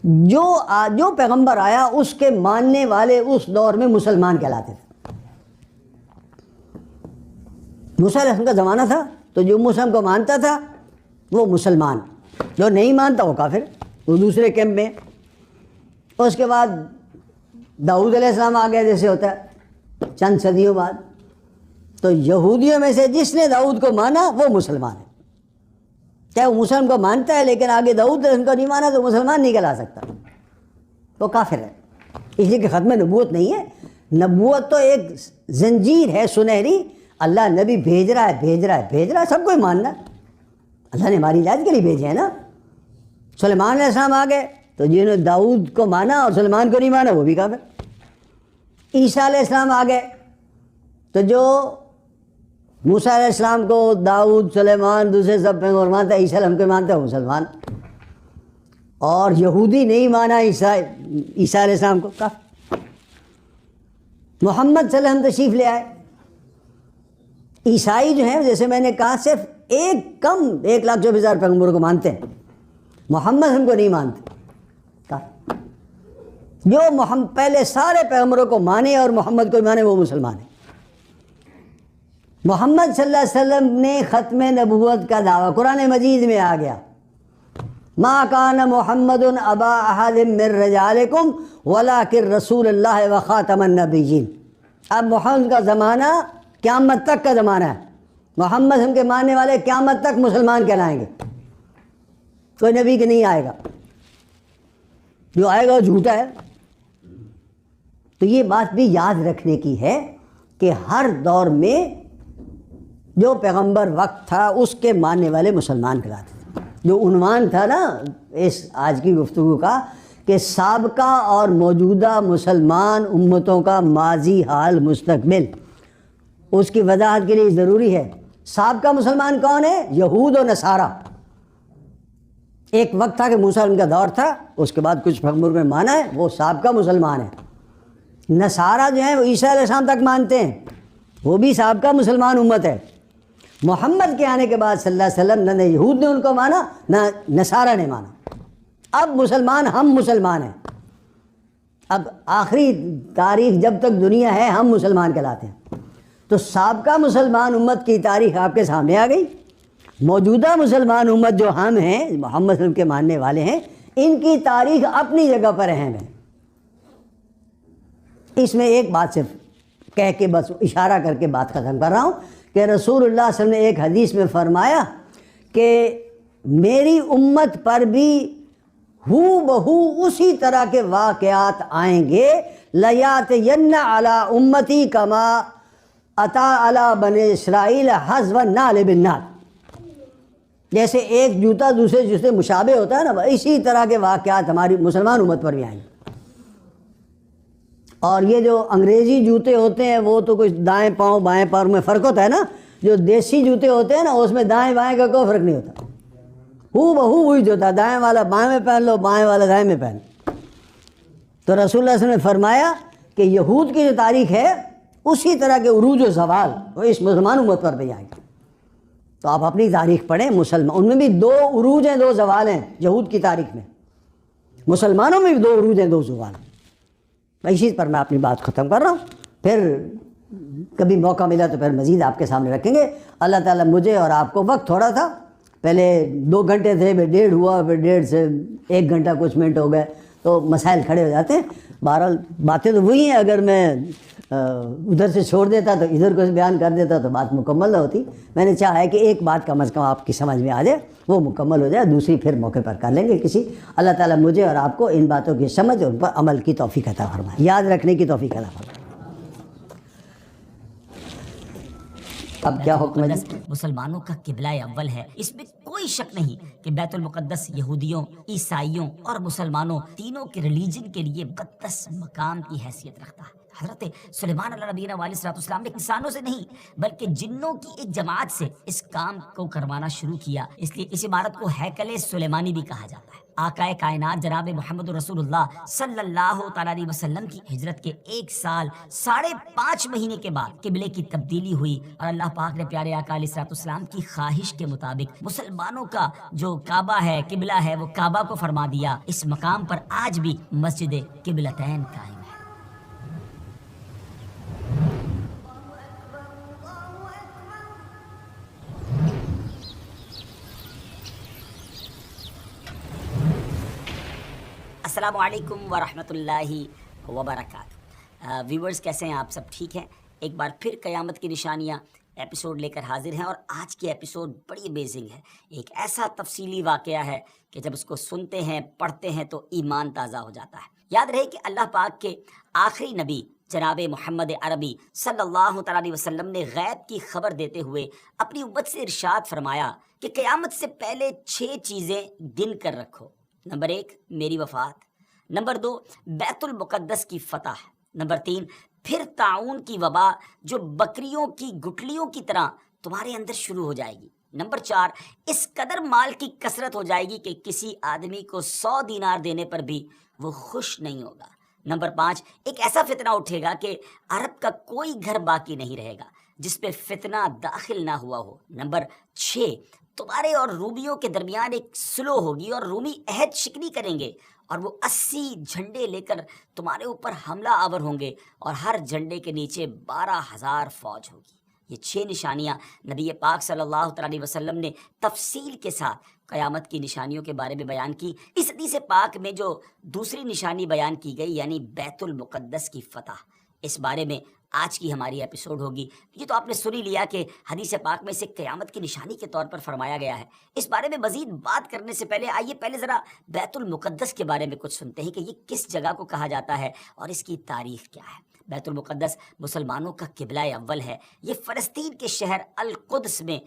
جو پیغمبر آیا اس کے ماننے والے اس دور میں مسلمان کہلاتے تھے. موسیٰ علیہ السلام کا زمانہ تھا تو جو موسیٰ کو مانتا تھا وہ مسلمان، جو نہیں مانتا وہ کافر، وہ دوسرے کیمپ میں. اس کے بعد داؤد علیہ السلام آ گیا، جیسے ہوتا ہے چند صدیوں بعد. تو یہودیوں میں سے جس نے داؤد کو مانا وہ مسلمان ہے. چاہے وہ مسلم کو مانتا ہے لیکن آگے داؤد علیہ السلام کو نہیں مانا تو مسلمان نہیں کہلا سکتا، وہ کافر ہے. اس لیے کہ ختم نبوت نہیں ہے. نبوت تو ایک زنجیر ہے سنہری، اللہ نبی بھیج رہا ہے، سب کو ہی ماننا. اللہ نے ہماری ہدایت کے لیے بھیجے ہیں نا. سلیمان علیہ السلام آ گئے تو جنہوں نے داؤد کو مانا اور سلیمان کو نہیں مانا وہ بھی کافر. عیسیٰ علیہ السلام آ گئے تو جو موسیٰ علیہ السلام کو، داؤد، سلیمان، دوسرے سب پیغمبر مانتا ہے، عیسیٰ علیہ السلام کو مانتا ہے وہ مسلمان. اور یہودی نہیں مانا عیسیٰ علیہ السلام کو کافر. محمد صلی اللہ علیہ وسلم تشریف لے آئے. عیسائی جو ہیں جیسے میں نے کہا صرف 1,24,000 پیغمبروں کو مانتے ہیں، محمد ہم کو نہیں مانتے. جو پہلے سارے پیغمبروں کو مانے اور محمد کو مانے وہ مسلمان ہیں. محمد صلی اللہ علیہ وسلم نے ختم نبوت کا دعویٰ قرآن مجید میں آ گیا، ما کان محمد ابا احد من رجالکم ولکن رسول اللہ و خاتم النبیین. اب محمد کا زمانہ قیامت تک کا زمانہ ہے. محمد ہم کے ماننے والے قیامت تک مسلمان کہلائیں گے. کوئی نبی کہ نہیں آئے گا، جو آئے گا وہ جھوٹا ہے. تو یہ بات بھی یاد رکھنے کی ہے کہ ہر دور میں جو پیغمبر وقت تھا اس کے ماننے والے مسلمان کہلاتے تھے. جو عنوان تھا نا اس آج کی گفتگو کا کہ سابقہ اور موجودہ مسلمان امتوں کا ماضی، حال، مستقبل، اس کی وضاحت کے لیے ضروری ہے. سابقہ مسلمان کون ہے؟ یہود و نصارہ. ایک وقت تھا کہ موسیٰ ان کا دور تھا، اس کے بعد کچھ پیغمبروں نے مانا ہے، وہ سابقہ مسلمان ہے. نصارہ جو ہیں وہ عیسیٰ علیہ السلام تک مانتے ہیں، وہ بھی سابقہ مسلمان امت ہے. محمد کے آنے کے بعد صلی اللہ علیہ وسلم نہ یہود نے ان کو مانا نہ نصارہ نے مانا. اب مسلمان ہم مسلمان ہیں. اب آخری تاریخ جب تک دنیا ہے ہم مسلمان کہلاتے ہیں. تو سابقہ مسلمان امت کی تاریخ آپ کے سامنے آ گئی. موجودہ مسلمان امت جو ہم ہیں، محمد صلی اللہ علیہ وسلم کے ماننے والے ہیں، ان کی تاریخ اپنی جگہ پر اہم ہے. اس میں ایک بات صرف کہہ کے بس اشارہ کر کے بات ختم کر رہا ہوں کہ رسول اللہ صلی اللہ علیہ وسلم نے ایک حدیث میں فرمایا کہ میری امت پر بھی ہو بہو اسی طرح کے واقعات آئیں گے. لیاتین علی امتی کما اتا علی بنی اسرائیل حذو النعل بالنعل. جیسے ایک جوتا دوسرے جوتے مشابہ ہوتا ہے نا، اسی طرح کے واقعات ہماری مسلمان امت پر بھی آئیں گے. اور یہ جو انگریزی جوتے ہوتے ہیں وہ تو کچھ دائیں پاؤں بائیں پاؤں میں فرق ہوتا ہے نا، جو دیسی جوتے ہوتے ہیں نا اس میں دائیں بائیں کا کوئی فرق نہیں ہوتا، ہو بہو وہی جوتا، دائیں والا بائیں میں پہن لو، بائیں والا دائیں میں پہن لو. تو رسول اللہ صلی اللہ علیہ وسلم نے فرمایا کہ یہود کی جو تاریخ ہے اسی طرح کے عروج و زوال وہ اس مسلمان امت پر بھی آئے گا. تو آپ اپنی تاریخ پڑھیں مسلمان، ان میں بھی 2 عروج ہیں 2 زوال ہیں یہود کی تاریخ میں، مسلمانوں میں بھی 2 عروج ہیں 2 زوال ہیں. اسی پر میں اپنی بات ختم کر رہا ہوں، پھر کبھی موقع ملا تو پھر مزید آپ کے سامنے رکھیں گے. اللہ تعالیٰ مجھے اور آپ کو، وقت تھوڑا تھا، پہلے 2 گھنٹے تھے، پھر 1.5 ہوا، پھر 1.5 سے 1 گھنٹہ کچھ منٹ ہو گئے تو مسائل کھڑے ہو جاتے ہیں. بہرحال باتیں تو وہی ہیں، اگر میں ادھر سے چھوڑ دیتا تو ادھر کو بیان کر دیتا تو بات مکمل نہ ہوتی. میں نے چاہا ہے کہ ایک بات کم از کم آپ کی سمجھ میں آ جائے، وہ مکمل ہو جائے، دوسری پھر موقع پر کر لیں گے کسی. اللہ تعالیٰ مجھے اور آپ کو ان باتوں کی سمجھ اور ان پر عمل کی توفیق عطا فرمائے، یاد رکھنے کی توفیق عطا فرمائے. اب کیا حکم ہے؟ مسلمانوں کا قبلہ اول ہے، اس میں کوئی شک نہیں کہ بیت المقدس یہودیوں، عیسائیوں اور مسلمانوں تینوں کے ریلیجن کے لیے مقدس مقام کی حیثیت رکھتا ہے. حضرت سلیمان علیہ نبینا علیہ السلام نے انسانوں سے نہیں بلکہ جنوں کی ایک جماعت سے اس کام کو کروانا شروع کیا، اس لیے اس عمارت کو ہیکل سلیمانی بھی کہا جاتا ہے. آقائے کائنات جناب محمد رسول اللہ صلی اللہ تعالیٰ علیہ وسلم کی ہجرت کے 1 سال 5.5 مہینے کے بعد قبلے کی تبدیلی ہوئی اور اللہ پاک نے پیارے آقا علیہ السلام کی خواہش کے مطابق مسلمانوں کا جو کعبہ ہے، قبلہ ہے، وہ کعبہ کو فرما دیا. اس مقام پر آج بھی مسجد قبلتین قائم ہے. السلام علیکم ورحمۃ اللہ وبرکاتہ. ویورز کیسے ہیں آپ؟ سب ٹھیک ہیں؟ ایک بار پھر قیامت کی نشانیاں ایپیسوڈ لے کر حاضر ہیں، اور آج کی ایپیسوڈ بڑی امیزنگ ہے. ایک ایسا تفصیلی واقعہ ہے کہ جب اس کو سنتے ہیں، پڑھتے ہیں تو ایمان تازہ ہو جاتا ہے. یاد رہے کہ اللہ پاک کے آخری نبی جناب محمد عربی صلی اللہ تعالیٰ علیہ وسلم نے غیب کی خبر دیتے ہوئے اپنی امت سے ارشاد فرمایا کہ قیامت سے پہلے 6 چیزیں گن کر رکھو. نمبر 1 میری وفات، نمبر 2 بیت المقدس کی فتح، نمبر 3 پھر طاعون کی وبا جو بکریوں کی گٹلیوں کی طرح تمہارے اندر شروع ہو جائے گی، نمبر 4 اس قدر مال کی کثرت ہو جائے گی کہ کسی آدمی کو 100 دینار دینے پر بھی وہ خوش نہیں ہوگا، نمبر 5 ایک ایسا فتنہ اٹھے گا کہ عرب کا کوئی گھر باقی نہیں رہے گا جس پہ فتنہ داخل نہ ہوا ہو، نمبر 6 تمہارے اور رومیوں کے درمیان ایک سلو ہوگی اور رومی عہد شکنی کریں گے اور وہ 80 جھنڈے لے کر تمہارے اوپر حملہ آور ہوں گے اور ہر جھنڈے کے نیچے 12,000 فوج ہوگی. یہ 6 نشانیاں نبی پاک صلی اللہ علیہ وسلم نے تفصیل کے ساتھ قیامت کی نشانیوں کے بارے میں بیان کی. اس حدیث پاک میں جو دوسری نشانی بیان کی گئی یعنی بیت المقدس کی فتح، اس بارے میں آج کی ہماری ایپیسوڈ ہوگی. یہ تو آپ نے سن ہی لیا کہ حدیث پاک میں سے قیامت کی نشانی کے طور پر فرمایا گیا ہے. اس بارے میں مزید بات کرنے سے پہلے آئیے پہلے ذرا بیت المقدس کے بارے میں کچھ سنتے ہیں کہ یہ کس جگہ کو کہا جاتا ہے اور اس کی تاریخ کیا ہے. بیت المقدس مسلمانوں کا قبلہ اول ہے. یہ فلسطین کے شہر القدس میں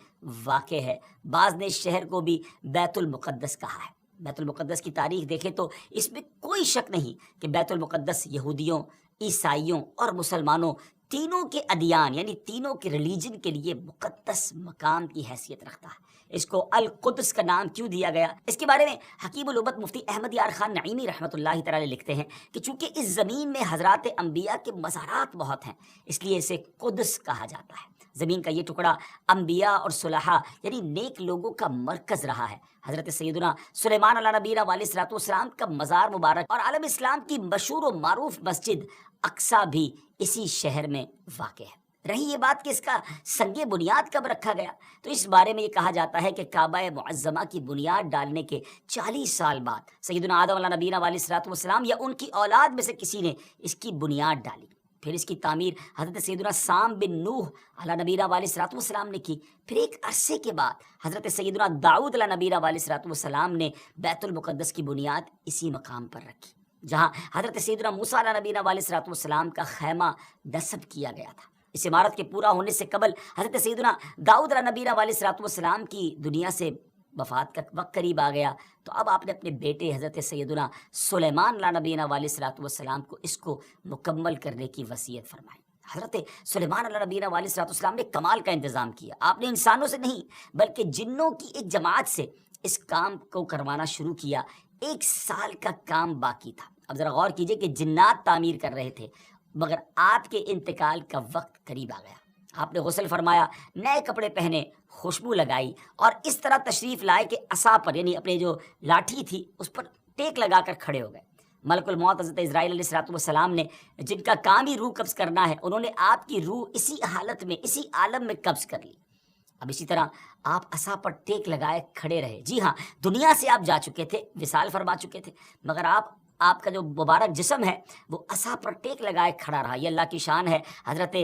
واقع ہے. بعض نے اس شہر کو بھی بیت المقدس کہا ہے. بیت المقدس کی تاریخ دیکھیں تو اس میں کوئی شک نہیں کہ بیت المقدس یہودیوں، عیسائیوں اور مسلمانوں تینوں کے ادیان یعنی تینوں کے ریلیجن کے لیے مقدس مقام کی حیثیت رکھتا ہے. اس کو القدس کا نام کیوں دیا گیا؟ اس کے بارے میں حکیم الامت مفتی احمد یار خان نعیمی رحمۃ اللہ تعالی لکھتے ہیں کہ چونکہ اس زمین میں حضرات انبیاء کے مزارات بہت ہیں اس لیے اسے قدس کہا جاتا ہے. زمین کا یہ ٹکڑا انبیاء اور صلحاء یعنی نیک لوگوں کا مرکز رہا ہے. حضرت سیدنا سلیمان علیہ نبینا علیہ الصلوۃ والسلام کا مزار مبارک اور عالم اسلام کی مشہور و معروف مسجد اقصیٰ بھی اسی شہر میں واقع ہے۔ رہی یہ بات کہ اس کا سنگ بنیاد کب رکھا گیا، تو اس بارے میں یہ کہا جاتا ہے کہ کعبہ معظمہ کی بنیاد ڈالنے کے 40 سال بعد سیدنا آدم علیہ نبینا علیہ الصلوۃ والسلام یا ان کی اولاد میں سے کسی نے اس کی بنیاد ڈالی۔ پھر اس کی تعمیر حضرت سیدنا سام بن نوح علیہ نبینا علیہ الصلوۃ والسلام نے کی۔ پھر ایک عرصے کے بعد حضرت سیدنا داؤد علیہ نبینا علیہ الصلوۃ والسلام نے بیت المقدس کی بنیاد اسی مقام پر رکھی، جہاں حضرت سیدنا موسیٰ علیہ نبینا علیہ الصلوۃ والسلام کا خیمہ نصب کیا گیا تھا۔ اس عمارت کے پورا ہونے سے قبل حضرت سیدنا داؤد علیہ نبینا علیہ الصلوۃ والسلام کی دنیا سے وفات کا وقت قریب آ گیا، تو اب آپ نے اپنے بیٹے حضرت سیدنا سلیمان علیہ نبینا علیہ الصلوۃ والسلام کو اس کو مکمل کرنے کی وصیت فرمائی۔ حضرت سلیمان علیہ نبینا علیہ الصلوۃ والسلام نے کمال کا انتظام کیا۔ آپ نے انسانوں سے نہیں بلکہ جنوں کی ایک جماعت سے اس کام کو کروانا شروع کیا۔ 1 سال کا کام باقی تھا۔ اب ذرا غور کیجئے کہ جنات تعمیر کر رہے تھے، مگر آپ کے انتقال کا وقت قریب آ گیا۔ آپ نے غسل فرمایا، نئے کپڑے پہنے، خوشبو لگائی اور اس طرح تشریف لائے کہ عصا پر یعنی اپنے جو لاٹھی تھی اس پر ٹیک لگا کر کھڑے ہو گئے۔ ملک الموت حضرت اسرائیل علیہ الصلوۃ والسلام نے، جن کا کام ہی روح قبض کرنا ہے، انہوں نے آپ کی روح اسی حالت میں اسی عالم میں قبض کر لی۔ اب اسی طرح آپ عصا پر ٹیک لگائے کھڑے رہے۔ جی ہاں، دنیا سے آپ جا چکے تھے، وصال فرما چکے تھے، مگر آپ کا جو مبارک جسم ہے وہ عصا پر ٹیک لگائے کھڑا رہا۔ یہ اللہ کی شان ہے۔ حضرت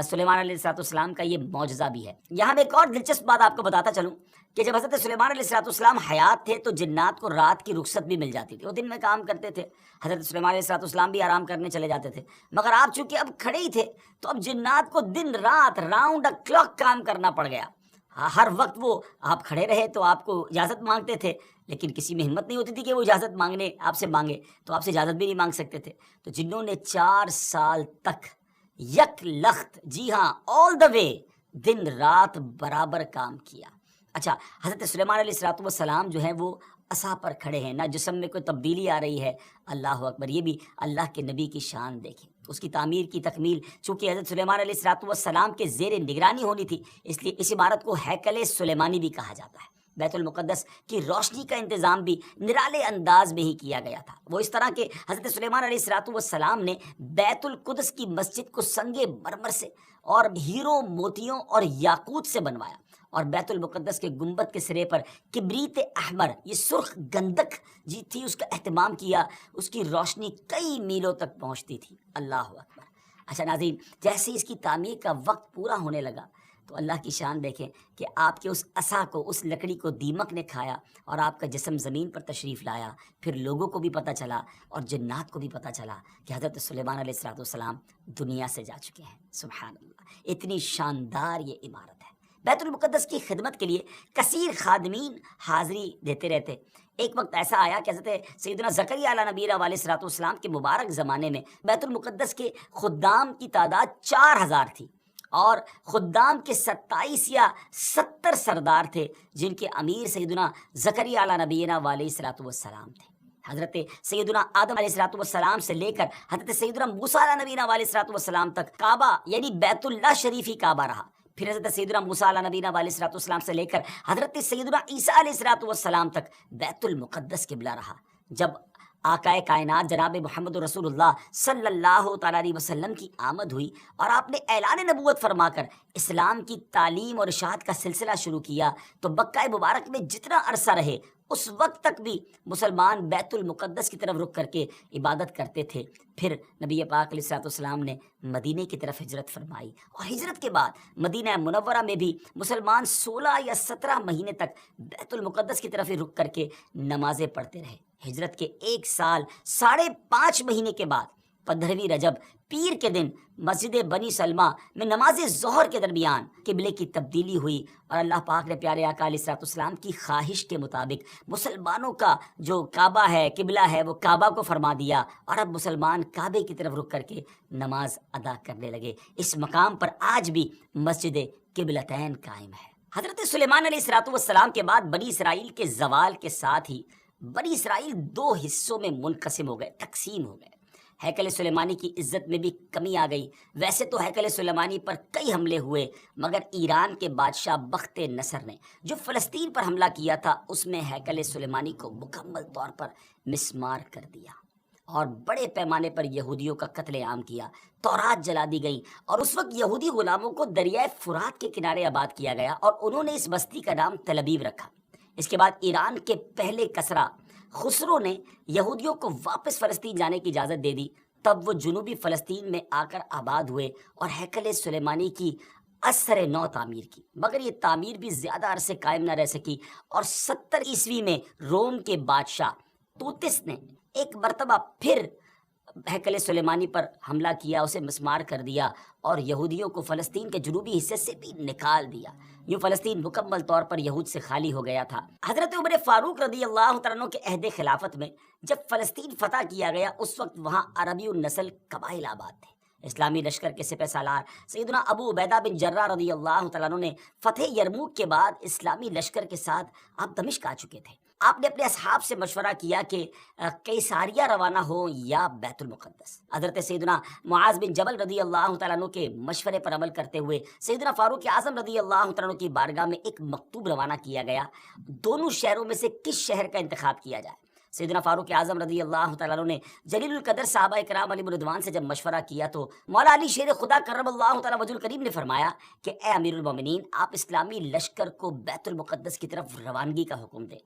سلیمان علیہ الصلوۃ والسلام کا یہ معجزہ بھی ہے۔ یہاں میں ایک اور دلچسپ بات آپ کو بتاتا چلوں کہ جب حضرت سلیمان علیہ الصلوۃ والسلام حیات تھے تو جنات کو رات کی رخصت بھی مل جاتی تھی، وہ دن میں کام کرتے تھے۔ حضرت سلیمان علیہ الصلوۃ والسلام بھی آرام کرنے چلے جاتے تھے، مگر آپ چونکہ اب کھڑے ہی تھے تو اب جنات کو دن رات راؤنڈ کلاک کام کرنا پڑ گیا۔ ہر وقت وہ آپ کھڑے رہے تو آپ کو اجازت مانگتے تھے، لیکن کسی میں ہمت نہیں ہوتی تھی کہ وہ اجازت مانگنے آپ سے مانگے، تو آپ سے اجازت بھی نہیں مانگ سکتے تھے۔ تو جنہوں نے 4 سال تک یک لخت، جی ہاں آل دا وے، دن رات برابر کام کیا۔ اچھا، حضرت سلیمان علیہ الصلوۃ والسلام جو ہیں وہ عصا پر کھڑے ہیں، نہ جسم میں کوئی تبدیلی آ رہی ہے۔ اللہ اکبر، یہ بھی اللہ کے نبی کی شان دیکھیں۔ اس کی تعمیر کی تکمیل چونکہ حضرت سلیمان علیہ الصلوۃ والسلام کے زیر نگرانی ہونی تھی، اس لیے اس عمارت کو ہیکل سلیمانی بھی کہا جاتا ہے۔ بیت المقدس کی روشنی کا انتظام بھی نرالے انداز میں ہی کیا گیا تھا۔ وہ اس طرح کہ حضرت سلیمان علیہ الصلوۃ والسلام نے بیت القدس کی مسجد کو سنگ مرمر سے اور ہیروں، موتیوں اور یاقوت سے بنوایا، اور بیت المقدس کے گنبد کے سرے پر کبریت احمر، یہ سرخ گندک جی تھی، اس کا اہتمام کیا۔ اس کی روشنی کئی میلوں تک پہنچتی تھی۔ اللہ اکبر۔ اچھا ناظرین، جیسے اس کی تعمیر کا وقت پورا ہونے لگا تو اللہ کی شان دیکھیں کہ آپ کے اس عصا کو، اس لکڑی کو دیمک نے کھایا اور آپ کا جسم زمین پر تشریف لایا۔ پھر لوگوں کو بھی پتہ چلا اور جنات کو بھی پتہ چلا کہ حضرت سلیمان علیہ الصلوۃ والسلام دنیا سے جا چکے ہیں۔ سبحان اللہ، اتنی شاندار یہ عمارت ہے۔ بیت المقدس کی خدمت کے لیے کثیر خادمین حاضری دیتے رہتے۔ ایک وقت ایسا آیا کہ حضرت سیدنا زکریا علیہ نبی علیہ الصلوۃ والسلام کے مبارک زمانے میں بیت المقدس کے خدام کی تعداد 4000 تھی، اور خدام کے 27 یا 70 سردار تھے، جن کے امیر سیدنا زکریا علیہ نبی علیہ الصلوۃ والسلام تھے۔ حضرت سیدنا آدم علیہ الصلوۃ والسلام سے لے کر حضرت سیدنا موسیٰ علیہ نبی علیہ الصلوۃ والسلام تک کعبہ یعنی بیت اللہ شریف ہی کعبہ رہا۔ پھر حضرت سیدنا موسیٰ علیہ نبی علیہ الصلوۃ والسلام سے لے کر حضرت سیدنا عیسیٰ علیہ الصلوۃ والسلام تک بیت المقدس قبلہ رہا۔ جب آقائے کائنات جناب محمد رسول اللہ صلی اللہ تعالیٰ علیہ وسلم کی آمد ہوئی اور آپ نے اعلان نبوت فرما کر اسلام کی تعلیم اور اشاعت کا سلسلہ شروع کیا، تو مکہ مبارک میں جتنا عرصہ رہے اس وقت تک بھی مسلمان بیت المقدس کی طرف رخ کر کے عبادت کرتے تھے۔ پھر نبی پاک علیہ الصلوۃ والسلام نے مدینے کی طرف ہجرت فرمائی، اور ہجرت کے بعد مدینہ منورہ میں بھی مسلمان 16 یا 17 مہینے تک بیت المقدس کی طرف رخ کر کے نمازیں پڑھتے رہے۔ ہجرت کے 1 سال 5.5 مہینے کے بعد 15ویں رجب پیر کے دن مسجد بنی سلمہ میں نماز ظہر کے درمیان قبلے کی تبدیلی ہوئی، اور اللہ پاک نے پیارے آقا علیہ الصلوۃ والسلام کی خواہش کے مطابق مسلمانوں کا جو کعبہ ہے، قبلہ ہے، وہ کعبہ کو فرما دیا، اور اب مسلمان کعبے کی طرف رخ کر کے نماز ادا کرنے لگے۔ اس مقام پر آج بھی مسجد قبلتین قائم ہے۔ حضرت سلیمان علیہ الصلوۃ والسلام کے بعد بنی اسرائیل کے زوال کے ساتھ ہی بنی اسرائیل 2 حصوں میں منقسم ہو گئے، تقسیم ہو گئے۔ ہیکل سلیمانی کی عزت میں بھی کمی آ گئی۔ ویسے تو ہیکل سلیمانی پر کئی حملے ہوئے، مگر ایران کے بادشاہ بخت نصر نے جو فلسطین پر حملہ کیا تھا اس میں ہیکل سلیمانی کو مکمل طور پر مسمار کر دیا اور بڑے پیمانے پر یہودیوں کا قتل عام کیا۔ تورات جلا دی گئی اور اس وقت یہودی غلاموں کو دریائے فرات کے کنارے آباد کیا گیا اور انہوں نے اس بستی کا نام تل ابیب رکھا۔ اس کے بعد ایران کے پہلے کسرا خسرو نے یہودیوں کو واپس فلسطین جانے کی اجازت دے دی۔ تب وہ جنوبی فلسطین میں آ کر آباد ہوئے اور ہیکل سلیمانی کی اثر نو تعمیر کی، مگر یہ تعمیر بھی زیادہ عرصے قائم نہ رہ سکی اور 70 عیسوی میں روم کے بادشاہ توتس نے ایک مرتبہ پھر ہیکل سلیمانی پر حملہ کیا، اسے مسمار کر دیا اور یہودیوں کو فلسطین کے جنوبی حصے سے بھی نکال دیا۔ یوں فلسطین مکمل طور پر یہود سے خالی ہو گیا تھا۔ حضرت عمر فاروق رضی اللہ تعالیٰ عنہ کے عہد خلافت میں جب فلسطین فتح کیا گیا اس وقت وہاں عربی النسل قبائل آباد تھے۔ اسلامی لشکر کے سپہ سالار سیدنا ابو عبیدہ بن جراح رضی اللہ تعالیٰ عنہ نے فتح یرموک کے بعد اسلامی لشکر کے ساتھ آپ دمشق آ چکے تھے۔ آپ نے اپنے اصحاب سے مشورہ کیا کہ قیصاریہ روانہ ہو یا بیت المقدس۔ حضرت سیدنا معاذ بن جبل رضی اللہ تعالیٰ عنہ کے مشورے پر عمل کرتے ہوئے سیدنا فاروق اعظم رضی اللہ تعالیٰ عنہ کی بارگاہ میں ایک مکتوب روانہ کیا گیا، دونوں شہروں میں سے کس شہر کا انتخاب کیا جائے۔ سیدنا فاروق اعظم رضی اللہ تعالیٰ عنہ نے جلیل القدر صحابہ کرام علیہ رضوان سے جب مشورہ کیا تو مولا علی شیر خدا کرم اللہ تعالیٰ وجہ الکریم نے فرمایا کہ اے امیر المومنین، آپ اسلامی لشکر کو بیت المقدس کی طرف روانگی کا حکم دیں۔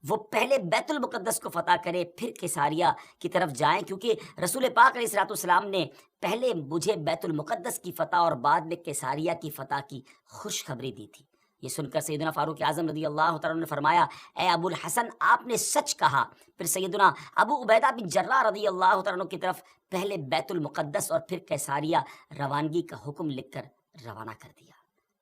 وہ پہلے بیت المقدس کو فتح کرے پھر قیصاریہ کی طرف جائیں، کیونکہ رسول پاک علیہ السلام نے پہلے مجھے بیت المقدس کی فتح اور بعد میں قیصاریہ کی فتح کی خوشخبری دی تھی۔ یہ سن کر سیدنا فاروق اعظم رضی اللہ تعالیٰ نے فرمایا، اے ابو الحسن، آپ نے سچ کہا۔ پھر سیدنا ابو عبیدہ بن جراح رضی اللہ تعالیٰ کی طرف پہلے بیت المقدس اور پھر قیصاریہ روانگی کا حکم لکھ کر روانہ کر دیا۔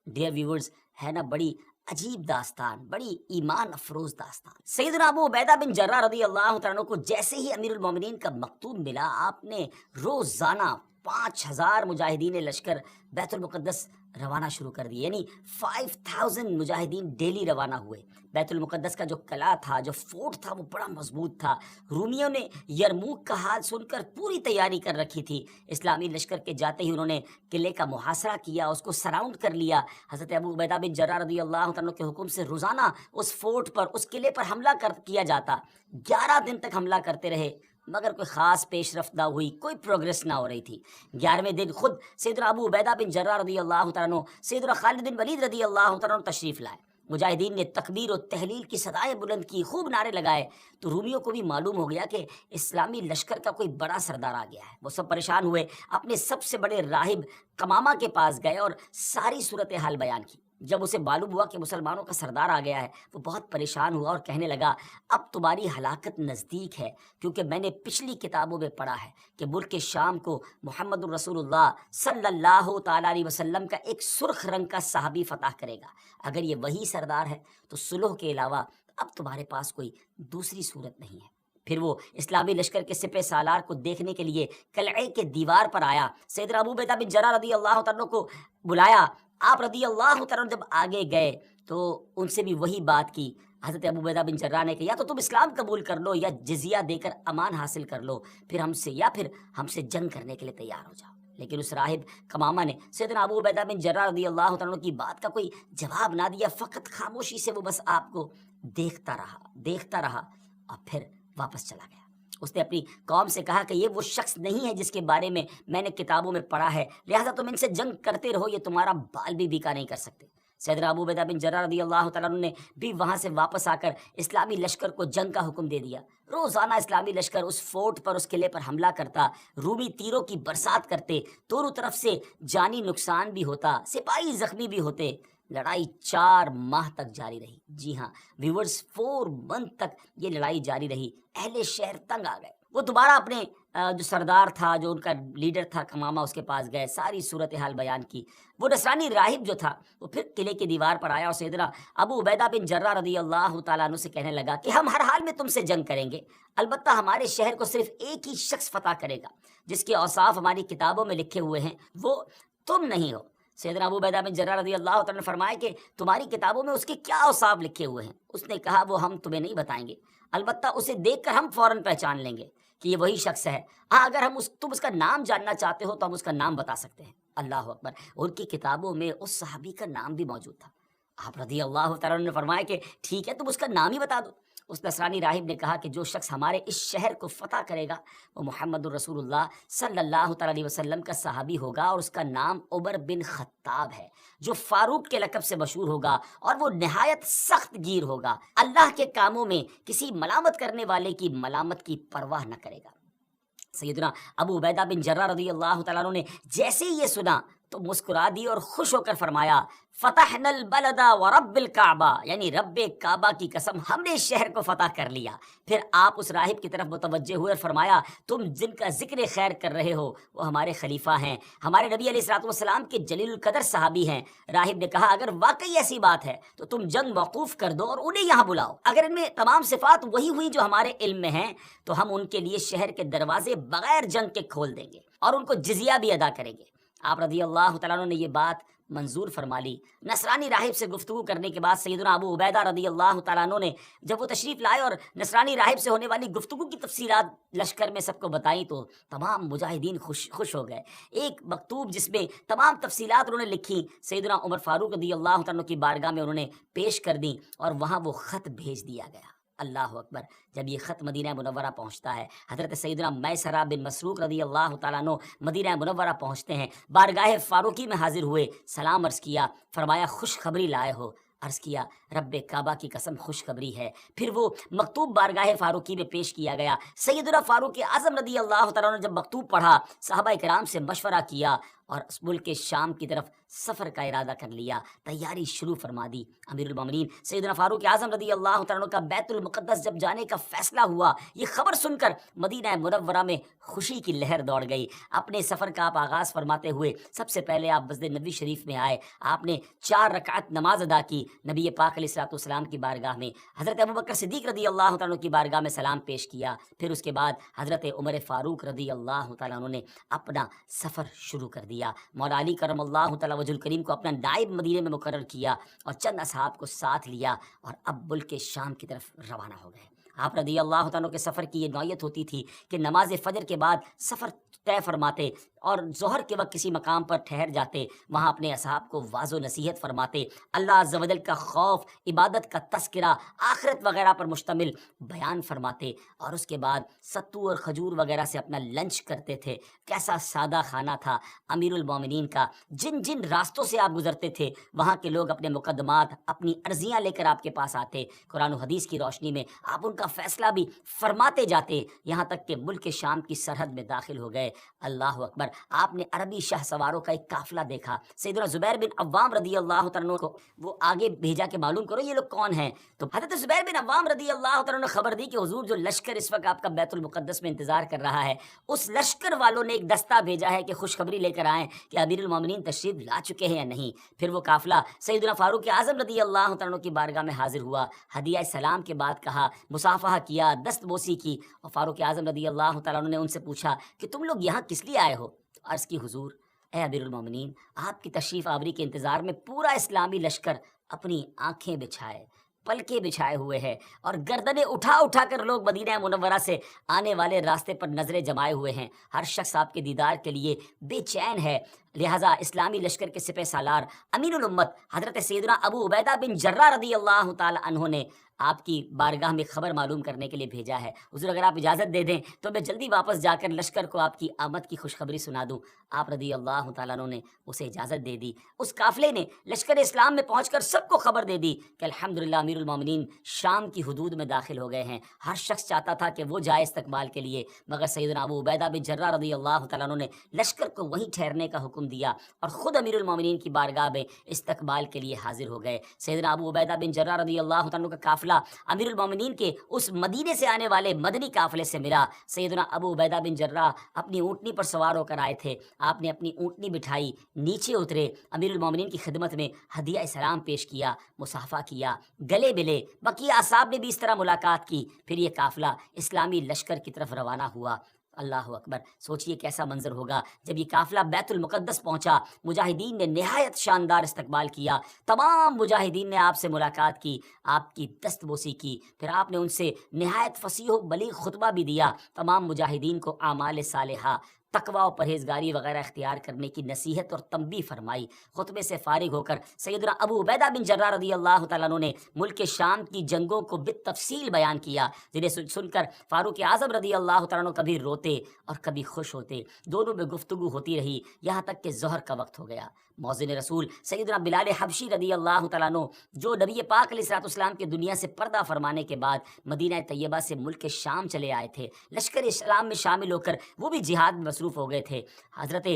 ڈیئر ویورز، ہے نا بڑی عجیب داستان، بڑی ایمان افروز داستان۔ سیدنا ابو عبیدہ بن جراح رضی اللہ تعالیٰ کو جیسے ہی امیر المومنین کا مکتوب ملا، آپ نے روزانہ 5000 مجاہدین لشکر بیت المقدس روانہ شروع کر دیے، یعنی 5000 مجاہدین ڈیلی روانہ ہوئے۔ بیت المقدس کا جو قلعہ تھا، جو فورٹ تھا، وہ بڑا مضبوط تھا۔ رومیوں نے یرموک کا حال سن کر پوری تیاری کر رکھی تھی۔ اسلامی لشکر کے جاتے ہی انہوں نے قلعے کا محاصرہ کیا، اس کو سراؤنڈ کر لیا۔ حضرت ابو عبیدہ بن جراح رضی اللہ عنہ کے حکم سے روزانہ اس فورٹ پر، اس قلعے پر حملہ کیا جاتا۔ 11 دن تک حملہ کرتے رہے، مگر کوئی خاص پیش رفت نہ ہوئی، کوئی پروگرس نہ ہو رہی تھی۔ 11ویں دن خود سیدنا ابو عبیدہ بن جراح رضی اللہ تعالیٰ عنہ سیدنا خالد بن ولید رضی اللہ تعالیٰ عنہ تشریف لائے۔ مجاہدین نے تکبیر و تحلیل کی صدائیں بلند کی، خوب نعرے لگائے، تو رومیوں کو بھی معلوم ہو گیا کہ اسلامی لشکر کا کوئی بڑا سردار آ گیا ہے۔ وہ سب پریشان ہوئے، اپنے سب سے بڑے راہب قمامہ کے پاس گئے اور ساری صورتحال بیان کی۔ جب اسے معلوم ہوا کہ مسلمانوں کا سردار آ گیا ہے، وہ بہت پریشان ہوا اور کہنے لگا، اب تمہاری ہلاکت نزدیک ہے، کیونکہ میں نے پچھلی کتابوں میں پڑھا ہے کہ ملک شام کو محمد الرسول اللہ صلی اللہ تعالیٰ علیہ وسلم کا ایک سرخ رنگ کا صحابی فتح کرے گا۔ اگر یہ وہی سردار ہے تو صلح کے علاوہ اب تمہارے پاس کوئی دوسری صورت نہیں ہے۔ پھر وہ اسلامی لشکر کے سپہ سالار کو دیکھنے کے لیے قلعے کے دیوار پر آیا، سیدنا ابو عبیدہ بن جراح رضی اللہ تعالیٰ کو بلایا۔ آپ رضی اللہ تعالیٰ جب آگے گئے تو ان سے بھی وہی بات کی۔ حضرت ابو عبیدہ بن جراح نے کہا، یا تو تم اسلام قبول کر لو یا جزیہ دے کر امان حاصل کر لو، پھر ہم سے جنگ کرنے کے لیے تیار ہو جاؤ۔ لیکن اس راہب قمامہ نے سیدنا ابو عبیدہ بن جراح رضی اللہ تعالیٰ کی بات کا کوئی جواب نہ دیا، فقط خاموشی سے وہ بس آپ کو دیکھتا رہا اور پھر واپس چلا گیا۔ اس نے اپنی قوم سے کہا کہ یہ وہ شخص نہیں ہے جس کے بارے میں نے کتابوں میں پڑھا ہے، لہٰذا تم ان سے جنگ کرتے رہو، یہ تمہارا بال بھی بیکا نہیں کر سکتے۔ سیدنا ابو عبیدہ بن جراح رضی اللہ تعالیٰ عنہ نے بھی وہاں سے واپس آ کر اسلامی لشکر کو جنگ کا حکم دے دیا۔ روزانہ اسلامی لشکر اس فورٹ پر، اس قلعے پر حملہ کرتا، رومی تیروں کی برسات کرتے، دونوں طرف سے جانی نقصان بھی ہوتا، سپاہی زخمی بھی ہوتے۔ لڑائی 4 ماہ تک جاری رہی۔ جی ہاں ویورز، 4 منتھ تک یہ لڑائی جاری رہی۔ اہل شہر تنگ آ گئے، وہ دوبارہ اپنے جو سردار تھا، جو ان کا لیڈر تھا قمامہ، اس کے پاس گئے، ساری صورتحال بیان کی۔ وہ نصرانی راہب جو تھا وہ پھر قلعے کی دیوار پر آیا اور سیدنا ابو عبیدہ بن جراح رضی اللہ تعالیٰ عنہ سے کہنے لگا کہ ہم ہر حال میں تم سے جنگ کریں گے، البتہ ہمارے شہر کو صرف ایک ہی شخص فتح کرے گا جس کے اوصاف ہماری کتابوں میں لکھے ہوئے ہیں، وہ تم نہیں ہو۔ سیدنا ابو عبیدہ بن جراح رضی اللہ تعالیٰ نے فرمایا کہ تمہاری کتابوں میں اس کے کیا اوصاف لکھے ہوئے ہیں؟ اس نے کہا، وہ ہم تمہیں نہیں بتائیں گے، البتہ اسے دیکھ کر ہم فوراً پہچان لیں گے کہ یہ وہی شخص ہے. ہاں اگر تم اس کا نام جاننا چاہتے ہو تو ہم اس کا نام بتا سکتے ہیں. اللہ اکبر. ان کی کتابوں میں اس صحابی کا نام بھی موجود تھا. آپ رضی اللہ تعالیٰ عنہ نے فرمایا کہ ٹھیک ہے تم اس کا نام ہی بتا دو. اس نصرانی راہب نے کہا کہ جو شخص ہمارے اس شہر کو فتح کرے گا وہ محمد الرسول اللہ صلی اللہ تعالیٰ علیہ وسلم کا صحابی ہوگا، اور اس کا نام عمر بن خطاب ہے، جو فاروق کے لقب سے مشہور ہوگا، اور وہ نہایت سخت گیر ہوگا، اللہ کے کاموں میں کسی ملامت کرنے والے کی ملامت کی پرواہ نہ کرے گا. سیدنا ابو عبیدہ بن جراح رضی اللہ تعالیٰ عنہ نے جیسے ہی یہ سنا تو مسکرا دی اور خوش ہو کر فرمایا فتحنا البلد ورب الکعبہ، یعنی رب کعبہ کی قسم ہم نے اس شہر کو فتح کر لیا. پھر آپ اس راہب کی طرف متوجہ ہوئے اور فرمایا تم جن کا ذکر خیر کر رہے ہو وہ ہمارے خلیفہ ہیں، ہمارے نبی علیہ الصلوۃ والسلام کے جلیل القدر صحابی ہیں. راہب نے کہا اگر واقعی ایسی بات ہے تو تم جنگ موقوف کر دو اور انہیں یہاں بلاؤ. اگر ان میں تمام صفات وہی ہوئی جو ہمارے علم میں ہیں تو ہم ان کے لیے شہر کے دروازے بغیر جنگ کے کھول دیں گے اور ان کو جزیہ بھی ادا کریں گے. آپ رضی اللہ تعالیٰ عنہ نے یہ بات منظور فرما لی. نصرانی راہب سے گفتگو کرنے کے بعد سیدنا ابو عبیدہ رضی اللہ تعالیٰ عنہ نے جب وہ تشریف لائے اور نصرانی راہب سے ہونے والی گفتگو کی تفصیلات لشکر میں سب کو بتائیں تو تمام مجاہدین خوش ہو گئے. ایک مکتوب جس میں تمام تفصیلات انہوں نے لکھی سیدنا عمر فاروق رضی اللہ تعالیٰ عنہ کی بارگاہ میں انہوں نے پیش کر دی اور وہاں وہ خط بھیج دیا گیا. اللہ اکبر. جب یہ خط مدینہ منورہ پہنچتا ہے، حضرت سیدنا میسرہ بن مسروق رضی اللہ تعالیٰ عنہ مدینہ منورہ پہنچتے ہیں، بارگاہ فاروقی میں حاضر ہوئے، سلام عرض کیا، فرمایا خوشخبری لائے ہو؟ عرض کیا رب کعبہ کی قسم خوشخبری ہے. پھر وہ مکتوب بارگاہ فاروقی میں پیش کیا گیا. سیدنا فاروق اعظم رضی اللہ تعالیٰ عنہ جب مکتوب پڑھا، صحابہ کرام سے مشورہ کیا اور ملک شام کی طرف سفر کا ارادہ کر لیا، تیاری شروع فرما دی. امیر المومنین سیدنا فاروق اعظم رضی اللہ تعالیٰ عنہ کا بیت المقدس جب جانے کا فیصلہ ہوا، یہ خبر سن کر مدینہ منورہ میں خوشی کی لہر دوڑ گئی. اپنے سفر کا آپ آغاز فرماتے ہوئے سب سے پہلے آپ مسجد نبوی شریف میں آئے. آپ نے 4 رکعت نماز ادا کی نبی پاک علیہ الصلوۃ والسلام کی بارگاہ میں. حضرت ابوبکر صدیق رضی اللہ تعالیٰ عنہ کی بارگاہ میں سلام پیش کیا. پھر اس کے بعد حضرت عمر فاروق رضی اللہ تعالیٰ عنہ نے اپنا سفر شروع کر دیا. مولا علی کرم اللہ تعالیٰ وجہ الکریم کو اپنا نائب مدینے میں مقرر کیا اور چند اصحاب کو ساتھ لیا اور اب ملک شام کی طرف روانہ ہو گئے. آپ رضی اللہ تعالیٰ کے سفر کی یہ نوعیت ہوتی تھی کہ نماز فجر کے بعد سفر طے فرماتے اور ظہر کے وقت کسی مقام پر ٹھہر جاتے، وہاں اپنے اصحاب کو واضح و نصیحت فرماتے، اللہ عز و جل کا خوف، عبادت کا تذکرہ، آخرت وغیرہ پر مشتمل بیان فرماتے اور اس کے بعد ستو اور کھجور وغیرہ سے اپنا لنچ کرتے تھے. کیسا سادہ کھانا تھا امیر المومنین کا. جن جن راستوں سے آپ گزرتے تھے وہاں کے لوگ اپنے مقدمات، اپنی عرضیاں لے کر آپ کے پاس آتے. قرآن و حدیث کی روشنی میں آپ ان کا فیصلہ بھی فرماتے جاتے، یہاں تک کہ ملک شام کی سرحد میں داخل ہو گئے. اللہ اکبر. آپ نے عربی شاہ سواروں کا ایک قافلہ دیکھا. سیدنا زبیر بن عوام رضی اللہ تعالیٰ کو وہ آگے بھیجا کہ معلوم کرو یہ لوگ کون ہیں. تو حضرت زبیر بن عوام رضی اللہ تعالیٰ نے خبر دی کہ حضور جو لشکر اس وقت آپ کا بیت المقدس میں انتظار کر رہا ہے، اس لشکر والوں نے ایک دستہ بھیجا ہے کہ خوشخبری لے کر آئیں کہ امیر المومنین تشریف لا چکے ہیں یا نہیں. پھر وہ قافلہ سیدنا فاروق اعظم رضی اللہ تعالیٰ کی بارگاہ میں حاضر ہوا، ہدیہ سلام کے بعد کہا، مصافحہ کیا، دست بوسی کی. اور فاروق اعظم رضی اللہ تعالیٰ نے ان سے پوچھا کہ تم لوگ یہاں کس لیے آئے ہو؟ عرض کی حضور اے امیر المومنین، آپ کی تشریف آوری کے انتظار میں پورا اسلامی لشکر اپنی آنکھیں بچھائے، پلکیں بچھائے ہوئے ہے اور گردنیں اٹھا اٹھا کر لوگ مدینہ منورہ سے آنے والے راستے پر نظریں جمائے ہوئے ہیں. ہر شخص آپ کے دیدار کے لیے بے چین ہے. لہٰذا اسلامی لشکر کے سپہ سالار امین الامت حضرت سیدنا ابو عبیدہ بن جراح رضی اللہ تعالی عنہ نے آپ کی بارگاہ میں خبر معلوم کرنے کے لیے بھیجا ہے. حضور اگر آپ اجازت دے دیں تو میں جلدی واپس جا کر لشکر کو آپ کی آمد کی خوشخبری سنا دوں. آپ رضی اللہ تعالیٰ عنہ نے اسے اجازت دے دی. اس قافلے نے لشکر اسلام میں پہنچ کر سب کو خبر دے دی کہ الحمدللہ امیر المومنین شام کی حدود میں داخل ہو گئے ہیں. ہر شخص چاہتا تھا کہ وہ جائے استقبال کے لیے، مگر سیدنا ابو عبیدہ بن جراح رضی اللہ تعالیٰ عنہ نے لشکر کو وہیں ٹھہرنے کا حکم دیا اور خود امیر المومنین کی بارگاہ میں استقبال کے لیے حاضر ہو گئے. سیدنا ابو عبیدہ بن جراح رضی اللہ تعالیٰ عنہ کا قافلہ امیر المومنین کے اس مدینے سے آنے والے مدنی قافلے سے ملا. سیدنا ابو عبیدہ بن جراح اپنی اونٹنی پر سوار ہو کر آئے تھے. آپ نے اپنی اونٹنی بٹھائی، نیچے اترے، امیر المومنین کی خدمت میں ہدیہ سلام پیش کیا، مصافحہ کیا، گلے ملے. بقیہ اصحاب نے بھی اس طرح ملاقات کی. پھر یہ قافلہ اسلامی لشکر کی طرف روانہ ہوا. اللہ اکبر. سوچئے کیسا منظر ہوگا جب یہ قافلہ بیت المقدس پہنچا. مجاہدین نے نہایت شاندار استقبال کیا. تمام مجاہدین نے آپ سے ملاقات کی، آپ کی دست بوسی کی. پھر آپ نے ان سے نہایت فصیح و بلیغ خطبہ بھی دیا. تمام مجاہدین کو اعمال صالحہ، تقوی و پرہیزگاری وغیرہ اختیار کرنے کی نصیحت اور تنبیہ فرمائی. خطبے سے فارغ ہو کر سیدنا ابو عبیدہ بن جراح رضی اللہ تعالیٰ عنہ نے ملک شام کی جنگوں کو بالتفصیل بیان کیا، جنہیں سن کر فاروق اعظم رضی اللہ تعالیٰ عنہ کبھی روتے اور کبھی خوش ہوتے. دونوں میں گفتگو ہوتی رہی یہاں تک کہ ظہر کا وقت ہو گیا. مؤذن رسول سیدنا بلال حبشی رضی اللہ تعالیٰ عنہ، جو نبی پاک علیہ الصلوۃ والسلام کے دنیا سے پردہ فرمانے کے بعد مدینہ طیبہ سے ملک شام چلے آئے تھے، لشکر اسلام میں شامل ہو کر وہ بھی جہاد میں مصروف ہو گئے تھے. حضرت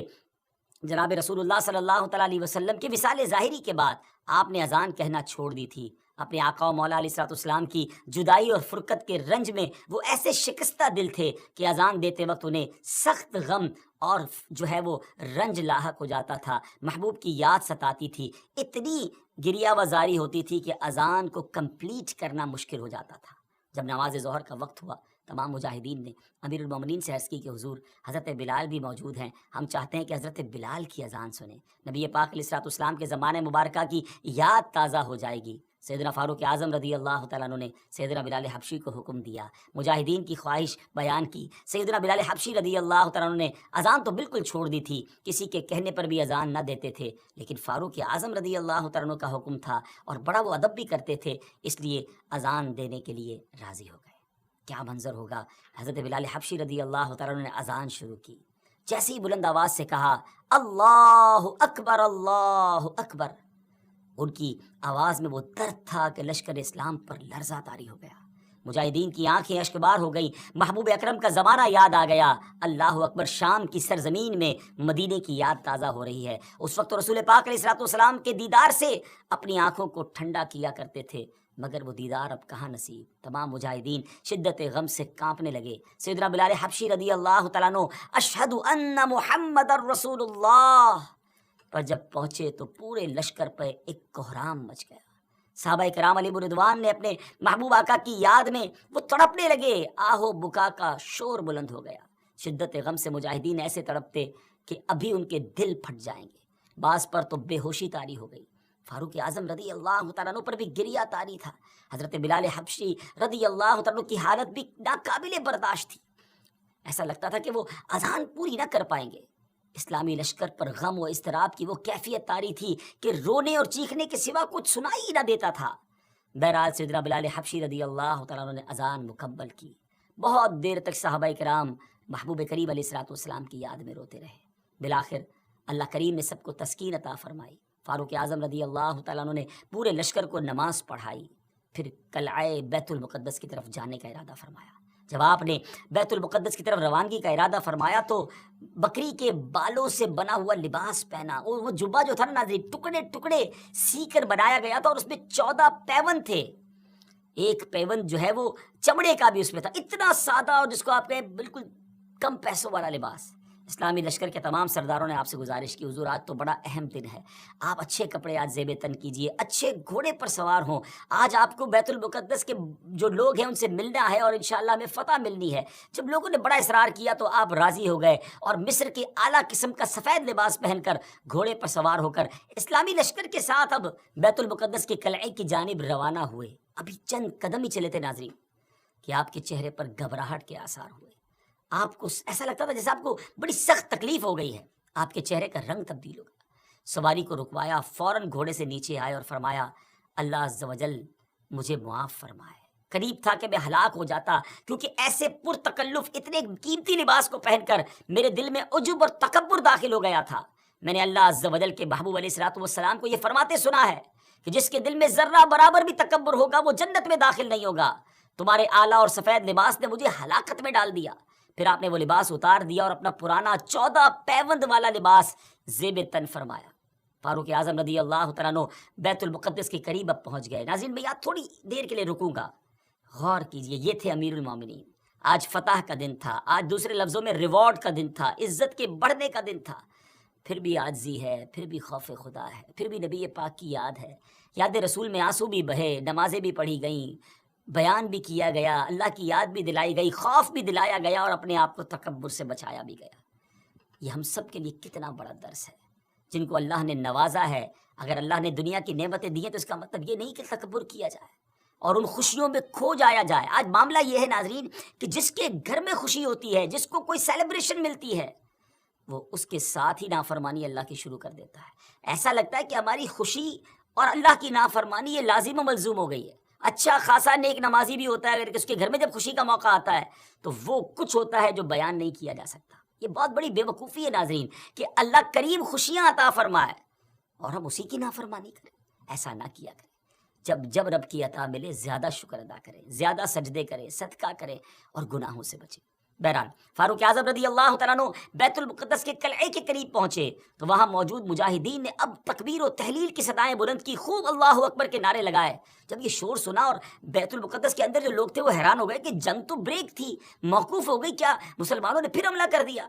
جناب رسول اللہ صلی اللہ تعالیٰ علیہ وسلم کے وصال ظاہری کے بعد آپ نے اذان کہنا چھوڑ دی تھی. اپنے آقا و مولا علیہ الصلوۃ والسلام کی جدائی اور فرقت کے رنج میں وہ ایسے شکستہ دل تھے کہ اذان دیتے وقت انہیں سخت غم اور جو ہے وہ رنج لاحق ہو جاتا تھا. محبوب کی یاد ستاتی تھی، اتنی گریہ وزاری ہوتی تھی کہ اذان کو کمپلیٹ کرنا مشکل ہو جاتا تھا. جب نماز ظہر کا وقت ہوا، تمام مجاہدین نے امیر المومنین سے عرض کی کہ حضور حضرت بلال بھی موجود ہیں، ہم چاہتے ہیں کہ حضرت بلال کی اذان سنیں، نبی پاک علیہ الصلوۃ والسلام کے زمانے مبارکہ کی یاد تازہ ہو جائے گی. سیدنا فاروق اعظم رضی اللہ تعالیٰ عنہ نے سیدنا بلال حبشی کو حکم دیا، مجاہدین کی خواہش بیان کی. سیدنا بلال حبشی رضی اللہ تعالیٰ عنہ نے اذان تو بالکل چھوڑ دی تھی، کسی کے کہنے پر بھی اذان نہ دیتے تھے، لیکن فاروق اعظم رضی اللہ تعالیٰ عنہ کا حکم تھا اور بڑا وہ ادب بھی کرتے تھے، اس لیے اذان دینے کے لیے راضی ہو گئے. کیا منظر ہوگا. حضرت بلال حبشی رضی اللہ تعالیٰ عنہ نے اذان شروع کی. جیسے ہی بلند آواز سے کہا اللہ اکبر اللہ اکبر، ان کی آواز میں وہ درد تھا کہ لشکر اسلام پر لرزہ طاری ہو گیا. مجاہدین کی آنکھیں اشکبار ہو گئی. محبوب اکرم کا زمانہ یاد آ گیا. اللہ اکبر. شام کی سرزمین میں مدینے کی یاد تازہ ہو رہی ہے. اس وقت رسول پاک علیہ الصلوۃ والسلام کے دیدار سے اپنی آنکھوں کو ٹھنڈا کیا کرتے تھے، مگر وہ دیدار اب کہاں نصیب. تمام مجاہدین شدت غم سے کانپنے لگے. سیدنا بلال حبشی رضی اللہ تعالیٰ عنہ اشہد ان محمد الرسول اللہ پر جب پہنچے تو پورے لشکر پہ ایک کوہرام مچ گیا. صحابہ کرام علیہ رضوان نے اپنے محبوب آقا کی یاد میں وہ تڑپنے لگے. آہو بکا کا شور بلند ہو گیا. شدت غم سے مجاہدین ایسے تڑپتے کہ ابھی ان کے دل پھٹ جائیں گے. بعض پر تو بے ہوشی طاری ہو گئی. فاروق اعظم رضی اللہ تعالیٰ عنہ پر بھی گریہ طاری تھا. حضرت بلال حبشی رضی اللہ تعالیٰ عنہ کی حالت بھی ناقابل برداشت تھی. ایسا لگتا تھا کہ وہ اذان پوری نہ کر پائیں گے. اسلامی لشکر پر غم و اضطراب کی وہ کیفیت طاری تھی کہ رونے اور چیخنے کے سوا کچھ سنائی ہی نہ دیتا تھا. بہرحال سیدنا بلال حبشی رضی اللہ تعالیٰ عنہ نے اذان مکمل کی. بہت دیر تک صحابہ کرام محبوب کریم علیہ الصلوۃ والسلام کی یاد میں روتے رہے. بالآخر اللہ کریم نے سب کو تسکین عطا فرمائی. فاروق اعظم رضی اللہ تعالیٰ عنہ نے پورے لشکر کو نماز پڑھائی. پھر قلعہ بیت المقدس کی طرف جانے کا ارادہ فرمایا. جب آپ نے بیت المقدس کی طرف روانگی کا ارادہ فرمایا تو بکری کے بالوں سے بنا ہوا لباس پہنا. وہ جبہ جو تھا نا ناظرین، ٹکڑے ٹکڑے سی کر بنایا گیا تھا اور اس میں 14 پیون تھے. ایک پیون جو ہے وہ چمڑے کا بھی اس میں تھا. اتنا سادہ اور جس کو آپ کہیں بالکل کم پیسوں والا لباس. اسلامی لشکر کے تمام سرداروں نے آپ سے گزارش کی، حضور آج تو بڑا اہم دن ہے، آپ اچھے کپڑے آج زیب تن کیجئے، اچھے گھوڑے پر سوار ہوں. آج آپ کو بیت المقدس کے جو لوگ ہیں ان سے ملنا ہے اور انشاءاللہ ہمیں فتح ملنی ہے. جب لوگوں نے بڑا اصرار کیا تو آپ راضی ہو گئے اور مصر کے اعلیٰ قسم کا سفید لباس پہن کر گھوڑے پر سوار ہو کر اسلامی لشکر کے ساتھ اب بیت المقدس کے قلعے کی جانب روانہ ہوئے. ابھی چند قدم ہی چلے تھے ناظرین کہ آپ کے چہرے پر گھبراہٹ کے آثار ہوئے. آپ کو ایسا لگتا تھا جیسے آپ کو بڑی سخت تکلیف ہو گئی ہے. آپ کے چہرے کا رنگ تبدیل ہو گیا. سواری کو رکوایا، فوراً گھوڑے سے نیچے آئے اور فرمایا اللہ عز و جل مجھے معاف فرمائے. قریب تھا کہ میں ہلاک ہو جاتا، کیونکہ ایسے پرتکلف اتنے قیمتی لباس کو پہن کر میرے دل میں عجب اور تکبر داخل ہو گیا تھا. میں نے اللہ عز و جل کے محبوب علیہ الصلوۃ والسلام کو یہ فرماتے سنا ہے کہ جس کے دل میں ذرہ برابر بھی تکبر ہوگا وہ جنت میں داخل نہیں ہوگا. تمہارے اعلیٰ اور سفید لباس نے مجھے ہلاکت میں ڈال دیا. پھر آپ نے وہ لباس اتار دیا اور اپنا پرانا 14 پیوند والا لباس زیب تن فرمایا. فاروق اعظم رضی اللہ تعالیٰ عنہ بیت المقدس کے قریب اب پہنچ گئے. ناظرین میں یہاں تھوڑی دیر کے لیے رکوں گا. غور کیجئے، یہ تھے امیر المومنین. آج فتح کا دن تھا، آج دوسرے لفظوں میں ریوارڈ کا دن تھا، عزت کے بڑھنے کا دن تھا. پھر بھی عاجزی ہے، پھر بھی خوف خدا ہے، پھر بھی نبی پاک کی یاد ہے. یاد رسول میں آنسو بھی بہے، نمازیں بھی پڑھی گئیں، بیان بھی کیا گیا، اللہ کی یاد بھی دلائی گئی، خوف بھی دلایا گیا، اور اپنے آپ کو تکبر سے بچایا بھی گیا۔ یہ ہم سب کے لیے کتنا بڑا درس ہے۔ جن کو اللہ نے نوازا ہے، اگر اللہ نے دنیا کی نعمتیں دی ہیں تو اس کا مطلب یہ نہیں کہ تکبر کیا جائے اور ان خوشیوں میں کھو جایا جائے۔ آج معاملہ یہ ہے ناظرین کہ جس کے گھر میں خوشی ہوتی ہے، جس کو کوئی سیلیبریشن ملتی ہے، وہ اس کے ساتھ ہی نافرمانی اللہ کی شروع کر دیتا ہے۔ ایسا لگتا ہے کہ ہماری خوشی اور اللہ کی نافرمانی یہ لازم و ملزوم ہو گئی ہے۔ اچھا خاصا نیک نمازی بھی ہوتا ہے، اگر اس کے گھر میں جب خوشی کا موقع آتا ہے تو وہ کچھ ہوتا ہے جو بیان نہیں کیا جا سکتا۔ یہ بہت بڑی بے وقوفی ہے ناظرین کہ اللہ کریم خوشیاں عطا فرمائے اور ہم اسی کی نافرمانی کریں۔ ایسا نہ کیا کریں۔ جب رب کی عطا ملے زیادہ شکر ادا کریں، زیادہ سجدے کریں، صدقہ کریں اور گناہوں سے بچیں۔ بہرحال فاروق اعظم رضی اللہ تعالیٰ عنہ بیت المقدس کے قلعے کے قریب پہنچے تو وہاں موجود مجاہدین نے اب تکبیر و تحلیل کی صدائیں بلند کی، خوب اللہ اکبر کے نعرے لگائے۔ جب یہ شور سنا اور بیت المقدس کے اندر جو لوگ تھے وہ حیران ہو گئے کہ جنگ تو بریک تھی، موقوف ہو گئی، کیا مسلمانوں نے پھر حملہ کر دیا؟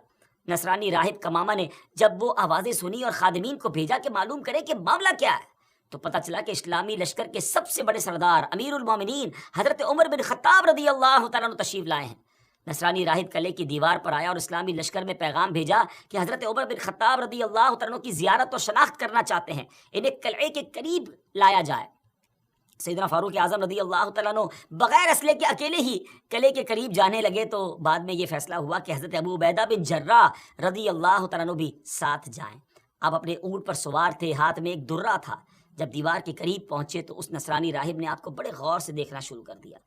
نصرانی راہب کمامہ نے جب وہ آوازیں سنی اور خادمین کو بھیجا کہ معلوم کرے کہ معاملہ کیا ہے، تو پتہ چلا کہ اسلامی لشکر کے سب سے بڑے سردار امیر المومنین حضرت عمر بن خطاب رضی اللہ تعالیٰ عنہ تشریف لائے ہیں۔ نصرانی راہب قلعے کی دیوار پر آیا اور اسلامی لشکر میں پیغام بھیجا کہ حضرت عمر بن خطاب رضی اللہ تعالیٰ عنہ کی زیارت اور شناخت کرنا چاہتے ہیں، انہیں قلعے کے قریب لایا جائے۔ سیدنا فاروق اعظم رضی اللہ تعالیٰ عنہ بغیر اسلحے کے اکیلے ہی قلعے کے قریب جانے لگے تو بعد میں یہ فیصلہ ہوا کہ حضرت ابو عبیدہ بن جراح رضی اللہ تعالیٰ عنہ بھی ساتھ جائیں۔ آپ اپنے اونٹ پر سوار تھے، ہاتھ میں ایک درہ تھا۔ جب دیوار کے قریب پہنچے تو اس نصرانی راہب نے آپ کو بڑے غور سے دیکھنا شروع کر دیا۔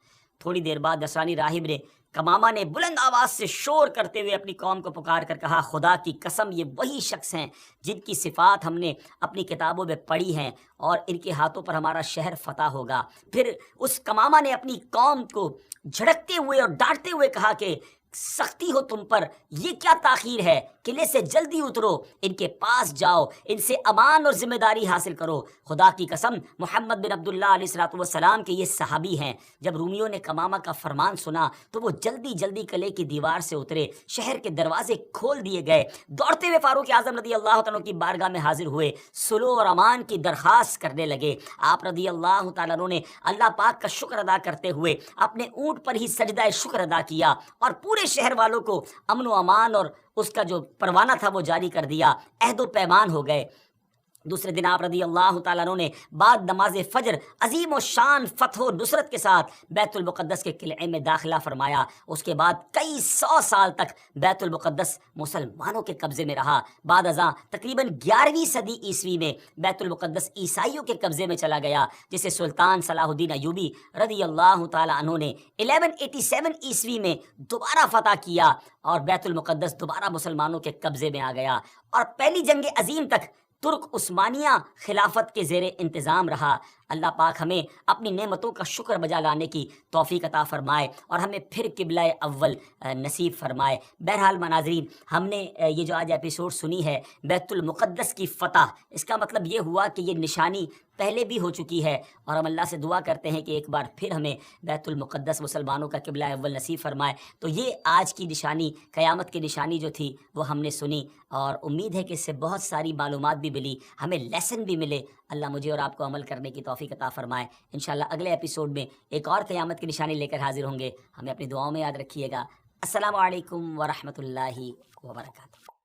تھوڑی دیر بعد نصرانی راہب نے کمامہ نے بلند آواز سے شور کرتے ہوئے اپنی قوم کو پکار کر کہا، خدا کی قسم یہ وہی شخص ہیں جن کی صفات ہم نے اپنی کتابوں میں پڑھی ہیں اور ان کے ہاتھوں پر ہمارا شہر فتح ہوگا۔ پھر اس کمامہ نے اپنی قوم کو جھڑکتے ہوئے اور ڈانٹتے ہوئے کہا کہ سختی ہو تم پر، یہ کیا تاخیر ہے؟ قلعے سے جلدی اترو، ان کے پاس جاؤ، ان سے امان اور ذمہ داری حاصل کرو۔ خدا کی قسم محمد بن عبداللہ علیہ الصلوۃ والسلام کے یہ صحابی ہیں۔ جب رومیوں نے کمامہ کا فرمان سنا تو وہ جلدی جلدی قلعے کی دیوار سے اترے، شہر کے دروازے کھول دیے گئے، دوڑتے ہوئے فاروق اعظم رضی اللہ تعالیٰ کی بارگاہ میں حاضر ہوئے، صلح اور امان کی درخواست کرنے لگے۔ آپ رضی اللہ تعالیٰ عنہ نے اللہ پاک کا شکر ادا کرتے ہوئے اپنے اونٹ پر ہی سجدہ شکر ادا کیا اور پورے شہر والوں کو امن و امان اور اس کا جو پروانہ تھا وہ جاری کر دیا، عہد و پیمان ہو گئے۔ دوسرے دن آپ رضی اللہ تعالیٰ عنہ نے بعد نماز فجر عظیم و شان فتح و نصرت کے ساتھ بیت المقدس کے قلعے میں داخلہ فرمایا۔ اس کے بعد کئی 100 سال تک بیت المقدس مسلمانوں کے قبضے میں رہا۔ بعد ازاں تقریباً 11ویں صدی عیسوی میں بیت المقدس عیسائیوں کے قبضے میں چلا گیا، جسے سلطان صلاح الدین ایوبی رضی اللہ تعالیٰ عنہ نے 1187 عیسوی میں دوبارہ فتح کیا اور بیت المقدس دوبارہ مسلمانوں کے قبضے میں آ گیا، اور پہلی جنگ عظیم تک ترک عثمانیہ خلافت کے زیر انتظام رہا۔ اللہ پاک ہمیں اپنی نعمتوں کا شکر بجا لانے کی توفیق عطا فرمائے اور ہمیں پھر قبلہ اول نصیب فرمائے۔ بہرحال ناظرین، ہم نے یہ جو آج ایپیسوڈ سنی ہے بیت المقدس کی فتح، اس کا مطلب یہ ہوا کہ یہ نشانی پہلے بھی ہو چکی ہے، اور ہم اللہ سے دعا کرتے ہیں کہ ایک بار پھر ہمیں بیت المقدس مسلمانوں کا قبلہ اول نصیب فرمائے۔ تو یہ آج کی نشانی، قیامت کی نشانی جو تھی وہ ہم نے سنی، اور امید ہے کہ اس سے بہت ساری معلومات بھی ملی، ہمیں لیسن بھی ملے۔ اللہ مجھے اور آپ کو عمل کرنے کی توفیق عطا فرمائے۔ انشاءاللہ اگلے ایپیسوڈ میں ایک اور قیامت کی نشانی لے کر حاضر ہوں گے۔ ہمیں اپنی دعاؤں میں یاد رکھیے گا۔ السلام علیکم ورحمۃ اللہ وبرکاتہ۔